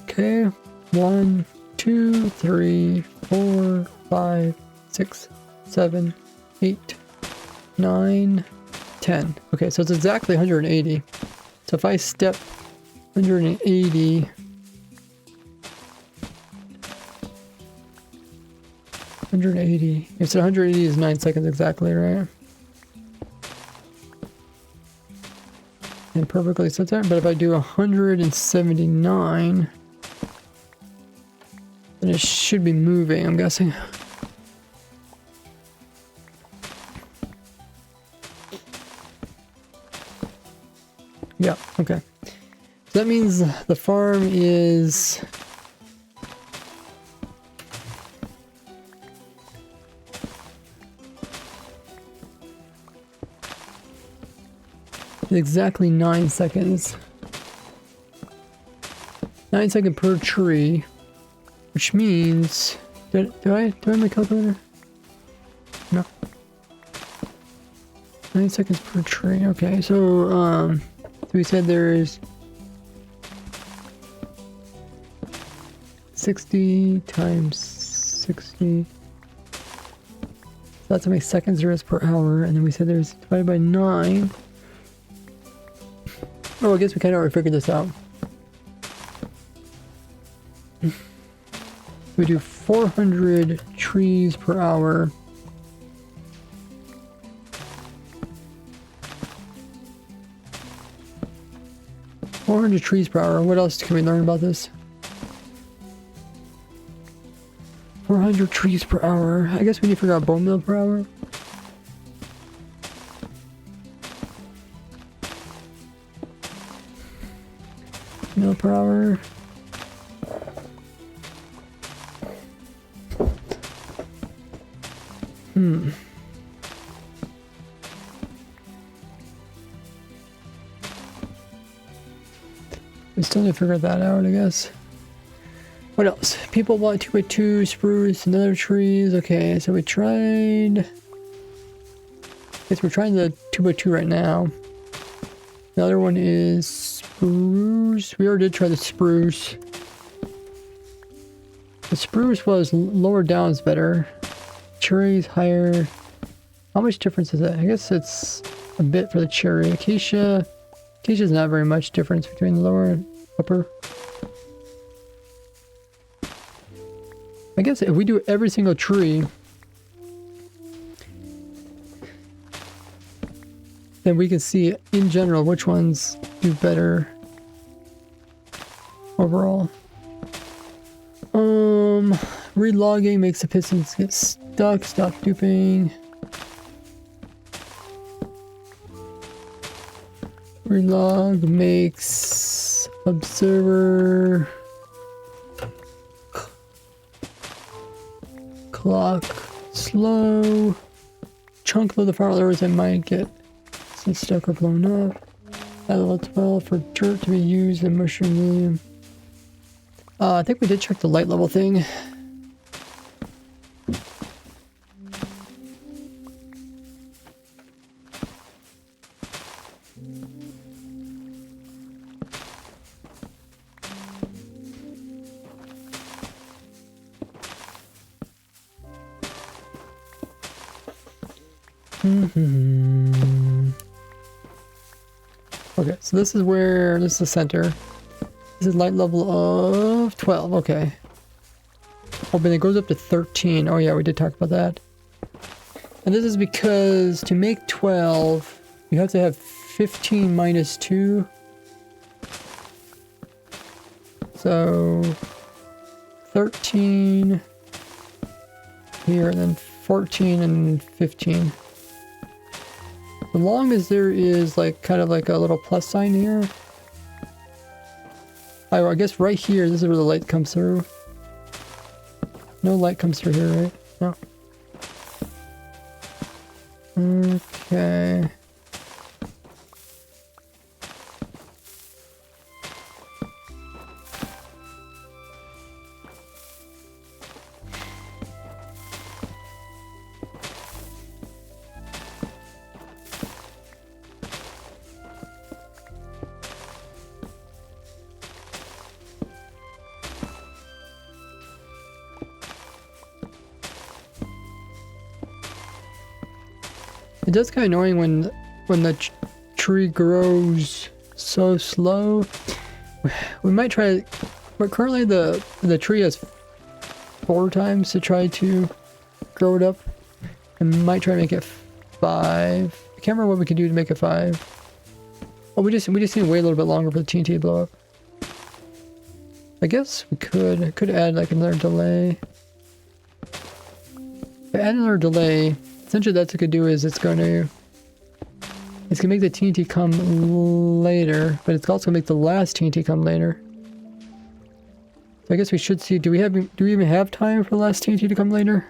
Okay. 1, 2, 3, 4, 5, 6, 7, 8, 9, 10. Okay, so it's exactly 180. So if I step 180, 180. So 180 is 9 seconds exactly, right? And perfectly sits there. But if I do 179, then it should be moving, I'm guessing. Yeah, okay. So that means the farm is... exactly 9 seconds. 9 seconds per tree, which means... Do I have my calculator? No. 9 seconds per tree. Okay, so we said there's 60 times 60. So that's how many seconds there is per hour, and then we said there's divided by 9. Oh, I guess we kind of already figured this out. We do 400 trees per hour. Trees per hour. What else can we learn about this? 400 trees per hour. I guess we need to figure out bone meal per hour. Meal per hour. We still need to figure that out, I guess. What else? People want 2x2 spruce and other trees. Okay, so we tried... I guess we're trying the 2x2 right now. The other one is spruce. We already did try the spruce. The spruce was lower down is better. Cherries higher. How much difference is that? I guess it's a bit for the cherry. Acacia. Acacia's not very much difference between the lower and upper. I guess if we do every single tree, then we can see in general which ones do better overall. Relogging makes the pistons get stuck. Stop duping. Relog makes observer clock slow. Chunk load the farm, otherwise I might get some stuck or blown up. Add level 12 for dirt to be used in mushroom medium. I think we did check the light level thing. Okay, so this is where, this is the center. This is light level of 12, okay. Oh, but it goes up to 13. Oh yeah, we did talk about that. And this is because to make 12, you have to have 15 minus 2. So 13 here, and then 14 and 15. As long as there is like kind of like a little plus sign here. I guess right here, this is where the light comes through. No light comes through here, right? No. Okay. It does kind of annoying when the tree grows so slow. We might try, but currently the tree has 4 times to try to grow it up, and might try to make it 5. I can't remember what we could do to make it 5. Oh, we just need to wait a little bit longer for the TNT to blow up. I guess we could add like another delay. If I add another delay. Essentially, that's what it could do is it's going to It's gonna make the TNT come later, but it's also gonna make the last TNT come later. So I guess we should see, do we even have time for the last TNT to come later?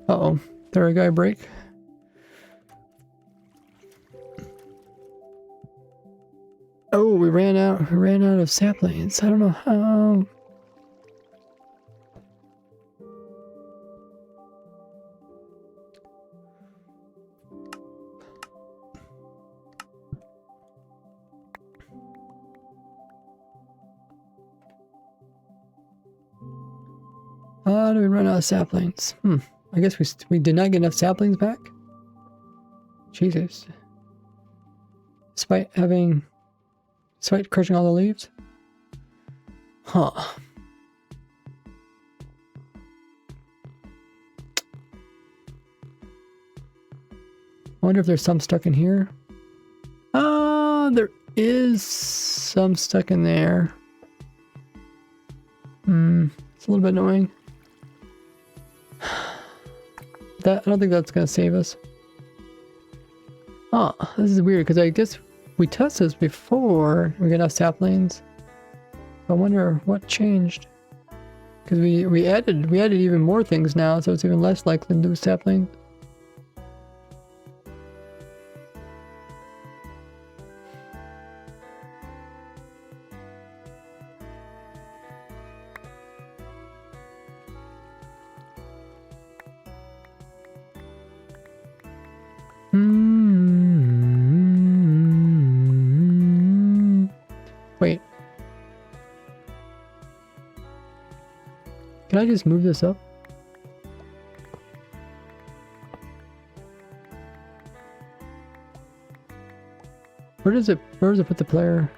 Uh-oh, there a guy break? Oh, we ran out of saplings. I don't know how. How do we run out of saplings? I guess we did not get enough saplings back? Jesus. Despite crushing all the leaves? Huh. I wonder if there's some stuck in here. There is some stuck in there. It's a little bit annoying. I don't think that's gonna save us. Oh, this is weird because I guess we tested this before we got enough saplings. I wonder what changed. Because we added even more things now, so it's even less likely to lose saplings. Wait. Can I just move this up? Where does it put the player?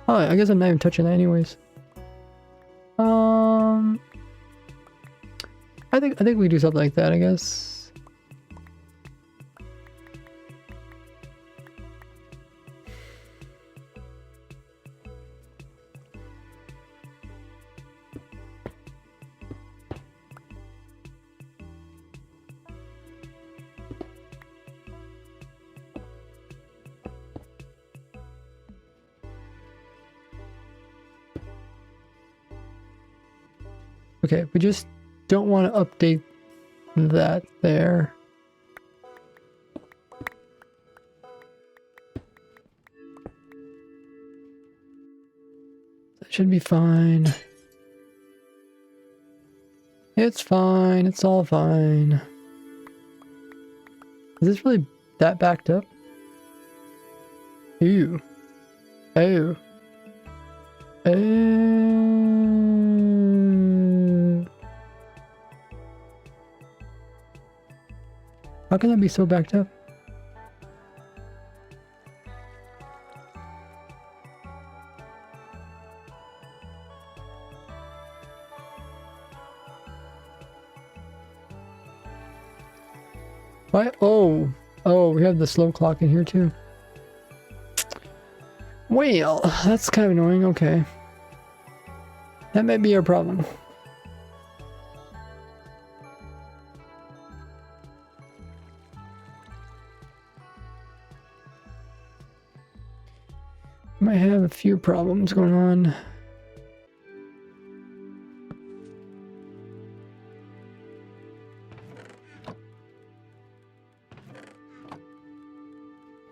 Oh, I guess I'm not even touching that anyways. I think we do something like that, I guess. Okay, we just don't want to update that there. That should be fine. It's fine, it's all fine. Is this really that backed up? Ew. Oh. How can that be so backed up? Why? Oh, we have the slow clock in here too. Well, that's kind of annoying. Okay. That might be our problem. Might have a few problems going on.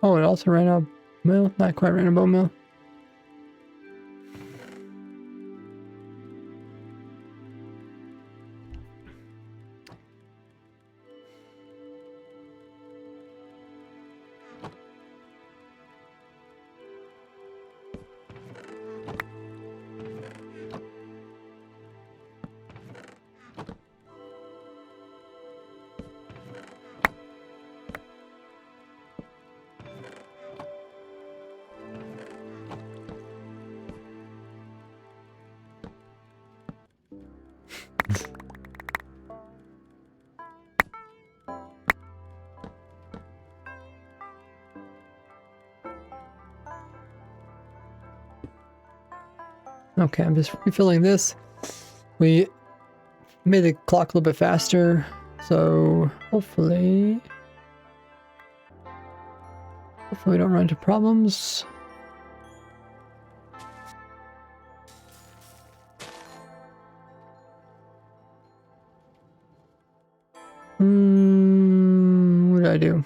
Oh, it also ran out of mill. Not quite ran out of bone mill. Okay, I'm just refilling this. We made the clock a little bit faster, So hopefully we don't run into problems. What did I do?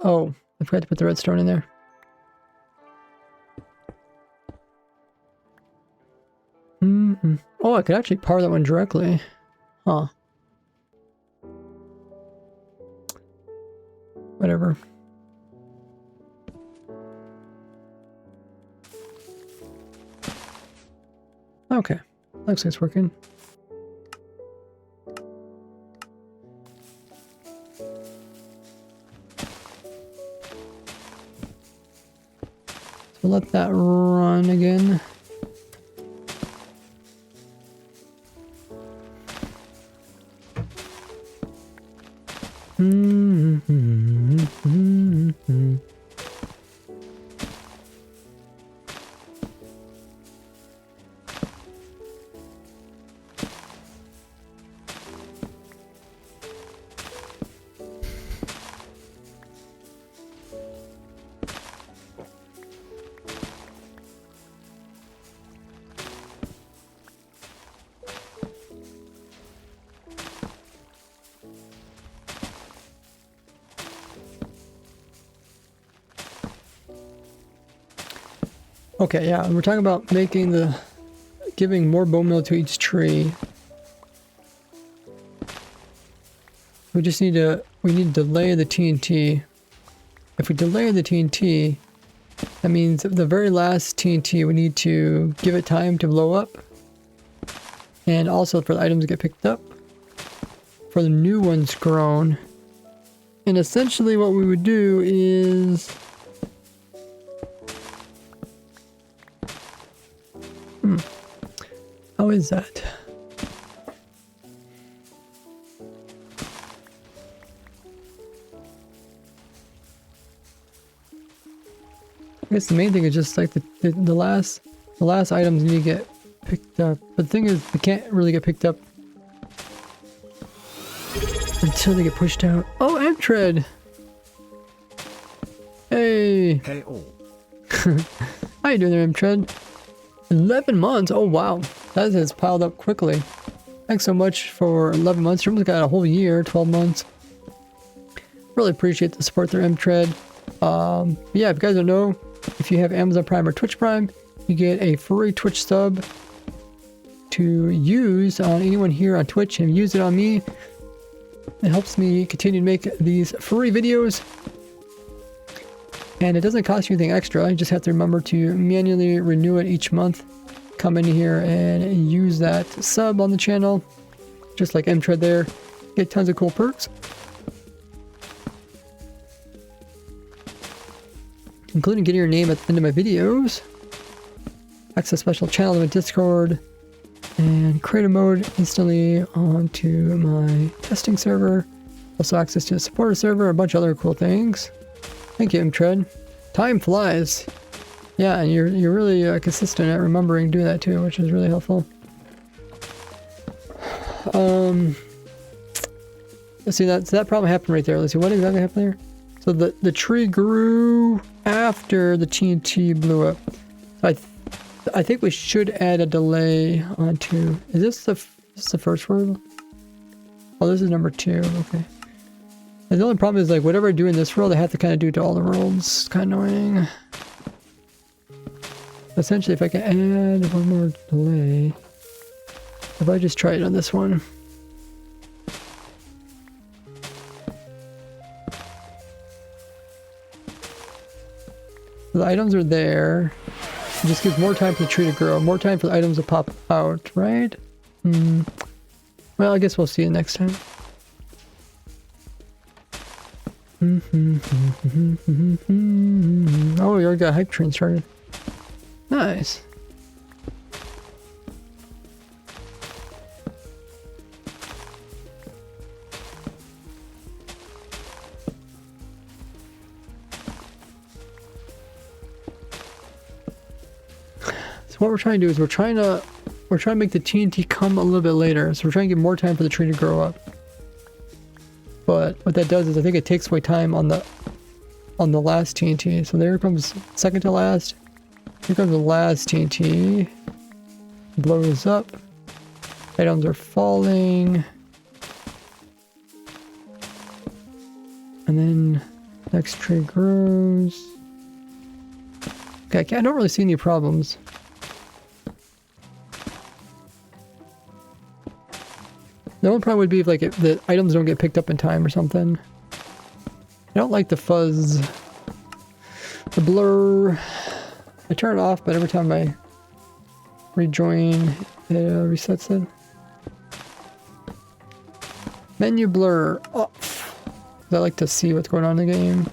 Oh, I forgot to put the redstone in there. Oh, I could actually power that one directly. Huh. Whatever. Okay. Looks like it's working. So let that run again. Okay, yeah, we're talking about giving more bone meal to each tree. We need to delay the TNT. If we delay the TNT, that means the very last TNT, we need to give it time to blow up. And also for the items to get picked up. For the new ones grown. And essentially what we would do is... How is that? I guess the main thing is just like the last items need to get picked up. But the thing is, they can't really get picked up until they get pushed out. Oh, Amtred! Hey! Hey all. How you doing there, Amtred? 11 months? Oh wow, that has piled up quickly. Thanks so much for 11 months. You almost got a whole year, 12 months. Really appreciate the support there, Amtred. Yeah, if you guys don't know, if you have Amazon Prime or Twitch Prime, you get a free Twitch sub to use on anyone here on Twitch, and use it on me. It helps me continue to make these free videos. And it doesn't cost you anything extra. You just have to remember to manually renew it each month. Come in here and use that sub on the channel. Just like Mtred there. Get tons of cool perks. Including getting your name at the end of my videos. Access special channel in my Discord. And creative mode instantly onto my testing server. Also access to a supporter server. A bunch of other cool things. Thank you, Mtred. Time flies. Yeah, and you're really consistent at remembering to do that too, which is really helpful. Let's see, that probably happened right there. Let's see, what exactly happened there? So the tree grew after the TNT blew up. So I think we should add a delay onto... Is this the first world? Oh, this is number 2. Okay. And the only problem is, like, whatever I do in this world, I have to kind of do to all the worlds. It's kind of annoying. Essentially, if I can add one more delay... If I just try it on this one... So the items are there. It just gives more time for the tree to grow. More time for the items to pop out, right? Well, I guess we'll see it next time. Oh, you already got a hype train started. Nice. So what we're trying to do is we're trying to make the TNT come a little bit later. So we're trying to give more time for the tree to grow up. But what that does is I think it takes away time on the last TNT. So there comes second to last. Here comes the last TNT. Blows up. Items are falling. And then next tree grows. Okay, I don't really see any problems. The only problem would be if like the items don't get picked up in time or something. I don't like the fuzz. The blur. I turn it off, but every time I rejoin, it resets it. Menu blur off. I like to see what's going on in the game.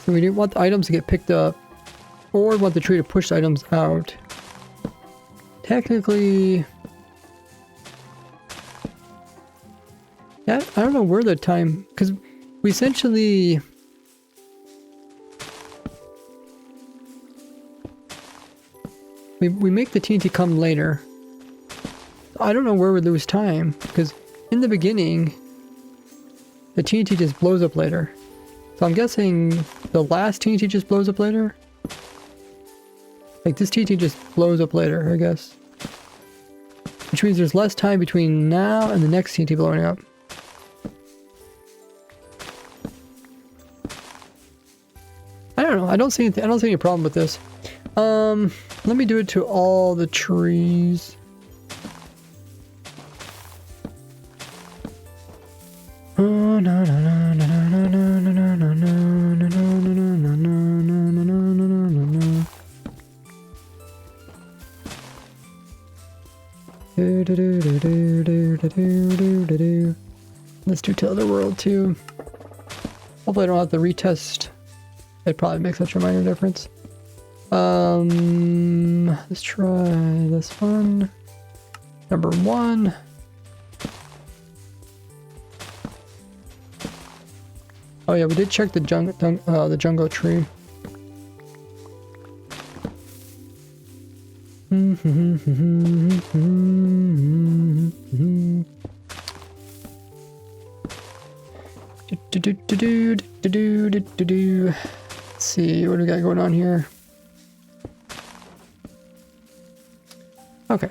So we didn't want the items to get picked up, or we want the tree to push the items out. Technically, yeah, I don't know where the time, because we essentially we make the TNT come later. I don't know where we lose time, because in the beginning the TNT just blows up later. So I'm guessing the last TNT just blows up later. Like this TNT just blows up later, I guess. Which means there's less time between now and the next TNT blowing up. I don't know. I don't see anything. I don't see any problem with this. Let me do it to all the trees. Oh no no no no no no no no no no no no no no no no. Do do do do do do do do do do. Let's do to other world too. Hopefully I don't have to retest. It probably makes such a minor difference. Let's try this one. Number 1. Oh yeah, we did check the jungle tree. Let's see what do we got going on here. Okay.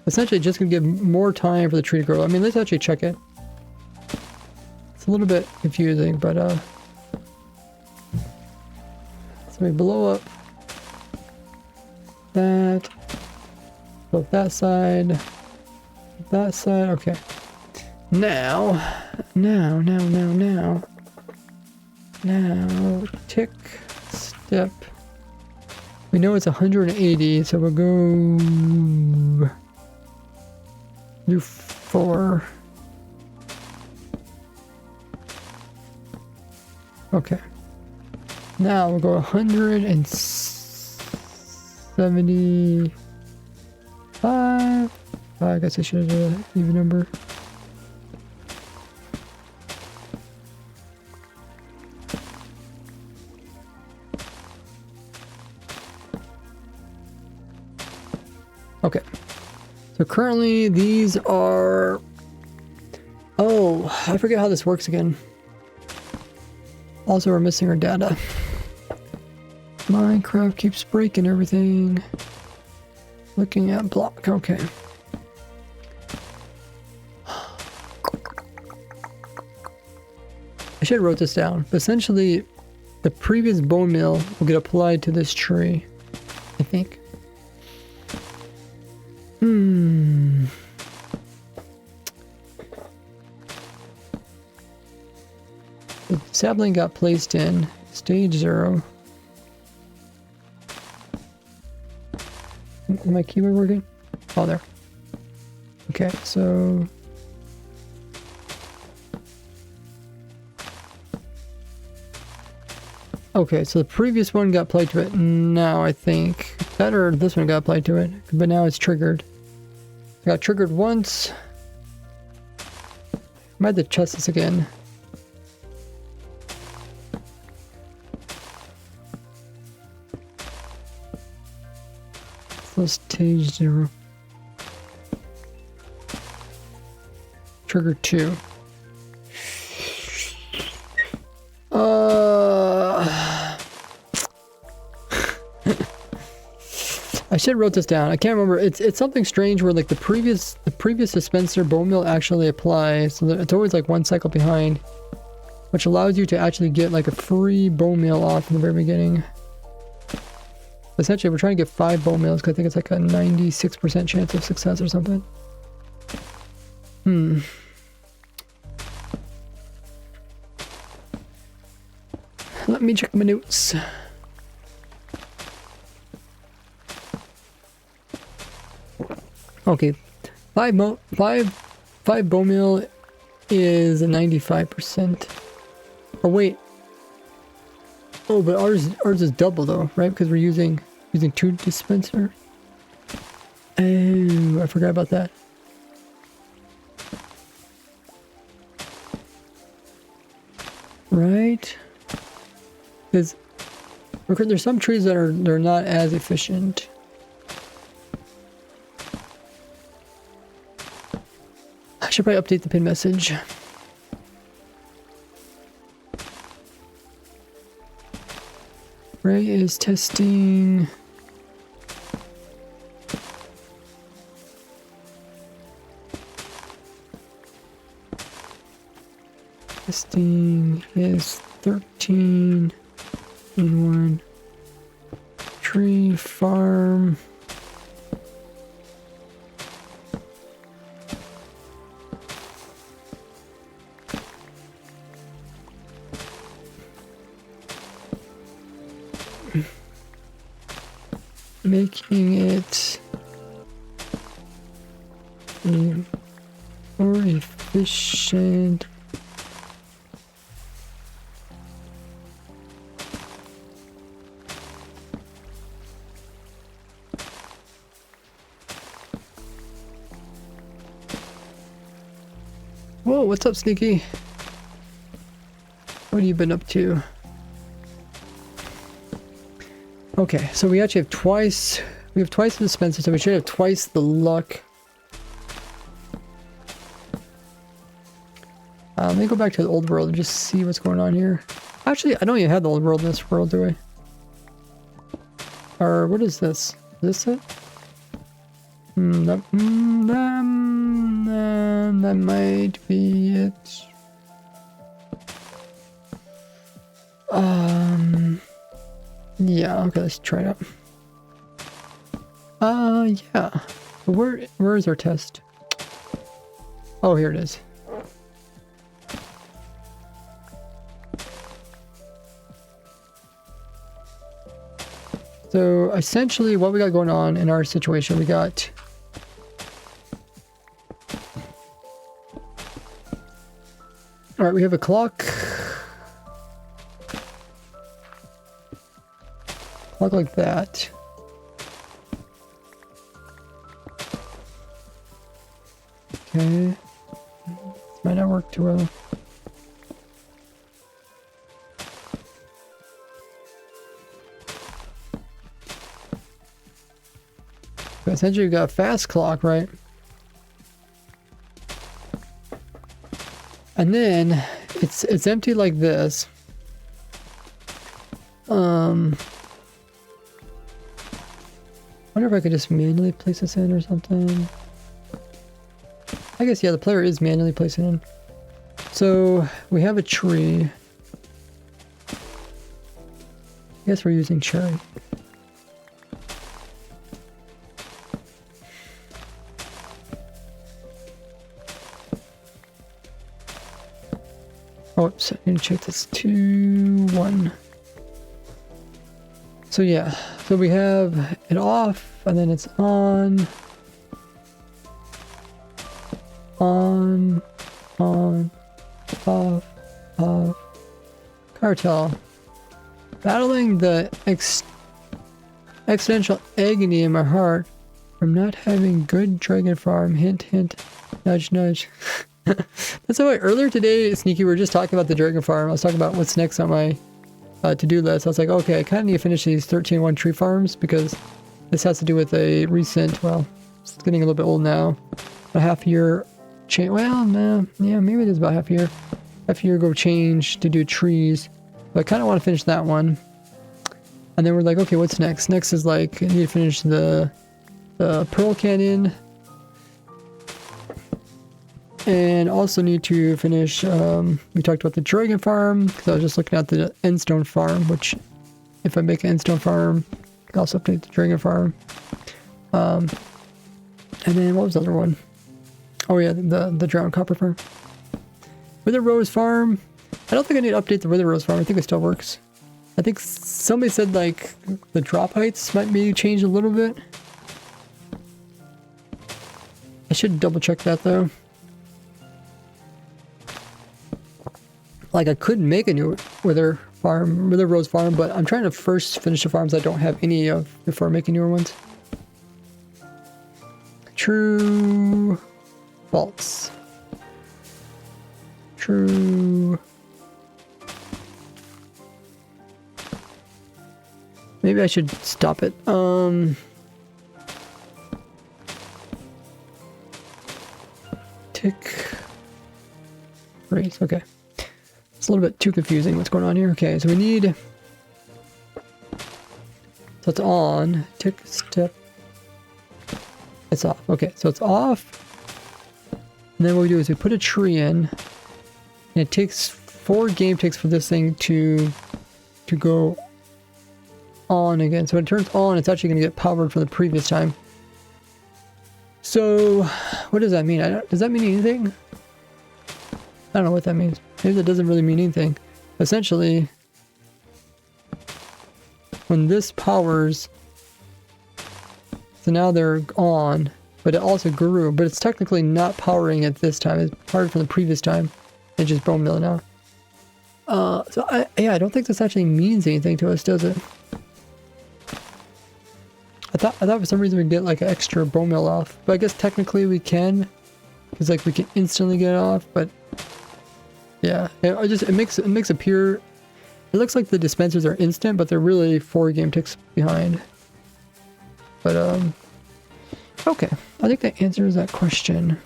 Essentially just gonna give more time for the tree to grow. I mean, let's actually check it. It's a little bit confusing, but so we blow up that, blow up that side, okay. Now, tick, step. We know it's 180, so we'll go do 4. Okay. Now we'll go 175. I guess I should have an even number. Okay, so currently these are... Oh, I forget how this works again. Also, we're missing our data. Minecraft keeps breaking everything. Looking at block, okay. I should have wrote this down, but essentially the previous bone meal will get applied to this tree, I think. The sapling got placed in stage 0. Is my keyboard working? Oh, there. Okay, so... Okay, so the previous one got applied to it now, I think. That or this one got applied to it, but now it's triggered. It got triggered once. might have to test this again. So stage 0. Trigger 2. I should have wrote this down. I can't remember. It's something strange where like the previous dispenser bone meal actually applies, so it's always like 1 cycle behind, which allows you to actually get like a free bone meal off in the very beginning. Essentially, we're trying to get 5 bone meals because I think it's like a 96% chance of success or something. Let me check my notes. Okay, 5 bone meal is a 95%. Oh wait. Oh, but ours is double though, right? Because we're using 2 dispenser. Oh, I forgot about that. Right? Because there's some trees that they're not as efficient. I should probably update the pin message. Ray is testing. Testing his 13 in 1 tree farm. Making it more efficient. Whoa, what's up, Sneaky? What have you been up to? Okay, so we actually have twice the dispenser, so we should have twice the luck. Let me go back to the old world and just see what's going on here. Actually, I don't even have the old world in this world, do I? Or what is this? Is this it? That might be it. Yeah, okay, let's try it out. Yeah. Where is our test? Oh, here it is. So essentially what we got going on in our situation, we got all right, we have a clock like that. Okay. This might not work too well. But essentially you got a fast clock, right? And then it's empty like this. Wonder if I could just manually place this in or something. I guess, yeah, the player is manually placing in. So we have a tree. I guess we're using cherry. Oops, I need to check this 2, 1. So yeah, so we have it off and then it's on, off. Cartel. Battling the existential agony in my heart from not having good dragon farm. Hint, hint, nudge, nudge. That's why earlier today, Sneaky, we were just talking about the dragon farm. I was talking about what's next on my to-do list. I was like, okay, I kind of need to finish these 13-1 tree farms because this has to do with a recent, well, it's getting a little bit old now, a half-year change. Well, no, yeah, maybe it is about half-year ago change to do trees. But I kind of want to finish that one. And then we're like, okay, what's next? Next is like, I need to finish the Pearl Canyon. And also need to finish, we talked about the Dragon Farm, because I was just looking at the Endstone Farm, which, if I make an Endstone Farm, I can also update the Dragon Farm. And then, what was the other one? Oh yeah, the Drowned Copper Farm. Wither Rose Farm, I don't think I need to update the Wither Rose Farm, I think it still works. I think somebody said, like, the drop heights might be changed a little bit. I should double check that, though. Like, I could make a new Wither Rose Farm, but I'm trying to first finish the farms I don't have any of before making newer ones. True. False. True. Maybe I should stop it. Tick. Race, okay. It's a little bit too confusing what's going on here. Okay, so we need... So it's on. Tick, step. It's off. Okay, so it's off. And then what we do is we put a tree in. And it takes 4 game ticks for this thing to go on again. So when it turns on, it's actually going to get powered from the previous time. So, what does that mean? Does that mean anything? I don't know what that means. Maybe that doesn't really mean anything. Essentially, when this powers, so now they're on, but it also grew, but it's technically not powering at this time. It's powered from the previous time. It's just bone meal now. So I don't think this actually means anything to us, does it? I thought for some reason we'd get like an extra bone meal off, but I guess technically we can, because like we can instantly get it off. But yeah, it makes appear. It looks like the dispensers are instant, but they're really 4 game ticks behind. But okay, I think that answers that question.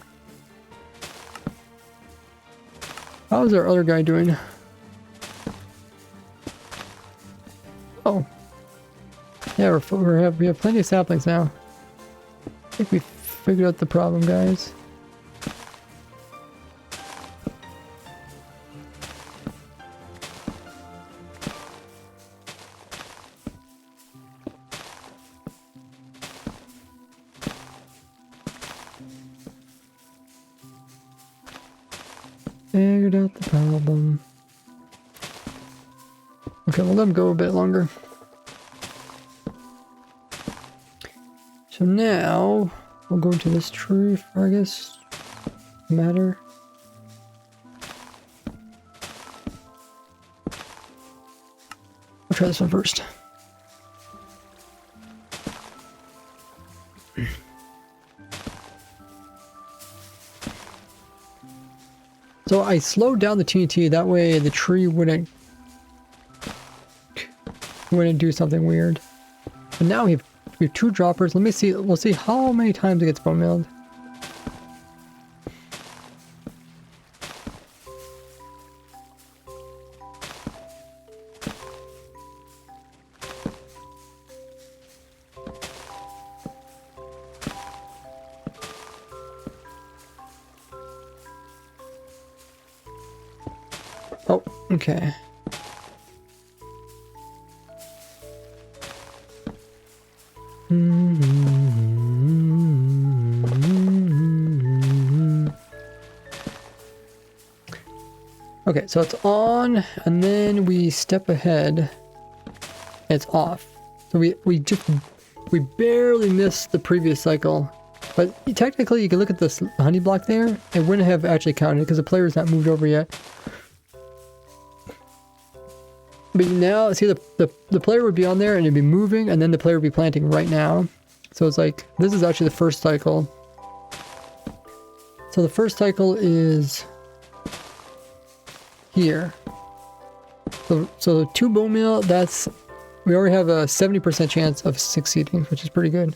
How's our other guy doing? Oh. Yeah, we have plenty of saplings now. I think we figured out the problem, guys. Figured out the problem. Okay, we'll let him go a bit longer. So now, we'll go into this tree, I guess, matter. I'll try this one first. So I slowed down the TNT, that way the tree wouldn't do something weird. But now we have 2 droppers. Let me see, we'll see how many times it gets bone milled. Oh, okay. Okay, so it's on, and then we step ahead. It's off. So we barely missed the previous cycle. But technically, you can look at this honey block there. It wouldn't have actually counted because the player's not moved over yet. But now, see, the player would be on there and it'd be moving, and then the player would be planting right now. So it's like, this is actually the first cycle. So the first cycle is here. So 2 bone meal, we already have a 70% chance of succeeding, which is pretty good.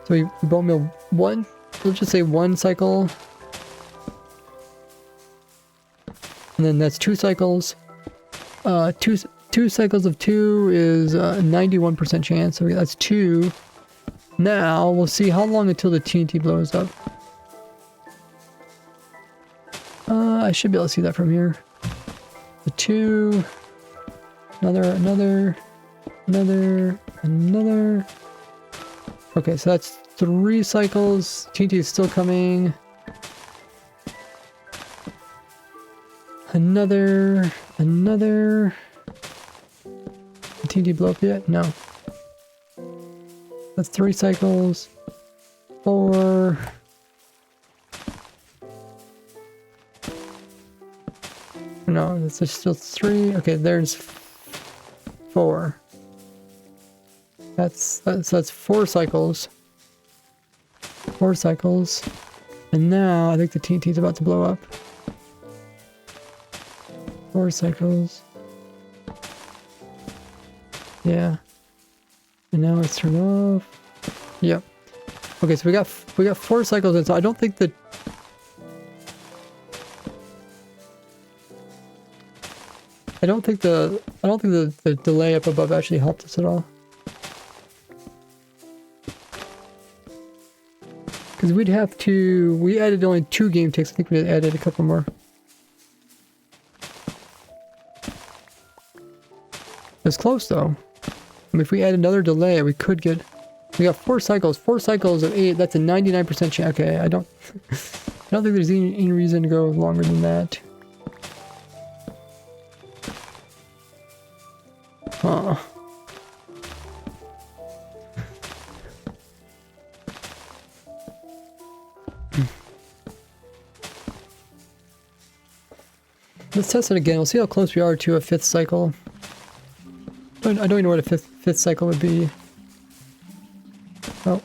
So we bone meal 1, let's just say 1 cycle. And then that's 2 cycles. Two cycles of 2 is a 91% chance, so that's 2. Now, we'll see how long until the TNT blows up. I should be able to see that from here. The 2, another. Okay, so that's 3 cycles. TNT is still coming. Another. Did TNT blow up yet? No. That's 3 cycles. 4. No, that's still 3. Okay, there's 4. That's 4 cycles. 4 cycles. And now I think the TNT is about to blow up. 4 cycles. Yeah. And now it's turned off. Yep. Okay, so we got 4 cycles in, so I don't think the delay up above actually helped us at all. Because we added only 2 game ticks. I think we added a couple more. It's close though. I mean, if we add another delay, we could get. We got 4 cycles. 4 cycles of 8. That's a 99% chance. Okay, I don't think there's any reason to go longer than that. Huh. Let's test it again. We'll see how close we are to a 5th cycle. I don't even know what a fifth cycle would be. Oh.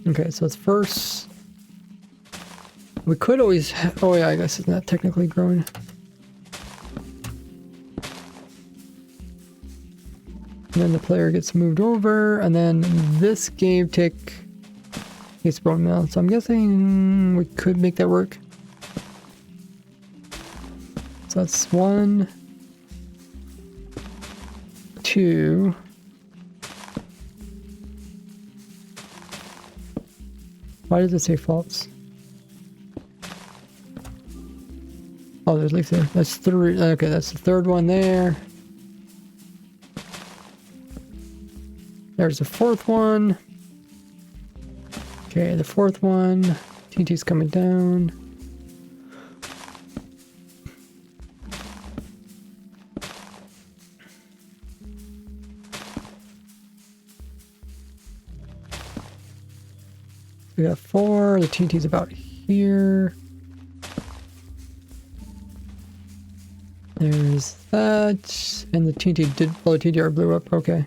Okay, so it's first. We could always. Oh yeah, I guess it's not technically growing. And then the player gets moved over, and then this game tick gets bone meal. So I'm guessing we could make that work. So that's 1, 2. Why does it say false? Oh, there's leaf there. That's 3. Okay, that's the 3rd one there. There's the 4th one. Okay, the 4th one. TNT's coming down. We got 4. The TNT's about here. There's that. And the TNT did. Oh, the TNT blew up. Okay.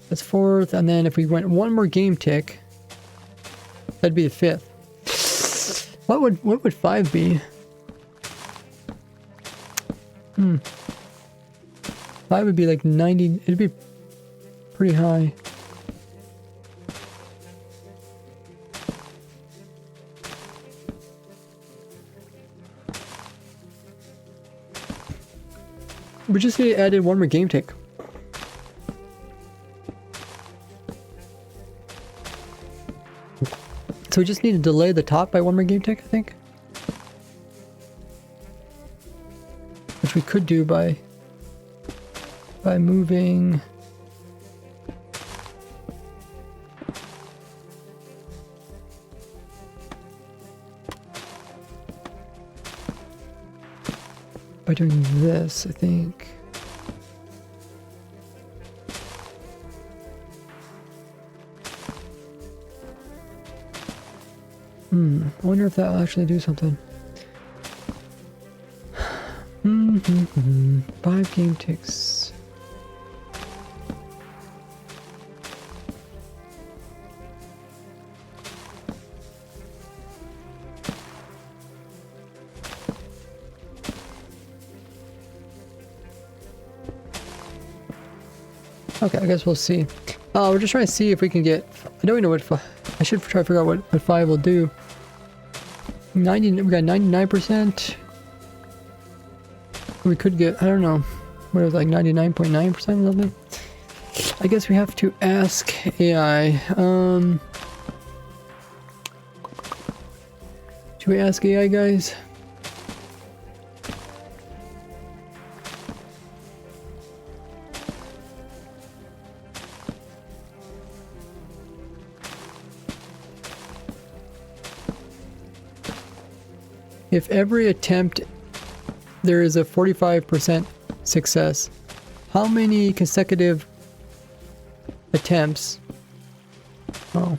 That's 4th. And then if we went 1 more game tick, that'd be the 5th. What would 5 be? 5 would be like 90. It'd be pretty high. We just need to add in 1 more game tick. So we just need to delay the top by 1 more game tick, I think. Which we could do by moving. by doing this, I think. I wonder if that'll actually do something. 5 game ticks. Okay, I guess we'll see. We're just trying to see if we can get... I don't even know what... I should try to figure out what 5 will do. 90... We got 99%. We could get... I don't know. What was it, like 99.9% or something? I guess we have to ask AI. Should we ask AI, guys? If every attempt there is a 45% success, how many consecutive attempts? Oh.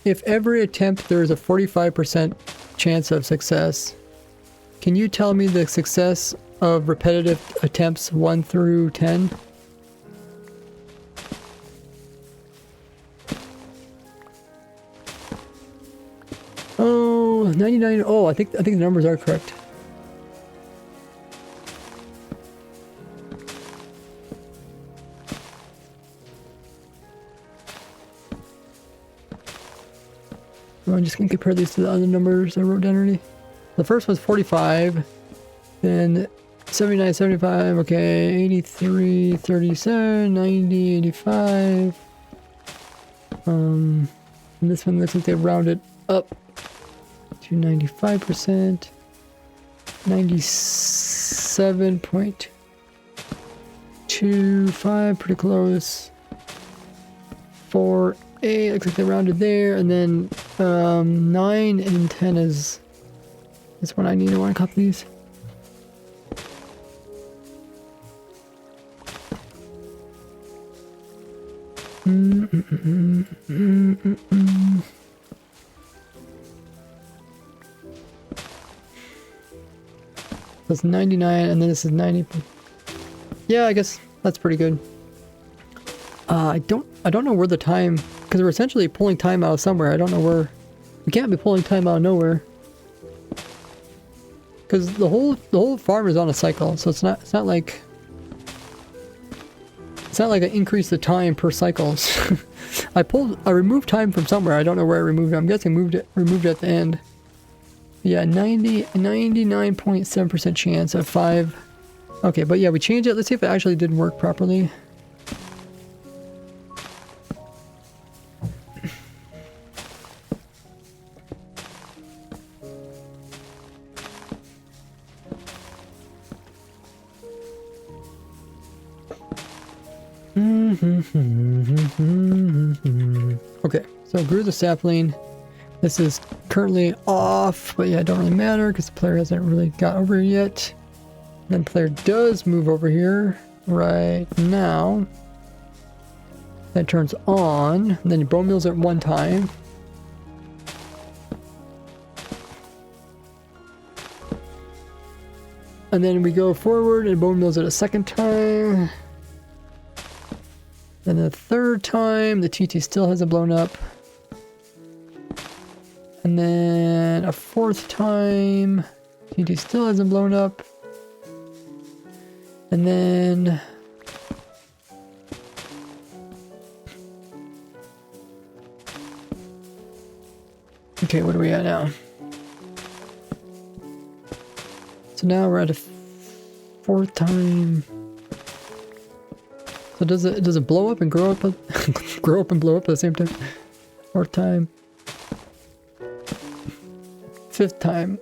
If every attempt there is a 45% chance of success, can you tell me the success of repetitive attempts 1 through 10? Oh, 99. Oh, I think the numbers are correct. I'm just gonna compare these to the other numbers I wrote down already. The first was 45, then 79, 75, okay, 83, 37, 90, 85. And this one looks like they rounded up to 95%. 97.25, pretty close. 4A, looks like they rounded there, and then 9 and 10 is when I need to want to copy these. That's 99, and then this is 90. Yeah, I guess that's pretty good. I don't know where the time, because we're essentially pulling time out of somewhere. I don't know where. We can't be pulling time out of nowhere. Because the whole farm is on a cycle, so it's not like I increase the time per cycles. I removed time from somewhere. I don't know where I removed it. I'm guessing removed it at the end. Yeah, 99.7% chance of 5. Okay, but yeah, we changed it. Let's see if it actually did work properly. Okay, so grew the sapling. This is currently off, but yeah, it don't really matter because the player hasn't really got over here yet. Then player does move over here right now. That turns on. And then bone meals at one time. And then we go forward and bone meals at a second time. Then a third time, the TT still hasn't blown up. And then a fourth time, TT still hasn't blown up. And then... Okay, what are we at now? So now we're at a fourth time. So does it blow up and grow up, grow up and blow up at the same time? Fourth time. Fifth time.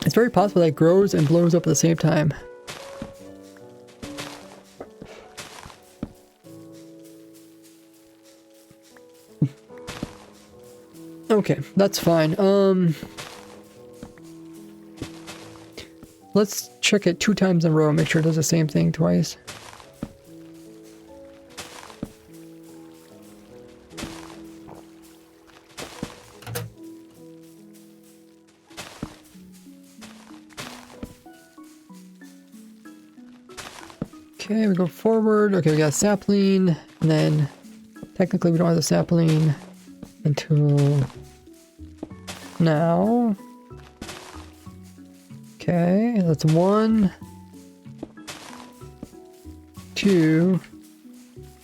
It's very possible that it grows and blows up at the same time. Okay, that's fine. Let's check it 2 times in a row, make sure it does the same thing twice. Okay, we go forward. Okay, we got a sapling, and then technically we don't have the sapling until now. Okay, that's 1, 2,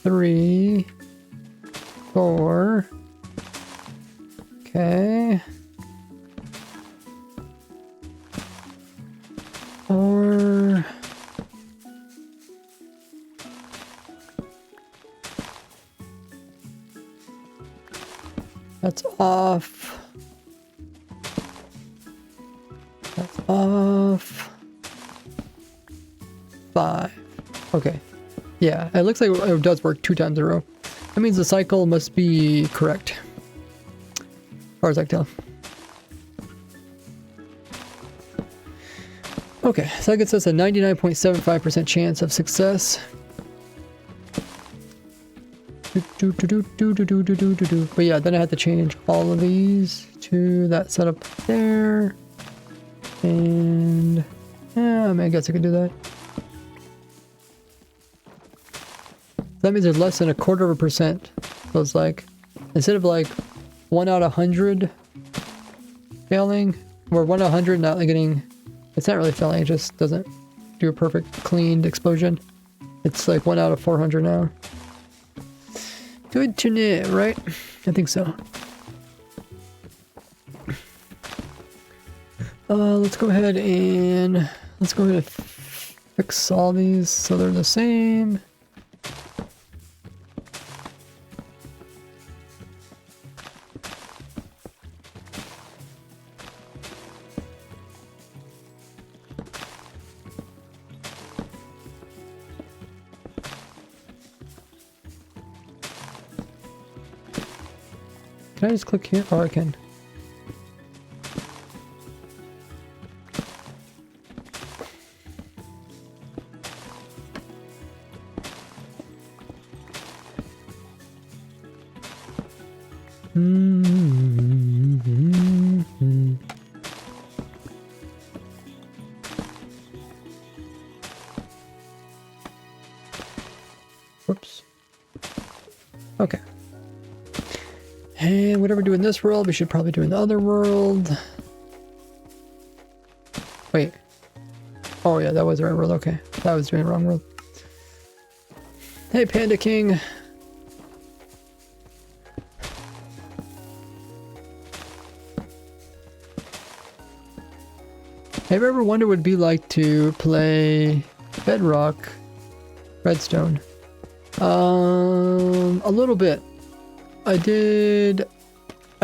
3, 4. Okay. 4. That's off. That's off. 5. Okay. Yeah, it looks like it does work 2 times in a row. That means the cycle must be correct, as far as I can tell. Okay, so that gets us a 99.75% chance of success. But yeah, then I had to change all of these to that setup there. And yeah, I mean, I guess I could do that. That means there's less than 1/4%. So it's like, instead of like 1 out of 100 failing, or 1 out of 100 not getting, it's not really failing, it just doesn't do a perfect cleaned explosion. It's like 1 out of 400 now. Good to know, right? I think so. Let's go ahead and fix all these so they're the same. Can I just click here? Oh, I can. Whoops. Okay. And whatever we do in this world, we should probably do in the other world. Wait. Oh yeah, that was the right world. Okay. I was doing the wrong world. Hey, Panda King. Have you ever wondered what it'd be like to play Bedrock Redstone? A little bit. I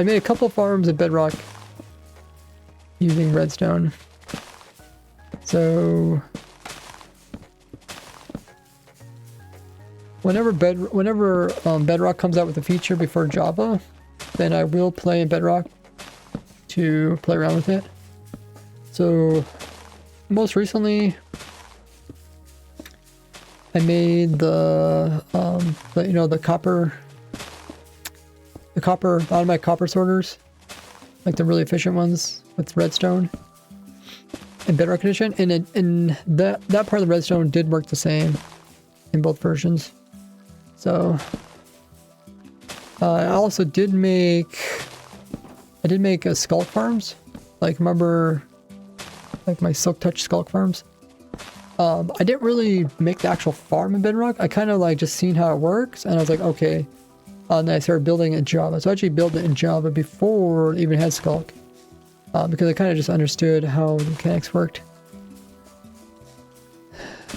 made a couple farms of Bedrock using redstone. So whenever Bedrock comes out with a feature before Java, then I will play in Bedrock to play around with it. So most recently I made the automatic copper sorters, like the really efficient ones with redstone in Bedrock Edition, and that part of the redstone did work the same in both versions. So I also did make a skulk farms, like remember like my Silk Touch skulk farms. I didn't really make the actual farm in Bedrock. I kind of like just seen how it works, and I was like, okay. And then I started building it in Java. So I actually built it in Java before it even had Skulk, because I kind of just understood how the mechanics worked.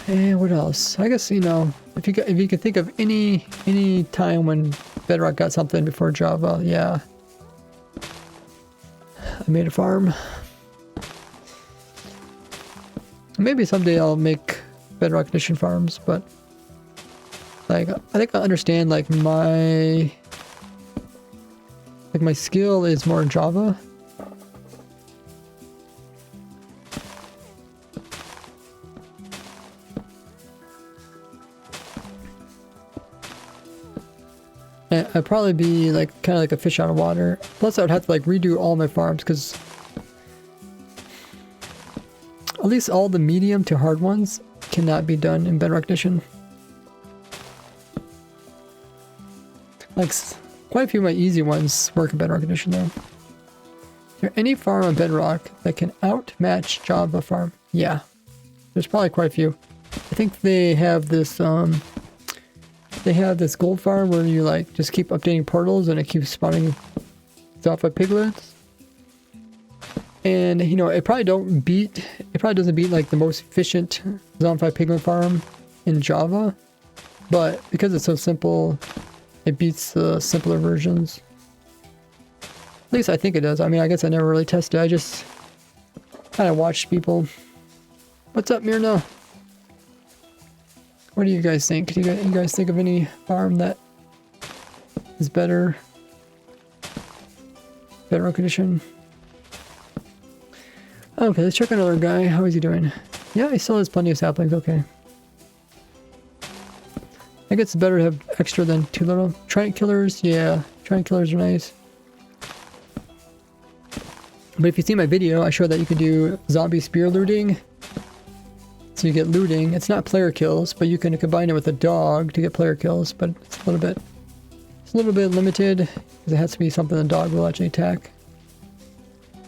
And what else? I guess, you know, if you can think of any time when Bedrock got something before Java, yeah, I made a farm. Maybe someday I'll make Bedrock Edition farms, but like I think I understand like my skill is more in Java. I'd probably be like kind of like a fish out of water. Plus I would have to like redo all my farms because at least all the medium to hard ones cannot be done in Bedrock Edition. Like quite a few of my easy ones work in Bedrock Edition though. Is there any farm on Bedrock that can outmatch Java farm? Yeah, there's probably quite a few. I think they have this gold farm where you like just keep updating portals and it keeps spawning Zombie piglets. And you know, it probably doesn't beat like the most efficient Zombie piglet farm in Java, but because it's so simple, it beats the simpler versions. At least I think it does. I mean, I guess I never really tested. I just kind of watched people. What's up, Mirna? What do you guys think? Do you guys think of any farm that is better? Bedrock Edition. Okay, let's check another guy. How is he doing? Yeah, he still has plenty of saplings. Okay. I guess it's better to have extra than too little. Trident killers, yeah. Trident killers are nice. But if you see my video, I showed that you could do zombie spear looting. So you get looting. It's not player kills, but you can combine it with a dog to get player kills. But it's a little bit limited because it has to be something the dog will actually attack.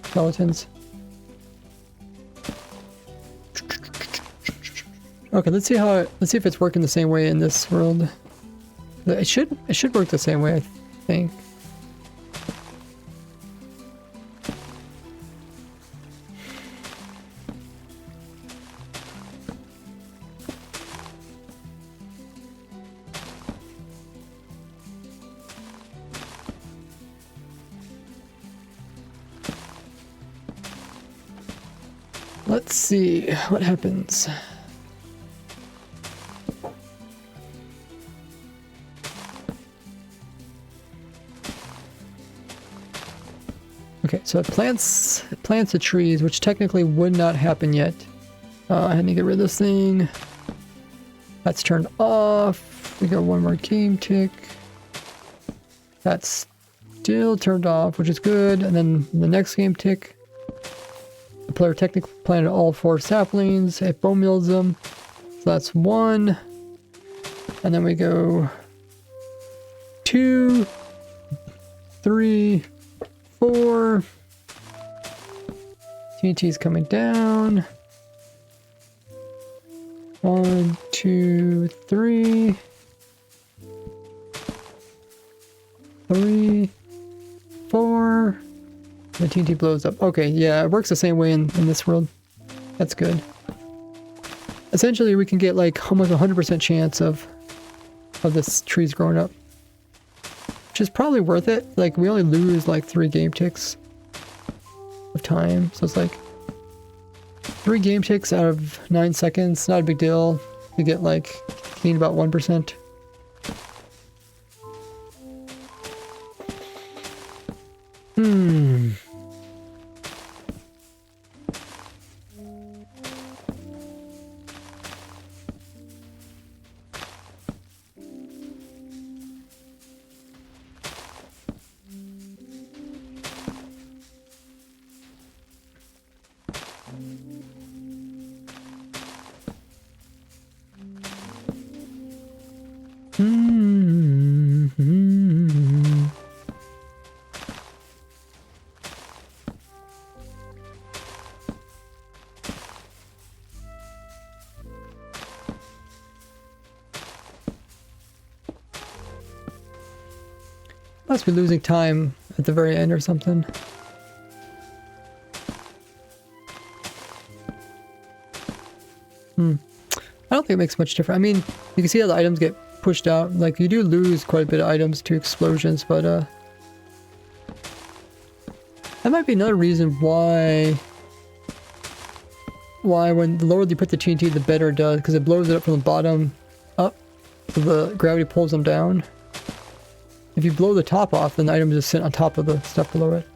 Skeletons. Okay, let's see if it's working the same way in this world. It should work the same way, I think. Let's see what happens. Okay, so it plants the trees, which technically would not happen yet. I had to get rid of this thing. That's turned off. We got one more game tick. That's still turned off, which is good. And then the next game tick, the player technically planted all 4 saplings. It bone meals them. So that's 1. And then we go 2, 3, 4. TNT's coming down. 1, 2, 3. 3, 4. The TNT blows up. Okay, yeah, it works the same way in this world. That's good. Essentially, we can get like almost 100% chance of this trees growing up. Which is probably worth it. Like, we only lose like 3 game ticks of time. So it's like 3 game ticks out of 9 seconds. Not a big deal. You get like, gain about 1%. Must be losing time at the very end or something. I don't think it makes much difference. I mean, you can see how the items get pushed out. Like, you do lose quite a bit of items to explosions, but that might be another reason why when the lower you put the TNT, the better it does, because it blows it up from the bottom up, so the gravity pulls them down. If you blow the top off, then the items just sit on top of the stuff below it.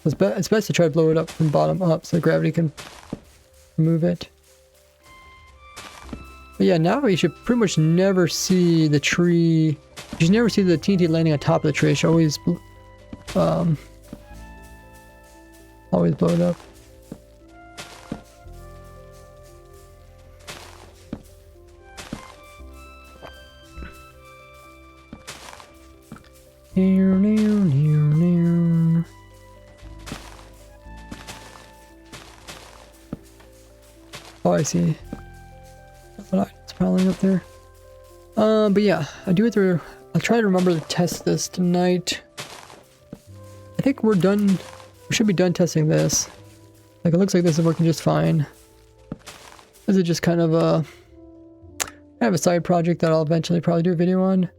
It's best to try to blow it up from bottom up so the gravity can move it. But yeah, now you should pretty much never see the tree. You should never see the TNT landing on top of the tree. It should always, always blow it up. Oh, I see. It's piling up there. But yeah, I do have to. I'll try to remember to test this tonight. I think we're done. We should be done testing this. Like, it looks like this is working just fine. This is just kind of a side project that I'll eventually probably do a video on.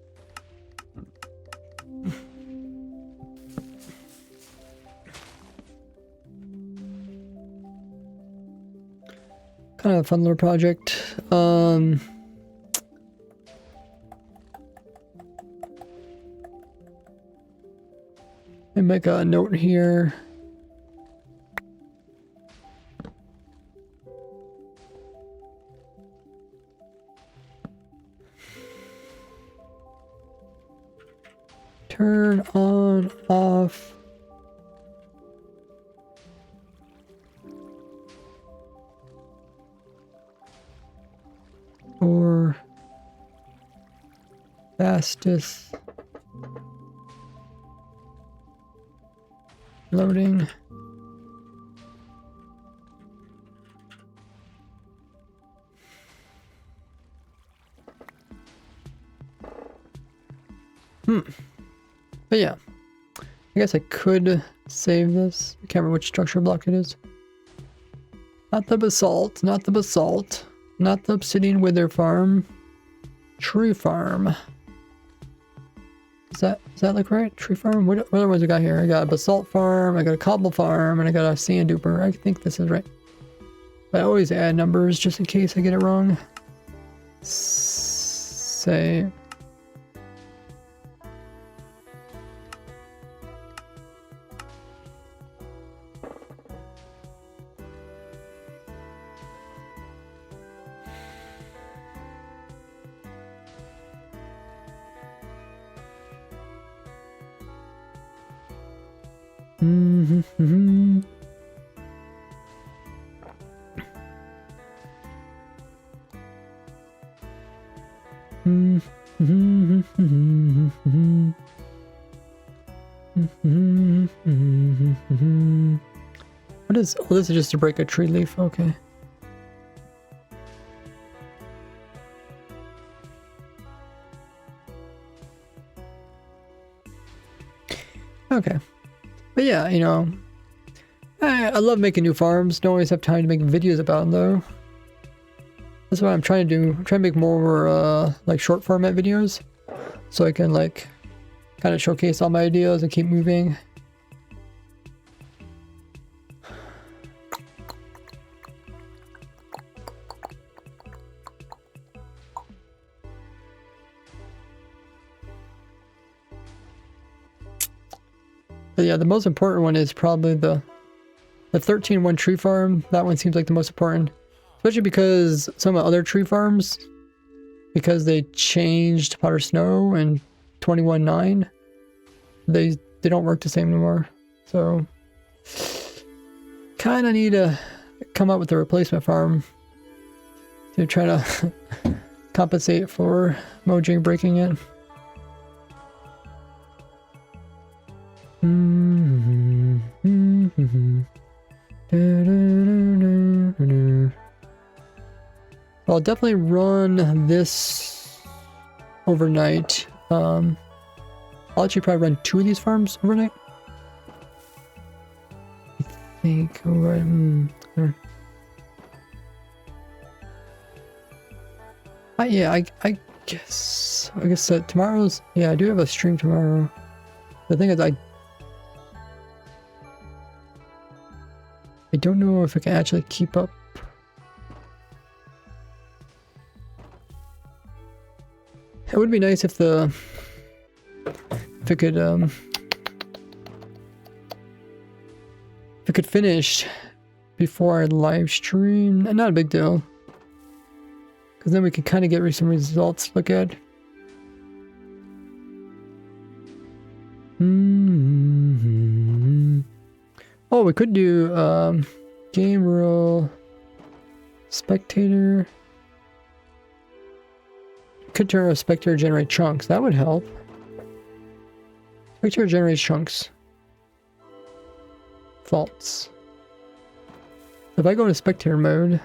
Kind of a fun little project. Let me make a note here. Turn on, off. Or fastest loading. But yeah, I guess I could save this. I can't remember which structure block it is. Not the basalt, not the basalt. Not the obsidian wither farm. Tree farm. Is that like right? Tree farm? What other ones I got here? I got a basalt farm, I got a cobble farm, and I got a sand duper. I think this is right. But I always add numbers just in case I get it wrong. Save. What is, oh, this is just to break a tree leaf, okay. Okay. But yeah, you know, I love making new farms. Don't always have time to make videos about them though. That's what I'm trying to do. I'm trying to make more like short format videos, so I can like kind of showcase all my ideas and keep moving. But yeah, the most important one is probably the 13-1 tree farm. That one seems like the most important. Especially because some of the other tree farms, because they changed powder snow and 21.9, they don't work the same anymore. So kind of need to come up with a replacement farm to try to compensate for Mojang breaking it. I'll definitely run this overnight. I'll actually probably run 2 of these farms overnight. I think. Yeah, I guess tomorrow's. Yeah, I do have a stream tomorrow. The thing is, I don't know if I can actually keep up. It would be nice if it could finish before I live stream. Not a big deal, Because then we can kind of get some results to look at. Oh, we could do game rule, spectator. Could turn a spectator generate chunks. That would help. Spectator generates chunks. Faults. If I go into spectator mode,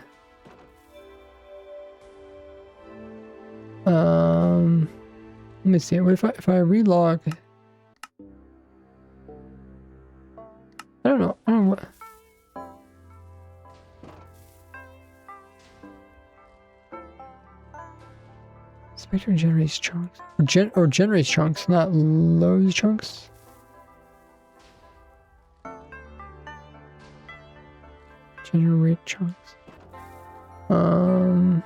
let me see. What if I relog? I don't know. I don't know what. Spectre generates chunks. Or generates chunks, not loads chunks. Generate chunks. I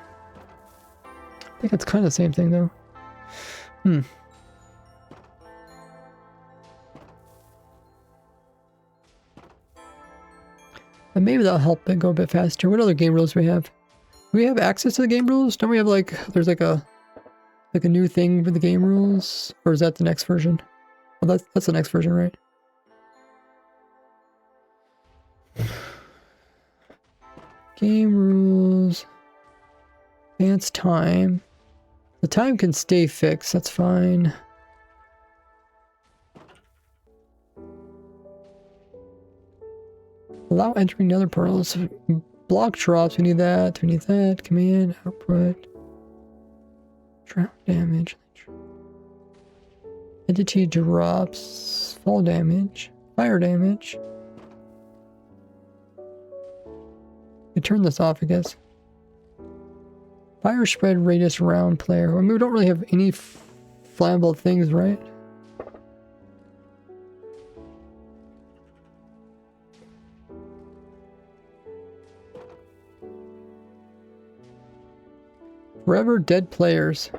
think it's kind of the same thing though. But maybe that'll help it go a bit faster. What other game rules do we have? Do we have access to the game rules? Don't we have like, there's like a new thing for the game rules? Or is that the next version? Well, that's the next version, right? Game rules. Advanced time. The time can stay fixed, that's fine. Allow entering nether portals. Block drops, we need that, command, output. Drought damage. Entity drops, fall damage, fire damage. We turn this off, I guess. Fire spread radius around player. I mean, we don't really have any flammable things, right? Forever dead players.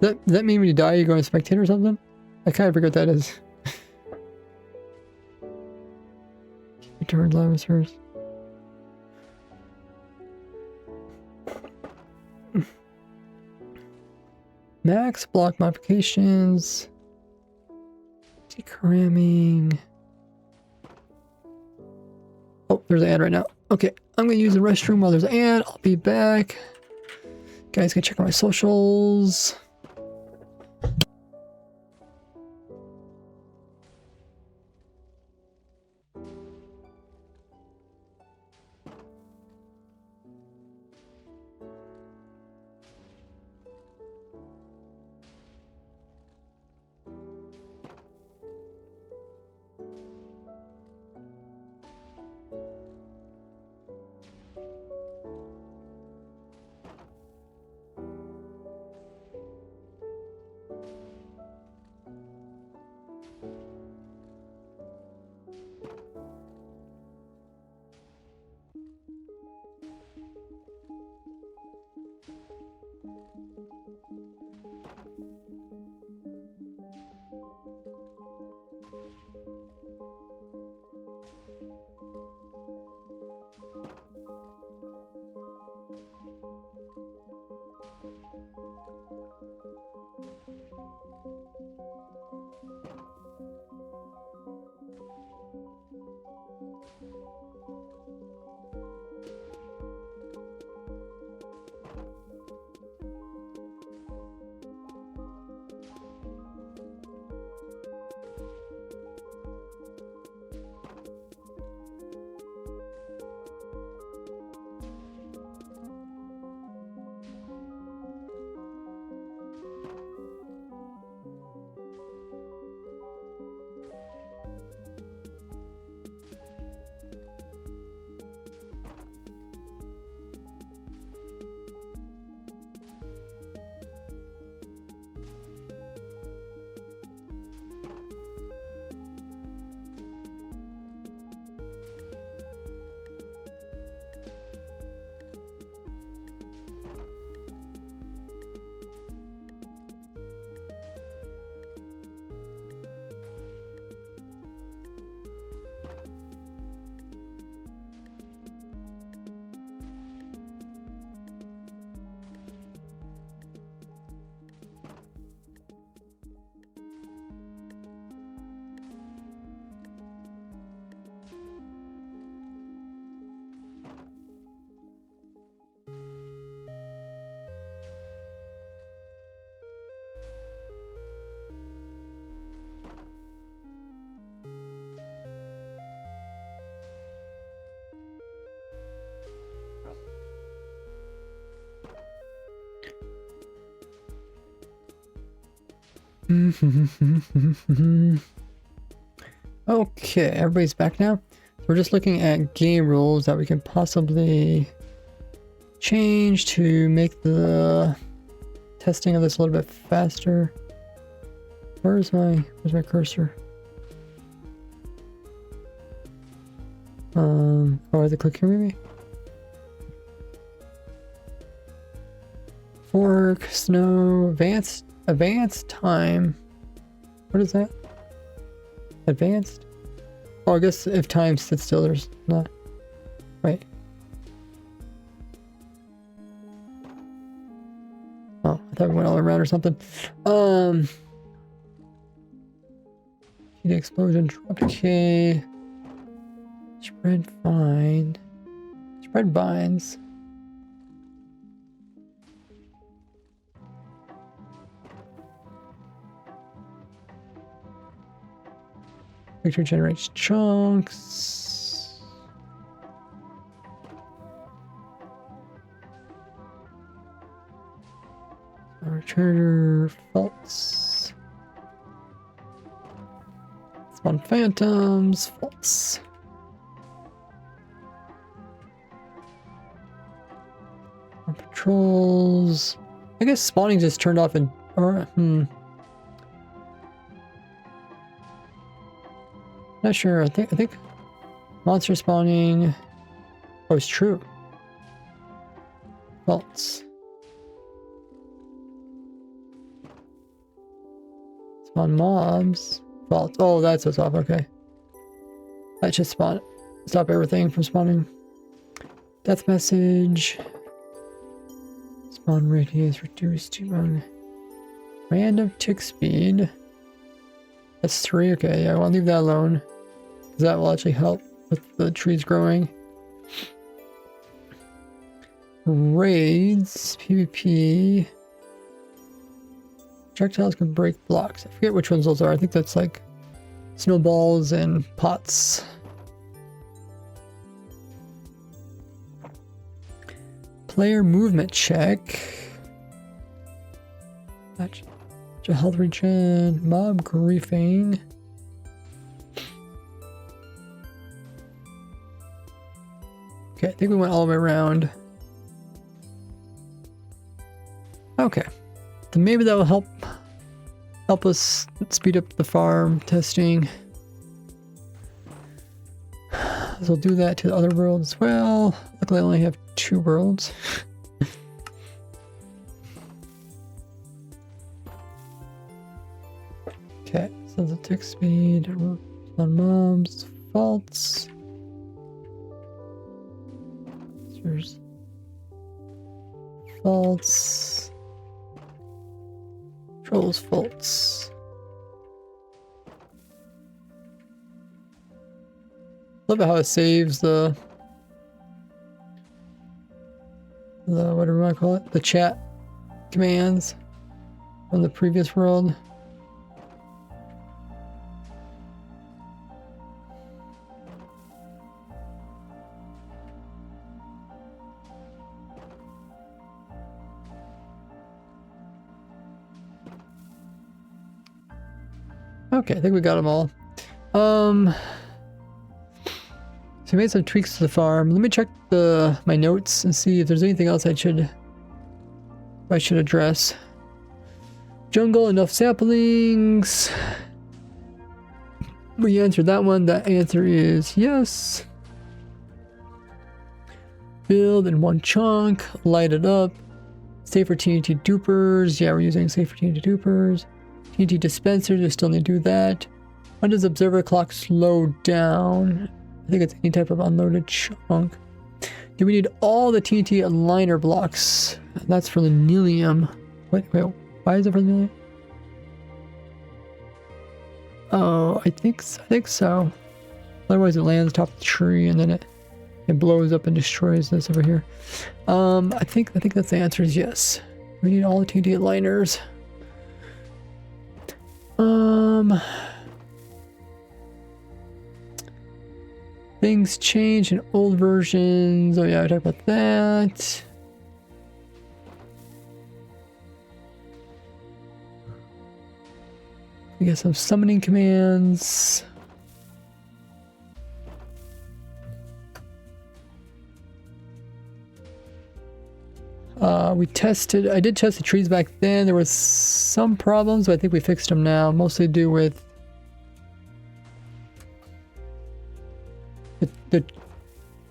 Does that mean when you die you go in spectator or something? I kind of forget what that is. Return lavishers. Max block modifications. Decramming. Oh, there's an ad right now. Okay, I'm gonna use the restroom while there's an ad. I'll be back. Guys, can check out my socials. Okay, everybody's back now. We're just looking at game rules that we can possibly change to make the testing of this a little bit faster. Where's my cursor? Oh, I have to click here maybe? Fork, snow, advanced time. What is that? Advanced? Oh, I guess if time sits still, there's not. Wait. Oh, I thought we went all around or something. Heat explosion, drop decay. Spread vines. Picture generates chunks. Returner faults. Spawn phantoms, faults. Patrols. I guess spawning just turned off in not sure. I think monster spawning. Oh, it's true. Faults. Spawn mobs. Faults. Oh, that's what's off. Okay. That should stop everything from spawning. Death message. Spawn radius reduced to 1. Random tick speed. That's 3. Okay, yeah, I want to leave that alone. Because that will actually help with the trees growing. Raids. PvP. Projectiles can break blocks. I forget which ones those are. I think that's like snowballs and pots. Player movement check. That's health regen. Mob griefing. Okay, I think we went all the way around. Okay. Then maybe that will help us speed up the farm testing. So we'll do that to the other worlds as well. Luckily I only have 2 worlds. Okay, so the tick speed on mobs, faults. There's faults. Trolls faults. Love how it saves the whatever you want to call it, the chat commands from the previous world. Okay, I think we got them all. So I made some tweaks to the farm. Let me check my notes and see if there's anything else I should address. Jungle, enough saplings. We answered that one. That answer is yes. Build in 1 chunk. Light it up. Save for TNT dupers. Yeah, we're using save for TNT dupers. TNT dispensers, we still need to do that. When does observer clock slow down? I think it's any type of unloaded chunk. Do we need all the TNT liner blocks? That's for the Nilium. Wait, why is it for the Nilium? Oh, I think so. Otherwise it lands top of the tree and then it blows up and destroys this over here. I think that's the answer is yes. We need all the TNT liners. Things change in old versions. Oh yeah, I talked about that. We got some summoning commands. I did test the trees back then. There was some problems, but I think we fixed them now. Mostly to do with there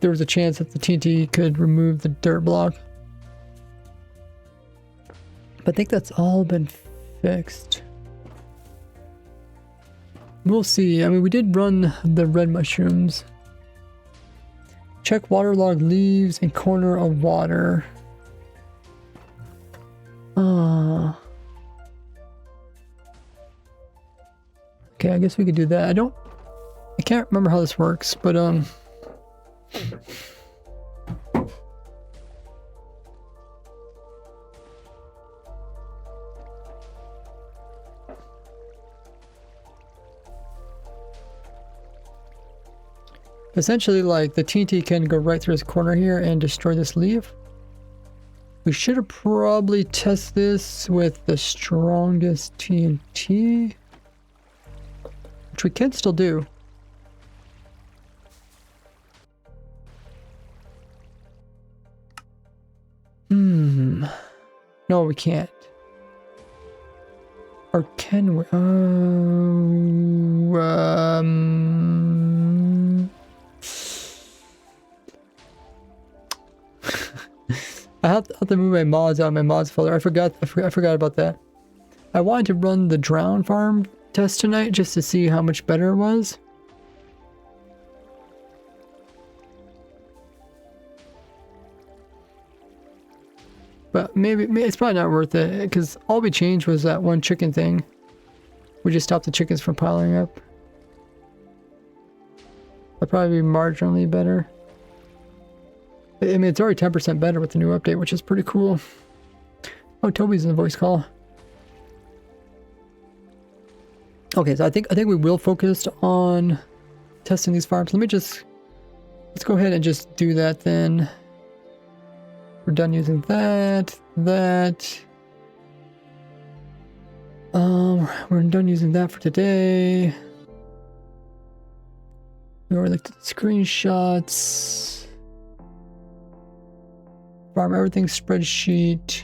was a chance that the TNT could remove the dirt block. But I think that's all been fixed. We'll see. I mean, we did run the red mushrooms. Check waterlogged leaves and corner of water. Okay, I guess we could do that. I can't remember how this works, but essentially, like, the TNT can go right through this corner here and destroy this leaf. We should have probably tested this with the strongest TNT, which we can still do. No, we can't. Or can we? I have to move my mods out of my mods folder. I forgot about that. I wanted to run the drown farm test tonight just to see how much better it was. But maybe it's probably not worth it, because all we changed was that one chicken thing. We just stopped the chickens from piling up. That'd probably be marginally better. I mean, it's already 10% better with the new update, which is pretty cool. Oh, Toby's in the voice call. Okay, so I think we will focus on testing these farms. Let's go ahead and just do that then. We're done using that. We're done using that for today. We already looked at the screenshots. Farm everything spreadsheet.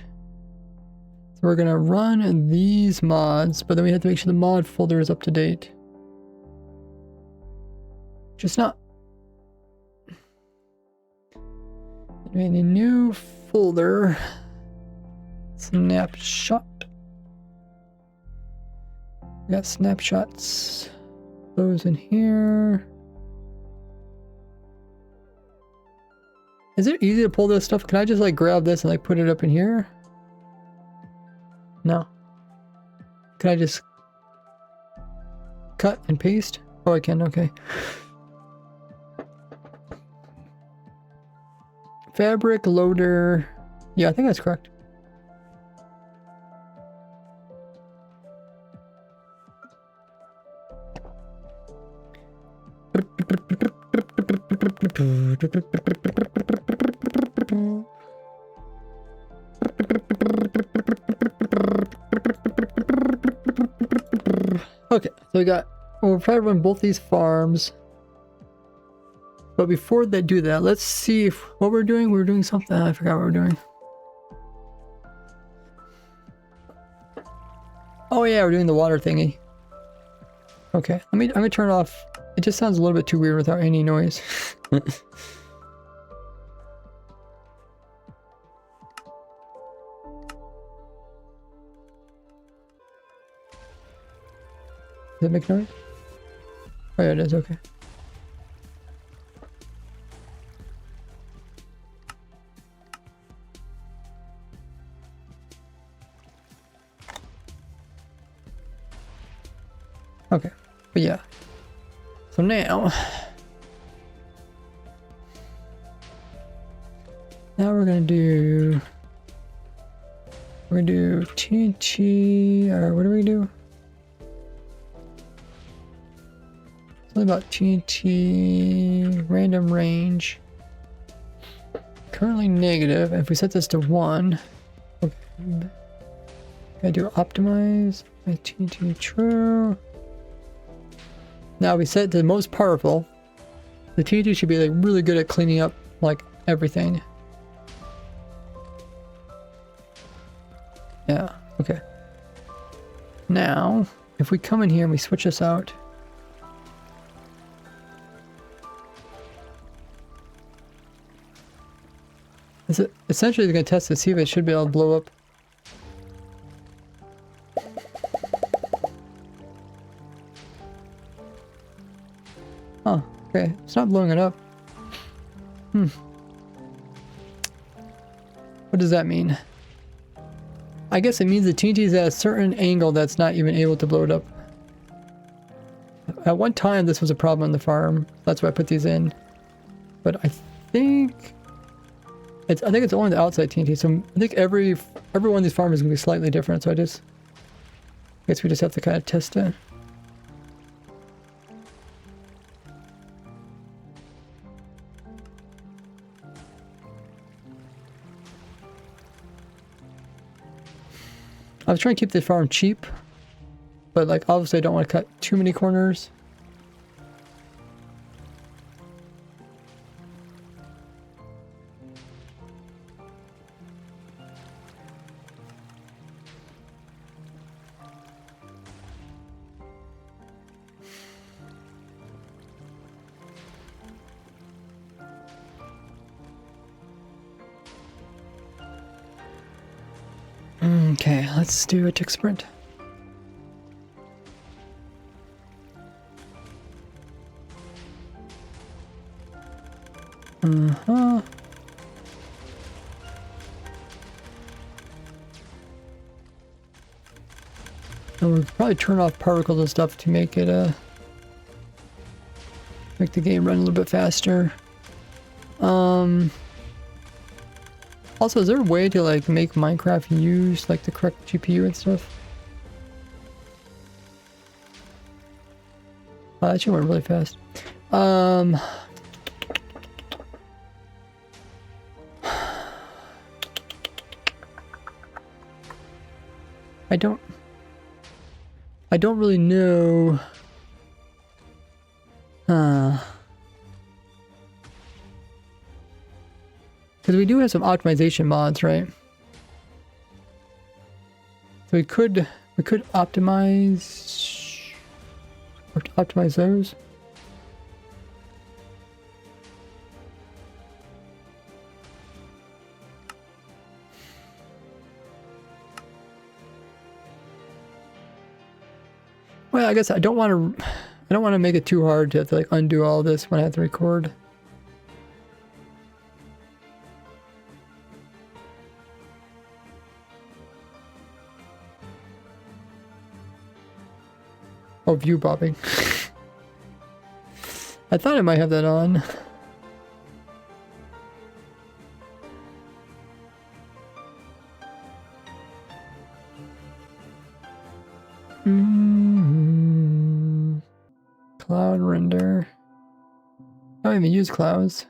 So we're gonna run these mods, but then we have to make sure the mod folder is up to date. Just not. A new folder. Snapshot. We got snapshots. Those in here. Is it easy to pull this stuff? Can I just like grab this and like put it up in here? No. Can I just cut and paste? Oh, I can. Okay. Fabric loader. Yeah, I think that's correct. Okay, so we'll probably run both these farms. But before they do that, let's see what we're doing. We're doing something. I forgot what we're doing. Oh yeah, we're doing the water thingy. Okay, I'm gonna turn it off. It just sounds a little bit too weird without any noise. Does it make noise? Oh yeah, it is. Okay. Okay, but yeah. So now we're gonna do TNT, or what do we do? Something about TNT random range. Currently negative. If we set this to 1, okay. Gotta do optimize. TNT true. Now we set it to the most powerful. The TNT should be like really good at cleaning up like everything. Yeah, okay. Now, if we come in here and we switch this out. Is it essentially going to test to see if it should be able to blow up. Oh, okay. It's not blowing it up. What does that mean? I guess it means the TNT is at a certain angle that's not even able to blow it up. At one time, this was a problem on the farm. That's why I put these in. But I think it's only the outside TNT. So I think every one of these farms is gonna be slightly different. So I guess we just have to kind of test it. I was trying to keep the farm cheap, but like obviously I don't want to cut too many corners. Okay, let's do a tick sprint. And we'll probably turn off particles and stuff to make it make the game run a little bit faster. Also, is there a way to like make Minecraft use like the correct GPU and stuff? Oh, that should went really fast. I don't really know. Because we do have some optimization mods, right? So we could optimize those. Well, I guess I don't want to make it too hard to have to like undo all this when I have to record. Oh, view bobbing. I thought I might have that on. Cloud render. I don't even use clouds.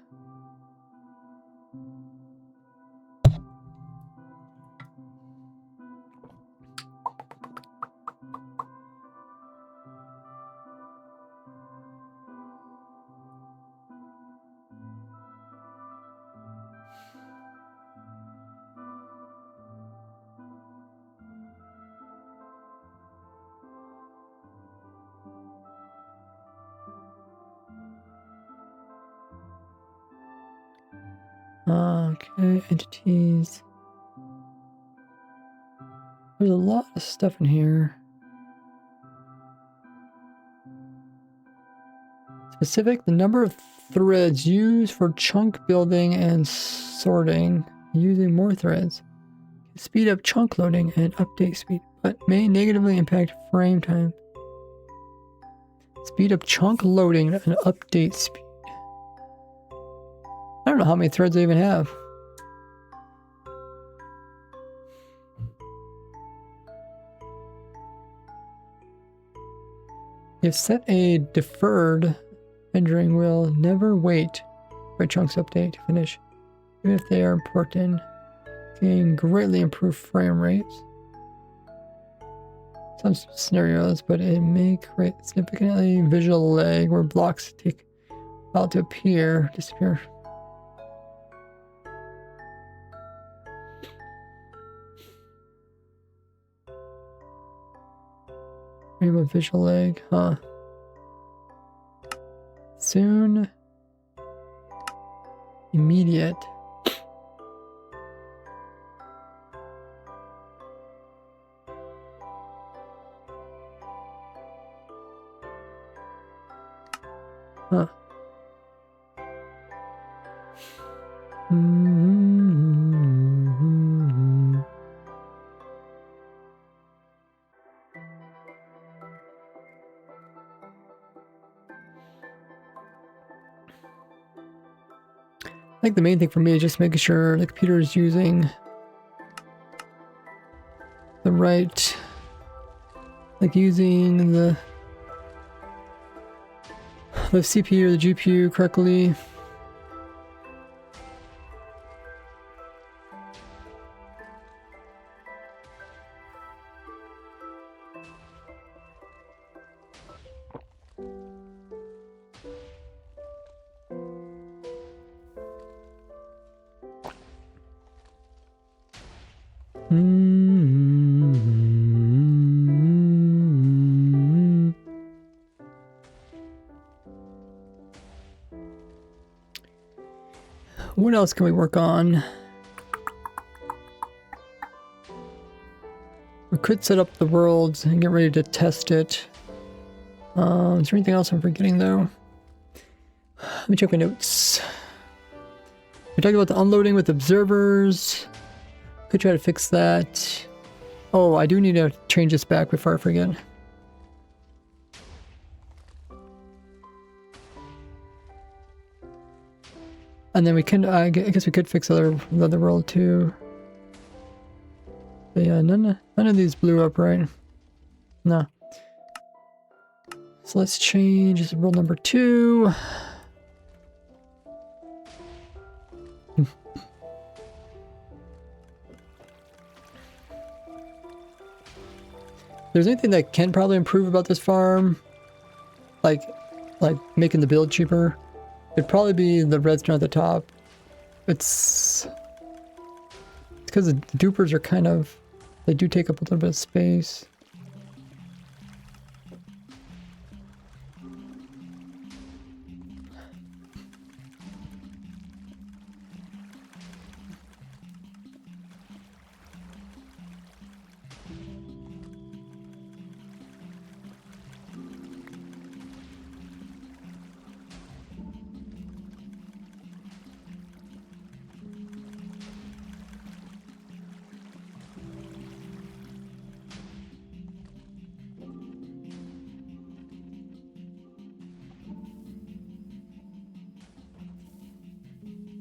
Okay, entities. There's a lot of stuff in here. Specific, the number of threads used for chunk building and sorting. Using more threads can speed up chunk loading and update speed, but may negatively impact frame time. Speed up chunk loading and update speed. I don't know how many threads I even have. If set a deferred rendering will never wait for a chunks update to finish, even if they are important, can greatly improve frame rates. some scenarios, but it may create significantly visual lag where blocks take a while to disappear. Frame of visual lag, huh? Soon. Immediate. Huh. I think the main thing for me is just making sure the computer is using the right, like using the CPU or the GPU correctly. What else can we work on? We could set up the worlds and get ready to test it. Is there anything else I'm forgetting though? Let me check my notes. We talked about the unloading with observers. Could try to fix that. Oh, I do need to change this back before I forget. And then we can, I guess we could fix the other world too. But yeah, none of these blew up, right? No. So let's change this world number 2. If there's anything that can probably improve about this farm, like making the build cheaper, it'd probably be the redstone at the top. It's because the dupers are kind of, they do take up a little bit of space.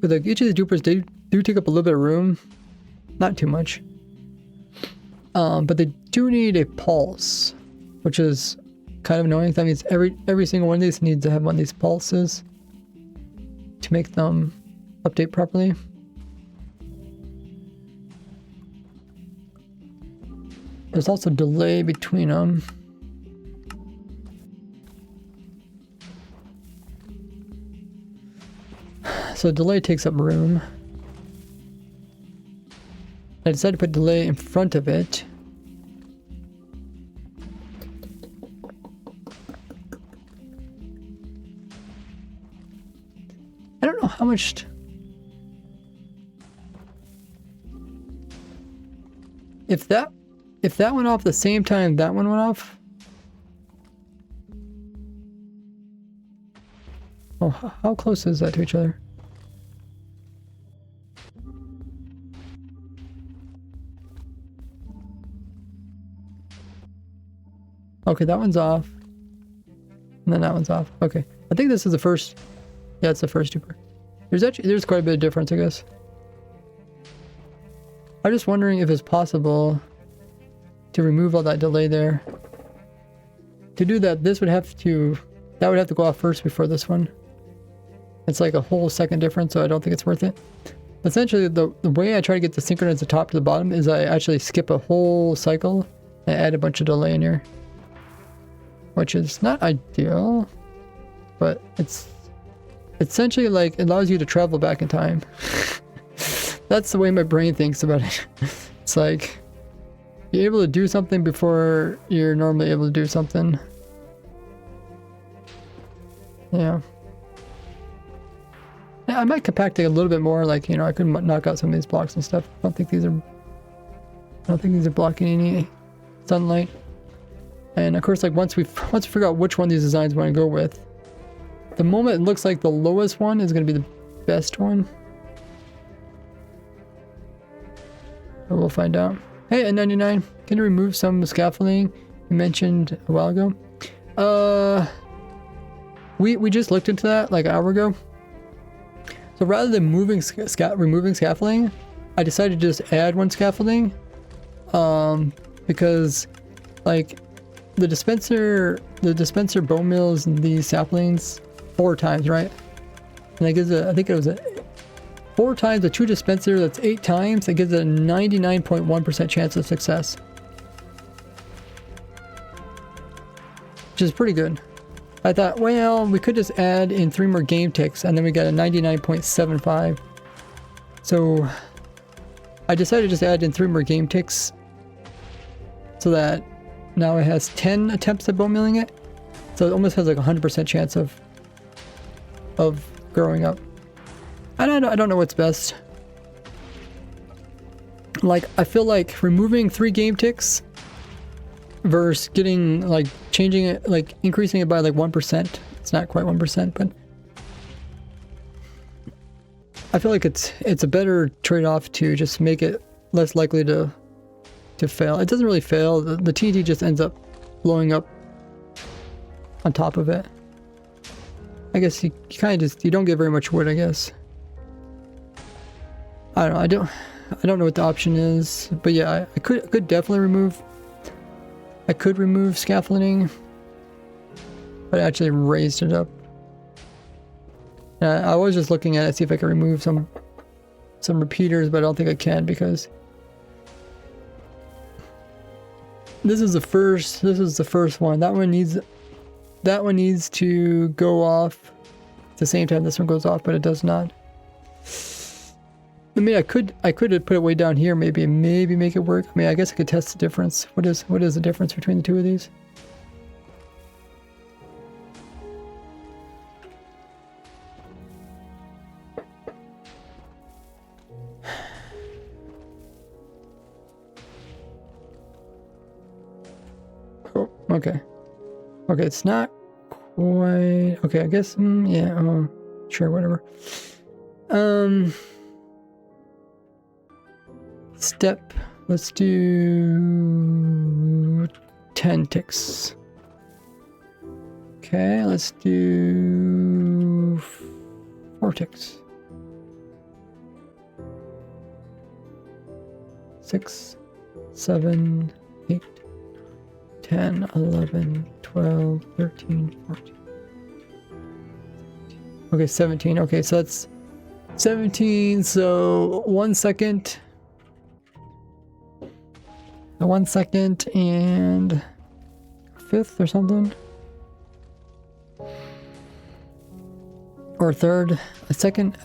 But like each of the dupers, they do take up a little bit of room, not too much. But they do need a pulse, which is kind of annoying. That means every single one of these needs to have one of these pulses to make them update properly. There's also delay between them. So delay takes up room. I decided to put delay in front of it. I don't know how much... If that went off the same time that one went off... Oh, how close is that to each other? Okay, that one's off. And then that one's off. Okay. I think this is the first. Yeah, it's the first duper. There's quite a bit of difference, I guess. I'm just wondering if it's possible to remove all that delay there. To do that, that would have to go off first before this one. It's like a whole second difference, so I don't think it's worth it. Essentially, the way I try to get the synchronize the top to the bottom is I actually skip a whole cycle I add a bunch of delay in here, which is not ideal, but it's essentially like it allows you to travel back in time. That's the way my brain thinks about it. It's like you're able to do something before you're normally able to do something. Yeah. Yeah, I might compact it a little bit more, like, you know, I could knock out some of these blocks and stuff. I don't think these are blocking any sunlight. And of course, like once we figure out which one of these designs we want to go with, the moment it looks like the lowest one is going to be the best one. But we'll find out. Hey, N99, can you remove some scaffolding you mentioned a while ago? We just looked into that like an hour ago. So rather than removing scaffolding, I decided to just add one scaffolding, because like the dispenser bone mills these saplings 4 times, right? And that gives I think it was 4 times a 2 dispenser, that's 8 times. It gives a 99.1% chance of success, which is pretty good. I thought, well, we could just add in 3 more game ticks and then we got a 99.75. So I decided to just add in 3 more game ticks so that now it has 10 attempts at bone milling it. So it almost has like a 100% chance of growing up. I don't know what's best. Like, I feel like removing 3 game ticks versus getting, like, changing it, like, increasing it by, like, 1%. It's not quite 1%, but I feel like it's a better trade-off to just make it less likely to fail. It doesn't really fail. The TNT just ends up blowing up on top of it. I guess you kind of you don't get very much wood, I guess. I don't know. I don't know what the option is, but yeah, I could definitely remove. I could remove scaffolding, but I actually raised it up. I was just looking at it, see if I can remove some repeaters, but I don't think I can because this is the first. This is the first one. That one needs to go off at the same time this one goes off, but it does not. I mean, I could have put it way down here, maybe make it work. I mean, I guess I could test the difference. What is the difference between the 2 of these? Oh, okay. Okay, it's not quite okay. I guess yeah. Sure, whatever. Step, let's do 10 ticks. Okay, let's do 4 ticks. 6, 7, 8, 10, 11, 12, 13, 14. Okay, 17. Okay, so that's 17. So 1 second. 1 second and 5th or something, or 3rd, a second,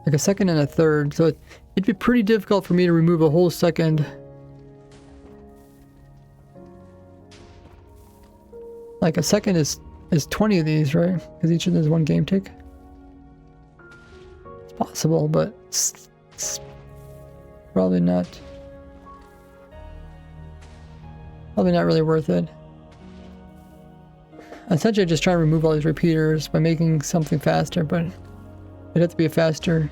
like a second and a 3rd. So it'd be pretty difficult for me to remove a whole second. Like a second is 20 of these, right? Because each of them is 1 game tick. It's possible, but it's probably not. Probably not really worth it. Essentially, just trying to remove all these repeaters by making something faster, but it'd have to be a faster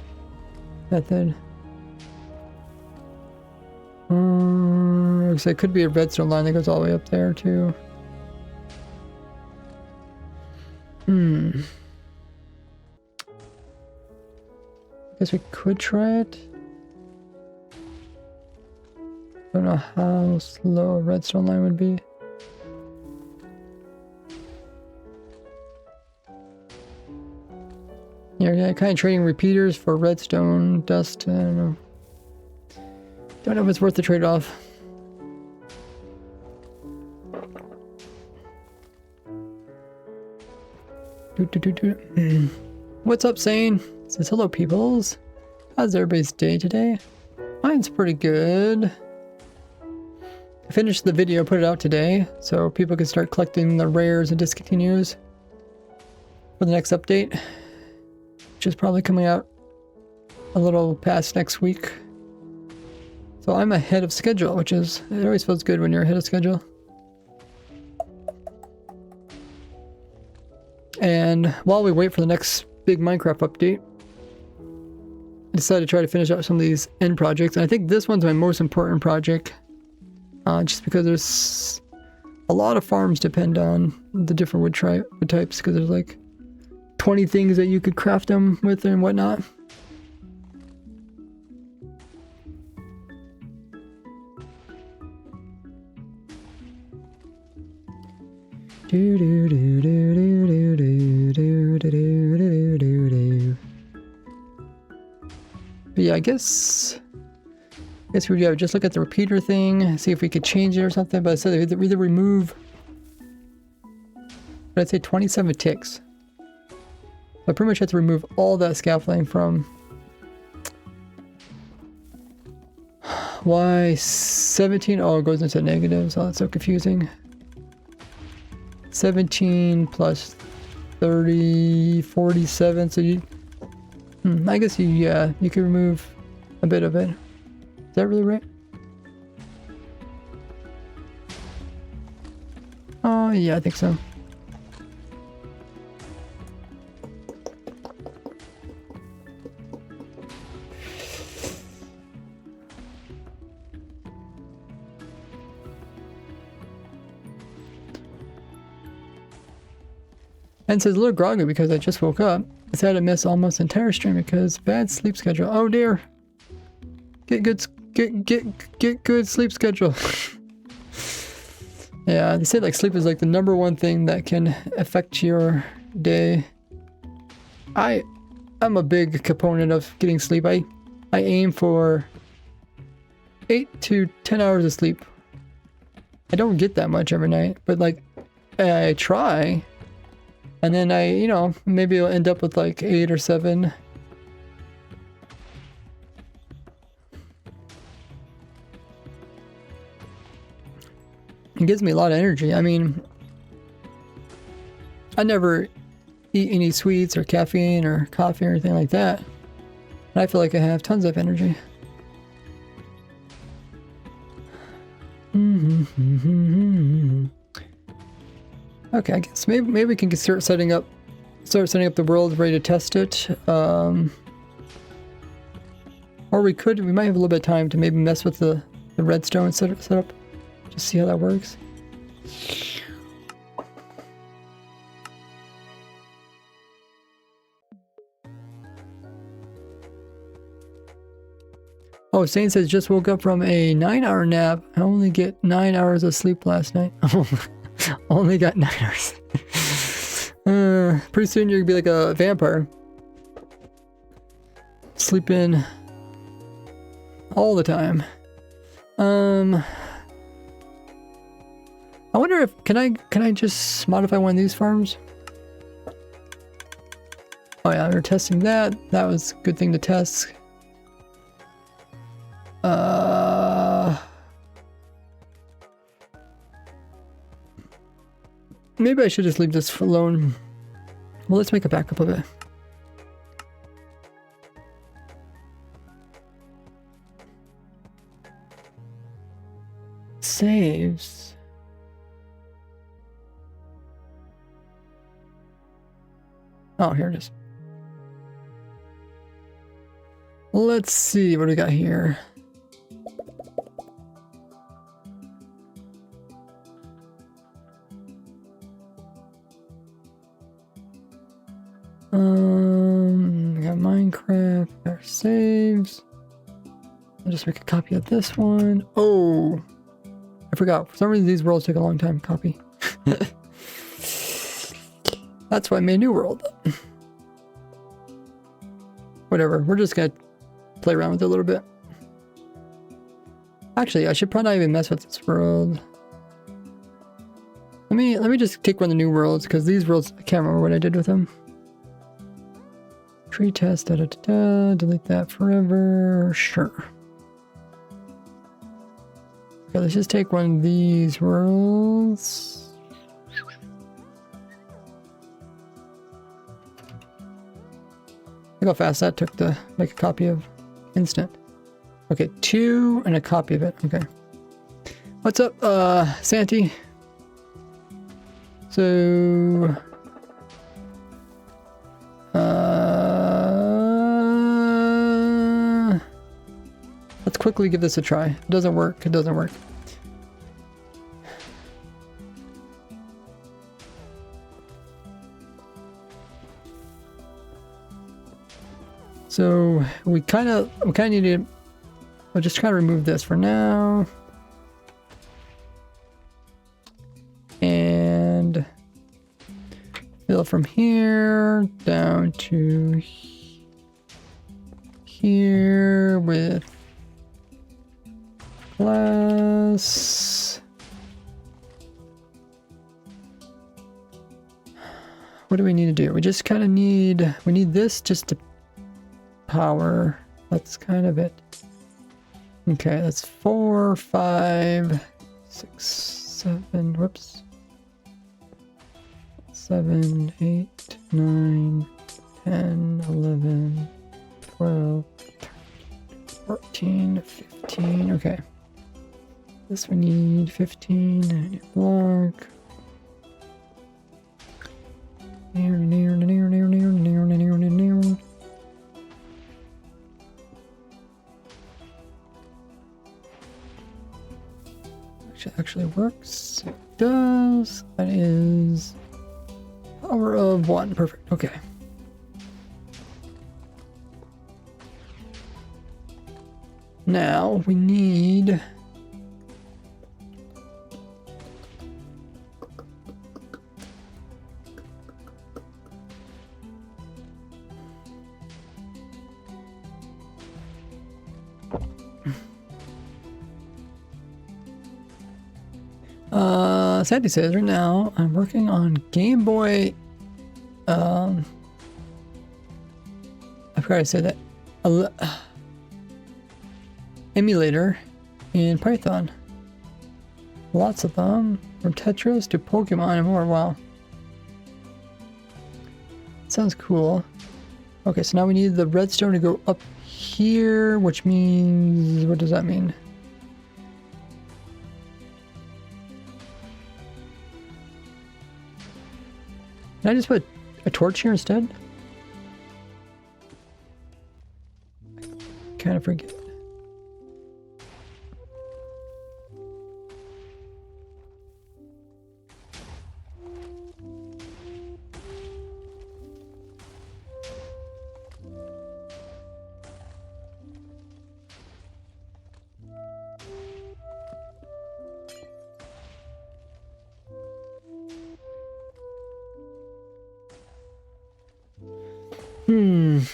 method. So it could be a redstone line that goes all the way up there too. I guess we could try it. Don't know how slow a redstone line would be. Yeah, kind of trading repeaters for redstone dust. I don't know. Don't know if it's worth the trade-off. What's up, Sane? Says hello, peoples. How's everybody's day today? Mine's pretty good. I finished the video, put it out today, so people can start collecting the rares and discontinues for the next update, which is probably coming out a little past next week. So I'm ahead of schedule, which is, it always feels good when you're ahead of schedule. And while we wait for the next big Minecraft update, I decided to try to finish out some of these end projects. And I think this one's my most important project, just because there's a lot of farms depend on the different wood types, because there's like 20 things that you could craft them with and whatnot. But yeah, I guess we would just look at the repeater thing, see if we could change it or something. But I said either remove, I'd say 27 ticks. I pretty much have to remove all that scaffolding from why 17. Oh, it goes into negatives. Oh, that's so confusing. 17 plus 30, 47. So you, I guess you could remove a bit of it. Is that really right? Oh, yeah, I think so. And says a little groggy because I just woke up. I had to miss almost the entire stream because bad sleep schedule. Oh dear. Get good sleep schedule. Yeah, they say like sleep is like the #1 thing that can affect your day. I'm a big component of getting sleep. I aim for 8 to 10 hours of sleep. I don't get that much every night, but like I try. And then maybe I'll end up with like 8 or 7. It gives me a lot of energy. I mean, I never eat any sweets or caffeine or coffee or anything like that. And I feel like I have tons of energy. Okay, I guess maybe we can start setting up the world, ready to test it. Or we might have a little bit of time to maybe mess with the redstone setup. Just see how that works. Oh, Sane says just woke up from a 9-hour nap. I only get 9 hours of sleep last night. Only got 9 hours. Pretty soon you're gonna be like a vampire. Sleeping all the time. I wonder if can I just modify one of these farms? Oh yeah, we're testing that. That was a good thing to test. Maybe I should just leave this alone. Well, let's make a backup of it. Saves. Oh, here it is. Let's see what we got here. We got Minecraft, our saves. I'll just make a copy of this one. Oh, I forgot. For some reason, these worlds take a long time to copy. That's why I made a new world. Whatever. We're just gonna play around with it a little bit. Actually, I should probably not even mess with this world. Let me just take one of the new worlds because these worlds I can't remember what I did with them. tree test, da da da da, delete that forever, sure. Okay, let's just take one of these worlds. Look how fast that took to make a copy of instant. Okay, 2 and a copy of it, okay. What's up, Santi? So... let's quickly give this a try. If it doesn't work, it doesn't work. So we kind of need to. We'll just kind of remove this for now, and fill from here down to here with glass. What do we need to do? We just kind of need, we need this just to power. That's kind of it. Okay, that's 4, 5, 6, 7, whoops. 7, 8, 9, 10, 11, 12, 14, 15, okay. This we need 15, I need a block. Actually works. It does. That is power of 1. Perfect. Okay. Now we need Sandy says right now I'm working on Game Boy I forgot to say that emulator in Python. Lots of them, from Tetris to Pokemon and more. Wow, sounds cool. Okay, so now we need the redstone to go up here, which means, what does that mean? Can I just put a torch here instead? I kind of forget.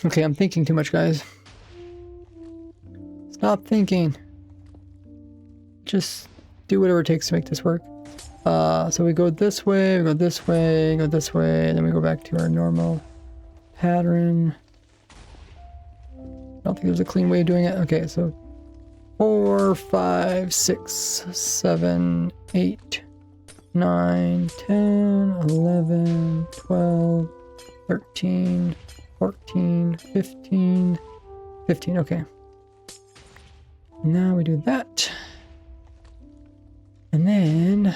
Okay, I'm thinking too much, guys. Stop thinking. Just do whatever it takes to make this work. So we go this way, we go this way, go this way, and then we go back to our normal pattern. I don't think there's a clean way of doing it. Okay, so 4, 5, 6, 7, 8, 9, 10, 11, 12, 13, 14, 15, 15, okay. Now we do that. And then...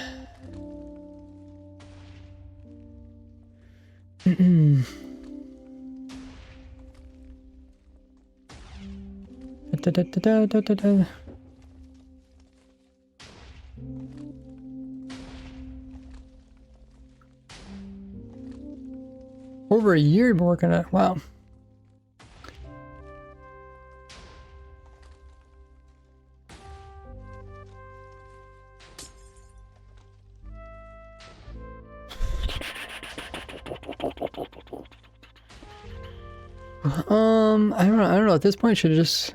Over a year been working on it. Wow. I don't know. At this point, should have just...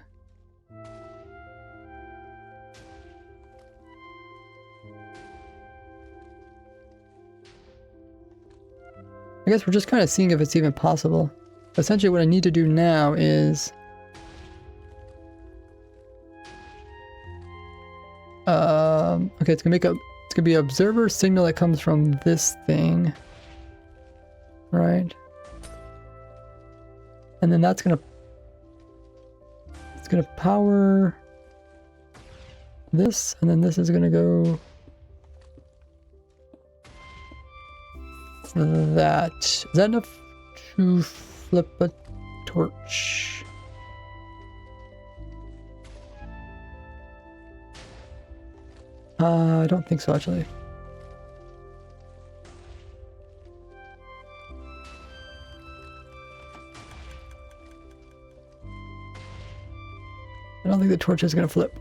I guess we're just kind of seeing if it's even possible. essentially what I need to do now is okay, it's gonna be an observer signal that comes from this thing, right? And then it's gonna power this, and then this is gonna go that. Is that enough to flip a torch? I don't think so, actually. I don't think the torch is gonna flip.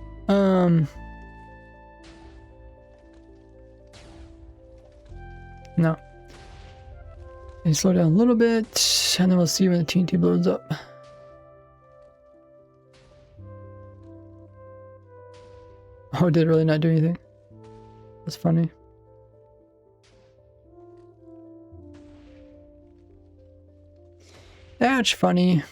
No. And slow down a little bit, and then we'll see when the TNT blows up. Oh, it did really not do anything. That's funny. That's funny.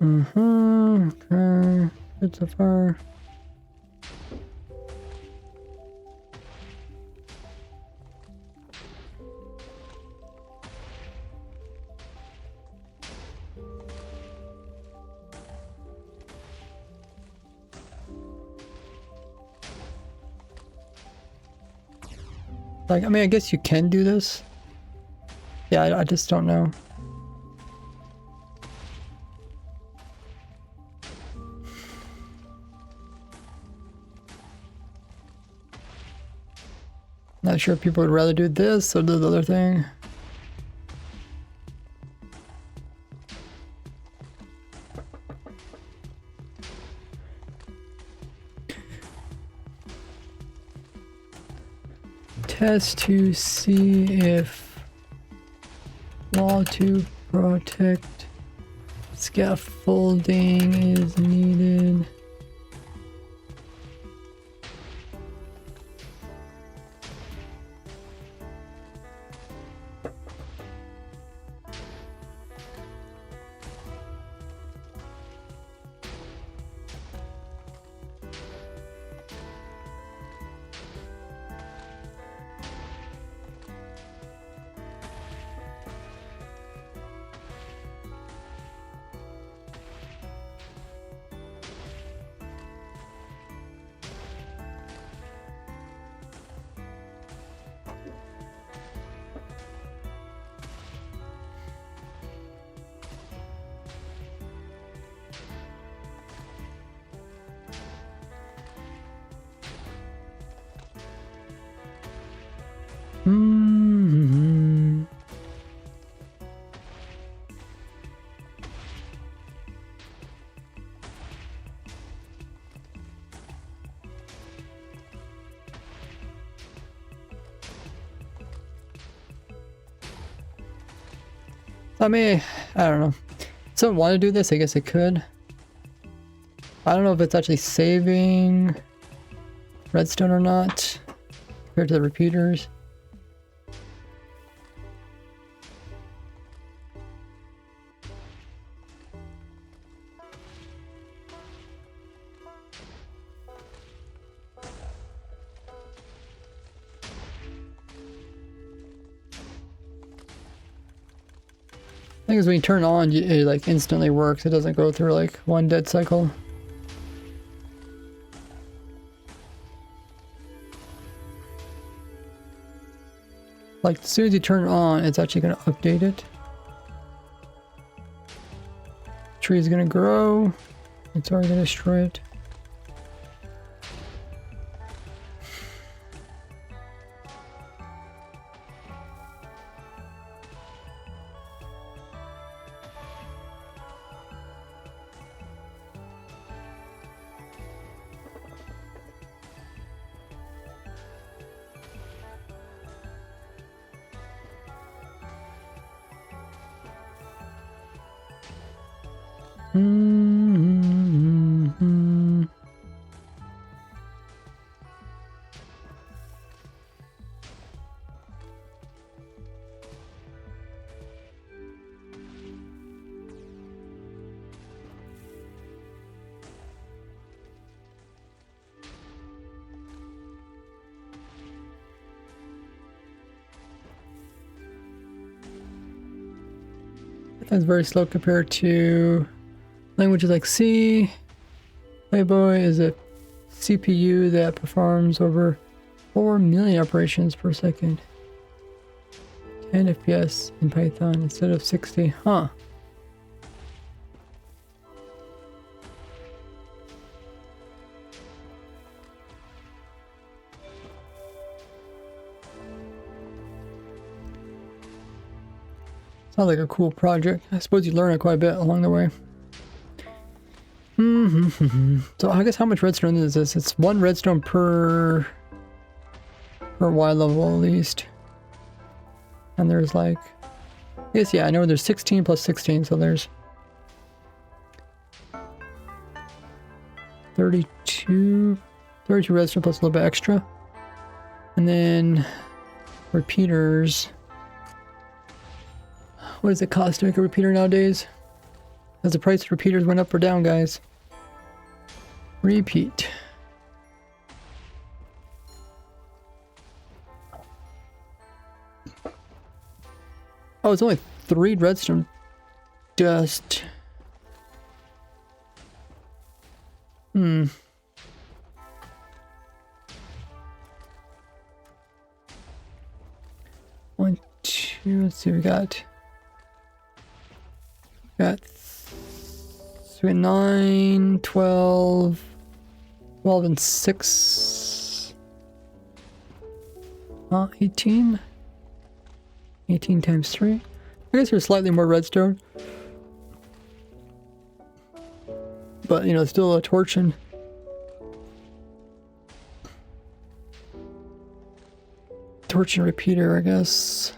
Okay. Good so far. Like, I mean, I guess you can do this. Yeah, I just don't know. Not sure if people would rather do this or the other thing. Test to see if wall to protect scaffolding is needed. I mean, I don't know. If someone want to do this, I guess it could. I don't know if it's actually saving redstone or not compared to the repeaters. The thing is, when you turn it on, it like instantly works. It doesn't go through like one dead cycle. Like, as soon as you turn it on, it's actually going to update it. Tree is going to grow. It's already going to destroy it. That's very slow compared to languages like C. Playboy is a CPU that performs over 4 million operations per second. 10 FPS in Python instead of 60. Huh. Sounds like a cool project. I suppose you learn it quite a bit along the way. So I guess how much redstone is this? It's 1 redstone per Y level at least. And there's like, I guess, yeah, I know there's 16 plus 16, so there's 32 redstone plus a little bit extra. And then repeaters. What does it cost to make a repeater nowadays? Has the price of repeaters went up or down, guys? Repeat. Oh, it's only 3 redstone dust. 1, 2, let's see, we got 9, 12, 12 and 6, 18? 18 times 3. I guess there's slightly more redstone. But, you know, still a torch and repeater, I guess.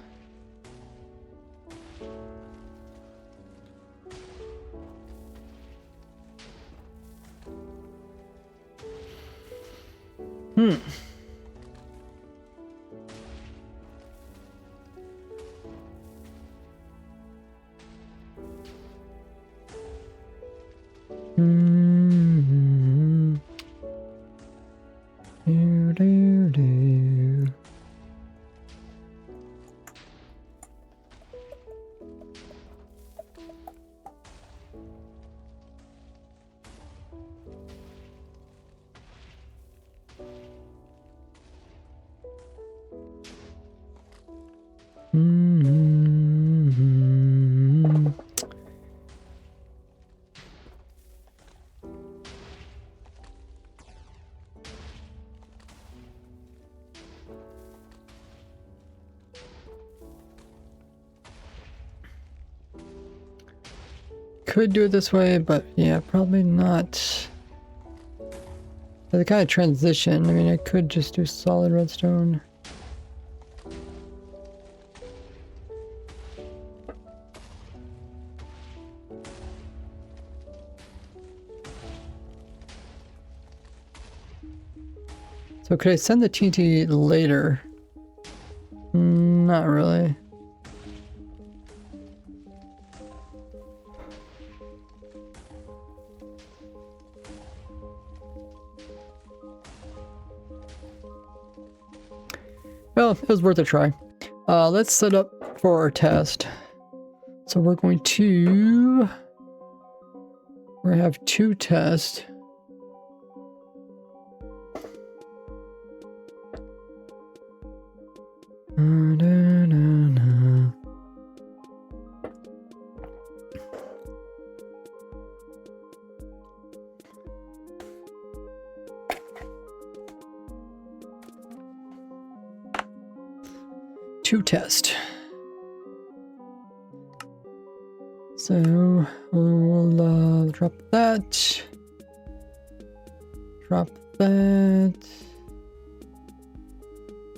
Could do it this way, but yeah, probably not. The kind of transition, I mean, I could just do solid redstone. So could I send the TNT later? Not really. Well, it was worth a try. Let's set up for our test. So we're going to have 2 tests. Test. So we'll drop that. Drop that.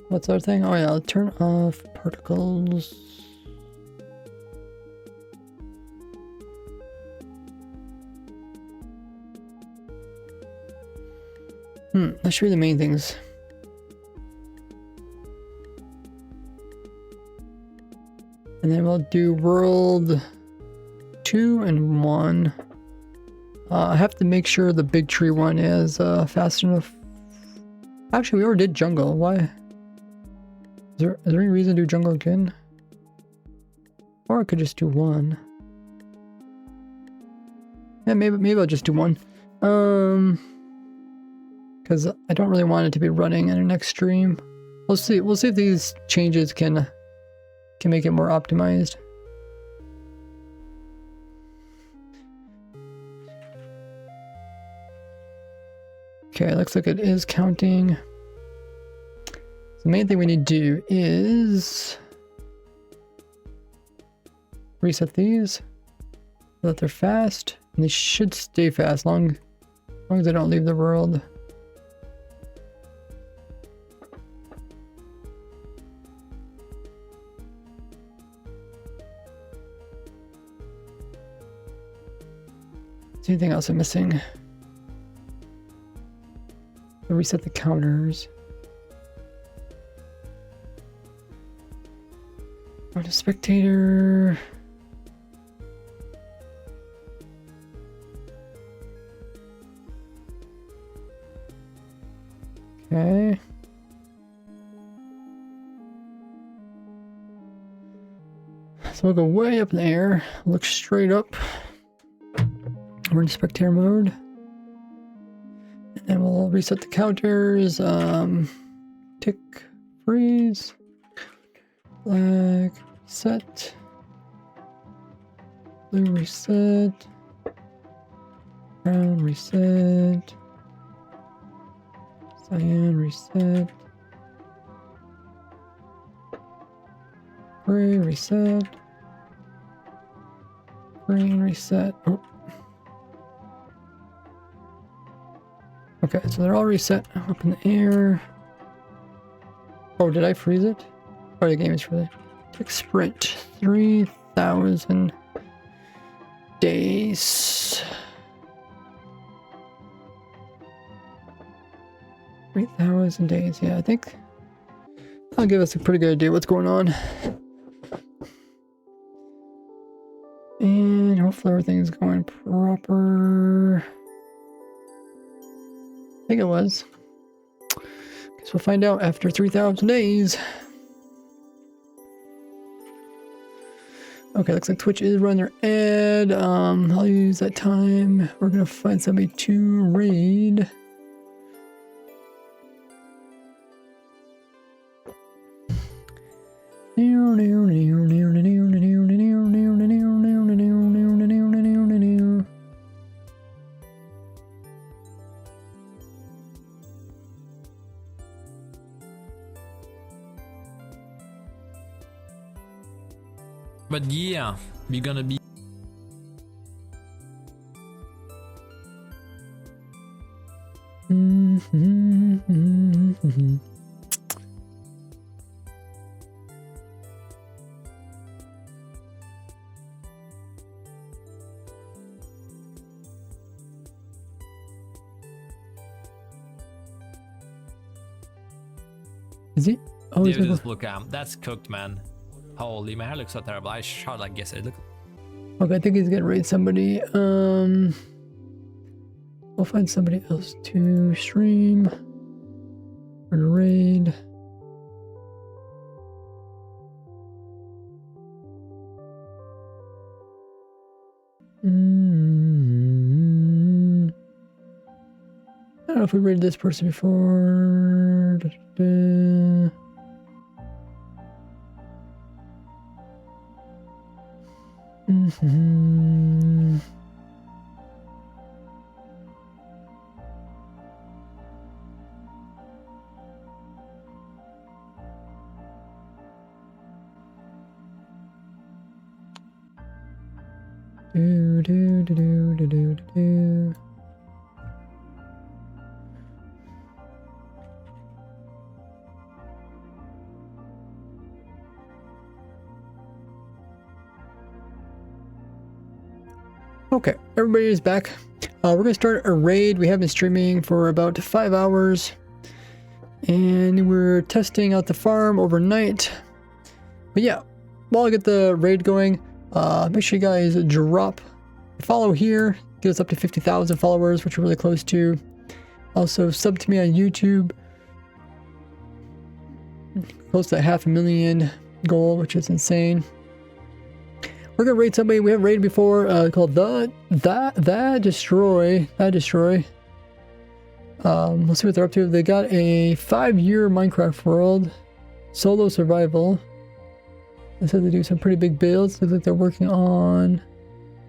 What's our thing? Oh yeah, I'll turn off particles. That should be the main things. And then we'll do world 2 and 1. I have to make sure the big tree one is fast enough. Actually, we already did jungle. Why? Is there any reason to do jungle again? Or I could just do 1. Yeah, maybe I'll just do 1. Because I don't really want it to be running in an extreme. We'll see if these changes can make it more optimized. Okay, looks like it is counting. So the main thing we need to do is reset these so that they're fast, and they should stay fast long as they don't leave the world. Is there anything else I'm missing? I'll reset the counters. Go to spectator. Okay. So we'll go way up in the air, look straight up. We're in spectator mode. And then we'll reset the counters. Tick, freeze, flag, reset, blue reset, brown reset, cyan reset, gray reset, green reset. Oh. Okay, so they're all reset up in the air. Oh, did I freeze it? Oh, the game is frozen. Tick sprint. 3,000 days. 3,000 days. Yeah, I think that'll give us a pretty good idea what's going on. And hopefully everything's going proper. I think it was. Guess we'll find out after 3,000 days. Okay, looks like Twitch is running their ad. I'll use that time. We're gonna find somebody to raid. But yeah, we're gonna be Is he? Oh, he's this blue cam. That's cooked, man. Holy, my hair looks so terrible. I shot like yesterday. Look. Okay, I think he's gonna raid somebody. We'll find somebody else to stream or to raid. I don't know if we raided this person before. Do. Okay, everybody is back. We're gonna start a raid. We have been streaming for about 5 hours, and we're testing out the farm overnight. But yeah, while I get the raid going, make sure you guys drop a follow here. Get us up to 50,000 followers, which we're really close to. Also, sub to me on YouTube. Close to that 500,000 goal, which is insane. We're gonna raid somebody we haven't raided before, called the Destroy. Let's see what they're up to. They got a 5-year Minecraft world, solo survival. They said they do some pretty big builds. Looks like they're working on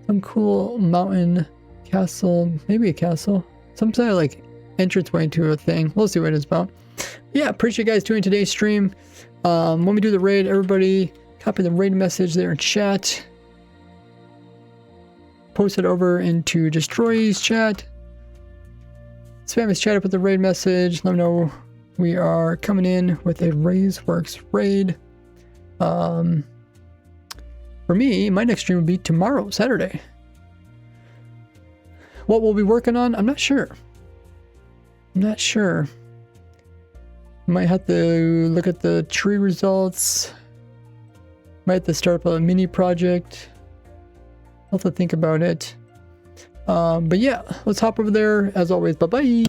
some cool mountain castle, maybe a castle, some kind of like entranceway into a thing. We'll see what it's about. Yeah, appreciate you guys doing today's stream. When we do the raid, everybody copy the raid message there in chat. Post it over into Destroy's chat. Spam his chat up with the raid message. Let them know we are coming in with a Raiseworks raid. For me, my next stream will be tomorrow, Saturday. What we'll be working on, I'm not sure. Might have to look at the tree results. Might have to start up a mini project. I'll have to think about it. But yeah, let's hop over there. As always, bye-bye.